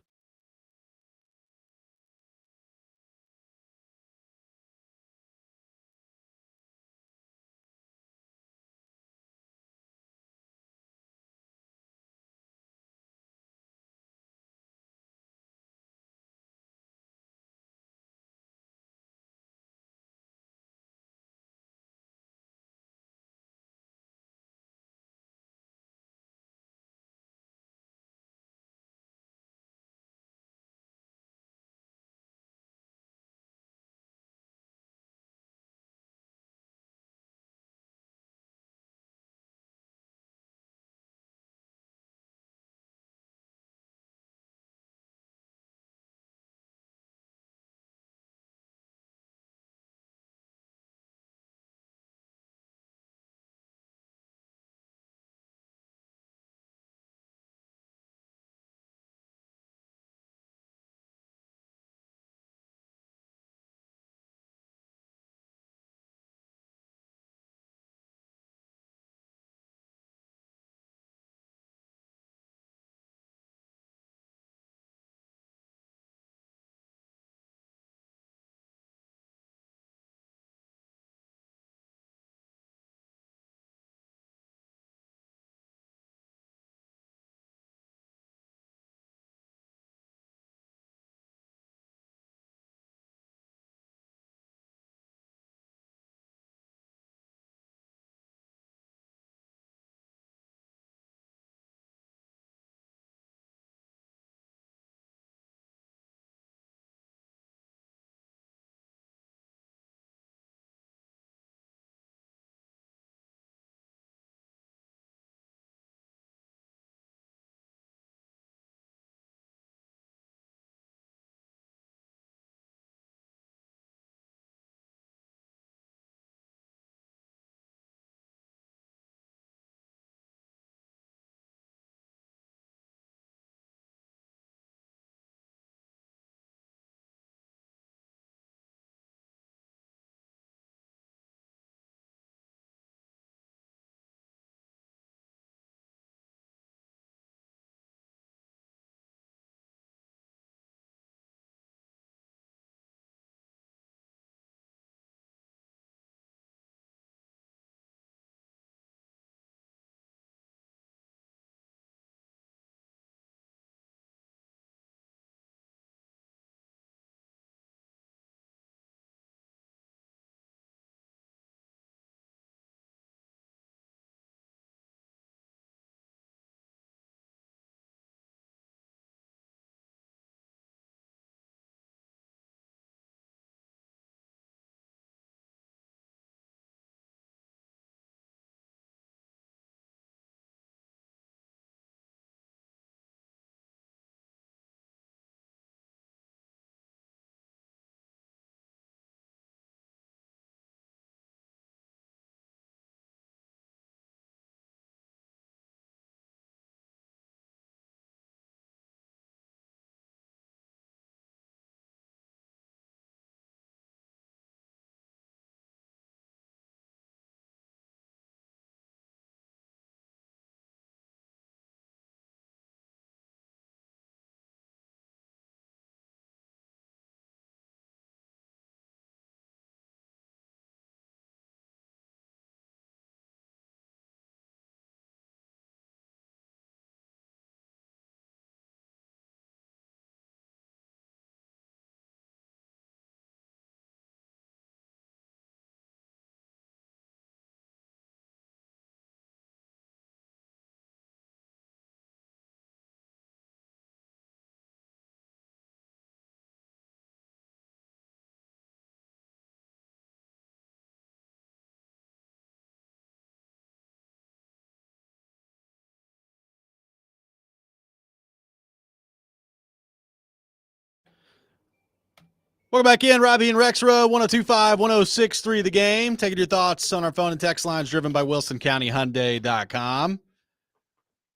Welcome back in, Robby and Rexrode, 102.5, 106.3 The Game. Taking your thoughts on our phone and text lines driven by WilsonCountyHyundai.com.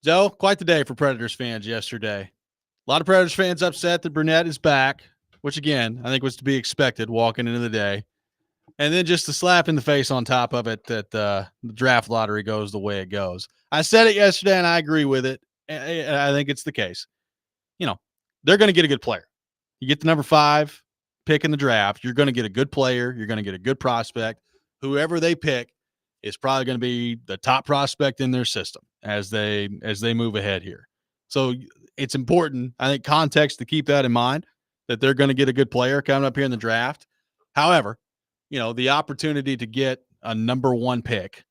Joe, quite the day for Predators fans yesterday. A lot of Predators fans upset that Burnett is back, which, again, I think was to be expected walking into the day. And then just the slap in the face on top of it that the draft lottery goes the way it goes. I said it yesterday, and I agree with it. And I think it's the case. They're going to get a good player. You get the number 5 pick in the draft, you're going to get a good player. You're going to get a good prospect. Whoever they pick is probably going to be the top prospect in their system as they move ahead here. So it's important, I think, context to keep that in mind, that they're going to get a good player coming up here in the draft. However, the opportunity to get a number 1 pick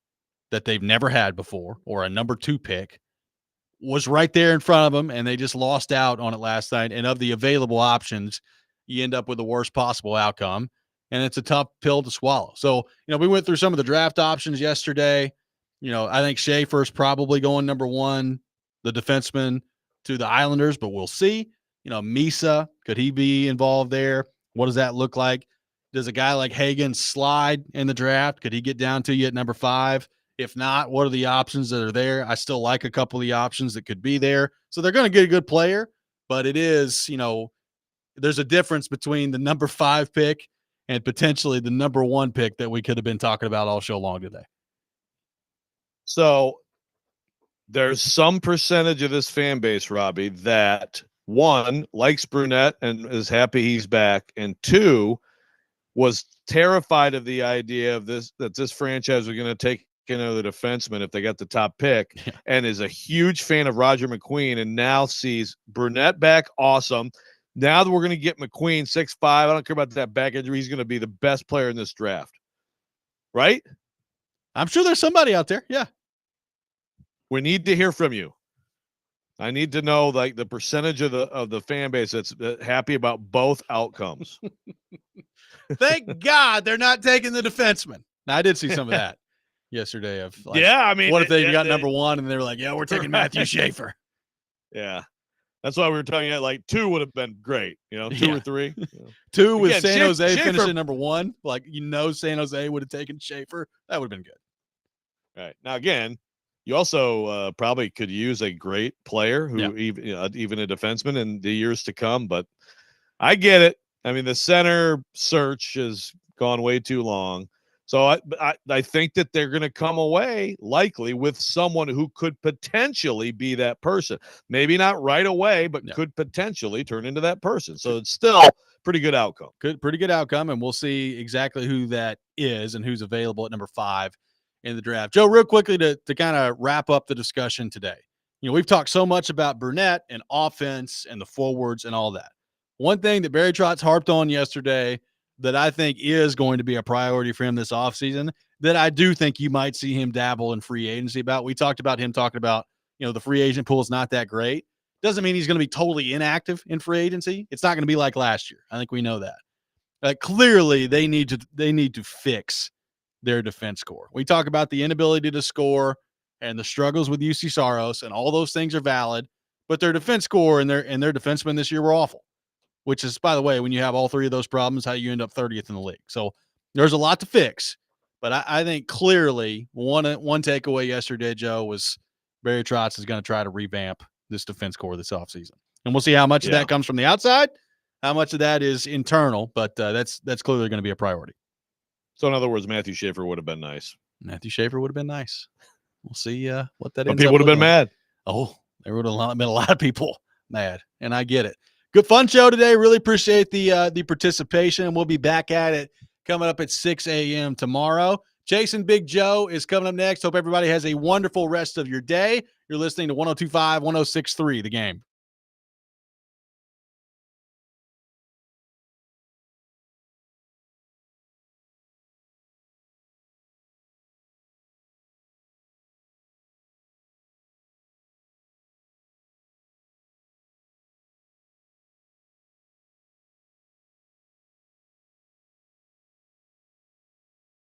that they've never had before, or a number 2 pick, was right there in front of them, and they just lost out on it last night. And of the available options, you end up with the worst possible outcome, and it's a tough pill to swallow. So, we went through some of the draft options yesterday. I think Schaefer's probably going number 1, the defenseman, to the Islanders, but we'll see. Misa, could he be involved there? What does that look like? Does a guy like Hagen slide in the draft? Could he get down to you at number 5? If not, what are the options that are there? I still like a couple of the options that could be there. So they're going to get a good player, but it is, there's a difference between the number 5 pick and potentially the number 1 pick that we could have been talking about all show long today. So there's some percentage of this fan base, Robby, that 1, likes Burnett and is happy he's back, and 2, was terrified of the idea of that this franchise was going to take another defenseman if they got the top pick, and is a huge fan of Roger McQueen, and now sees Burnett back. Awesome. Now that we're going to get McQueen 6'5", I don't care about that back injury. He's going to be the best player in this draft. Right? I'm sure there's somebody out there. Yeah. We need to hear from you. I need to know the percentage of the fan base that's happy about both outcomes. Thank God they're not taking the defenseman. Now, I did see some of that yesterday of what if they got number 1 and they were like, yeah, we're taking Matthew Schaefer. Yeah. That's why we were talking about 2 would have been great, 2 or 3. 2 with San Jose Schaefer finishing number 1. San Jose would have taken Schaefer. That would have been good. Right. Now, again, you also probably could use a great player who even a defenseman in the years to come. But I get it. I mean, the center search has gone way too long. So I think that they're going to come away likely with someone who could potentially be that person. Maybe not right away, but could potentially turn into that person. So it's still pretty good outcome. Pretty good outcome, and we'll see exactly who that is and who's available at number 5 in the draft. Joe, real quickly to kind of wrap up the discussion today. We've talked so much about Burnett and offense and the forwards and all that. One thing that Barry Trotz harped on yesterday that I think is going to be a priority for him this offseason, that I do think you might see him dabble in free agency about. We talked about him talking about, the free agent pool is not that great. Doesn't mean he's going to be totally inactive in free agency. It's not going to be like last year. I think we know that. Clearly, they need to fix their defense core. We talk about the inability to score and the struggles with UC Saros, and all those things are valid, but their defense core and their defensemen this year were awful. Which is, by the way, when you have all 3 of those problems, how you end up 30th in the league. So there's a lot to fix. But I think clearly one takeaway yesterday, Joe, was Barry Trotz is going to try to revamp this defense core this offseason. And we'll see how much of that comes from the outside, how much of that is internal, but that's clearly going to be a priority. So in other words, Matthew Schaefer would have been nice. Matthew Schaefer would have been nice. We'll see what that but ends people up would have been mad. Oh, there would have been a lot of people mad, and I get it. Good fun show today. Really appreciate the participation. We'll be back at it coming up at 6 a.m. tomorrow. Jason Big Joe is coming up next. Hope everybody has a wonderful rest of your day. You're listening to 102.5, 106.3 The Game.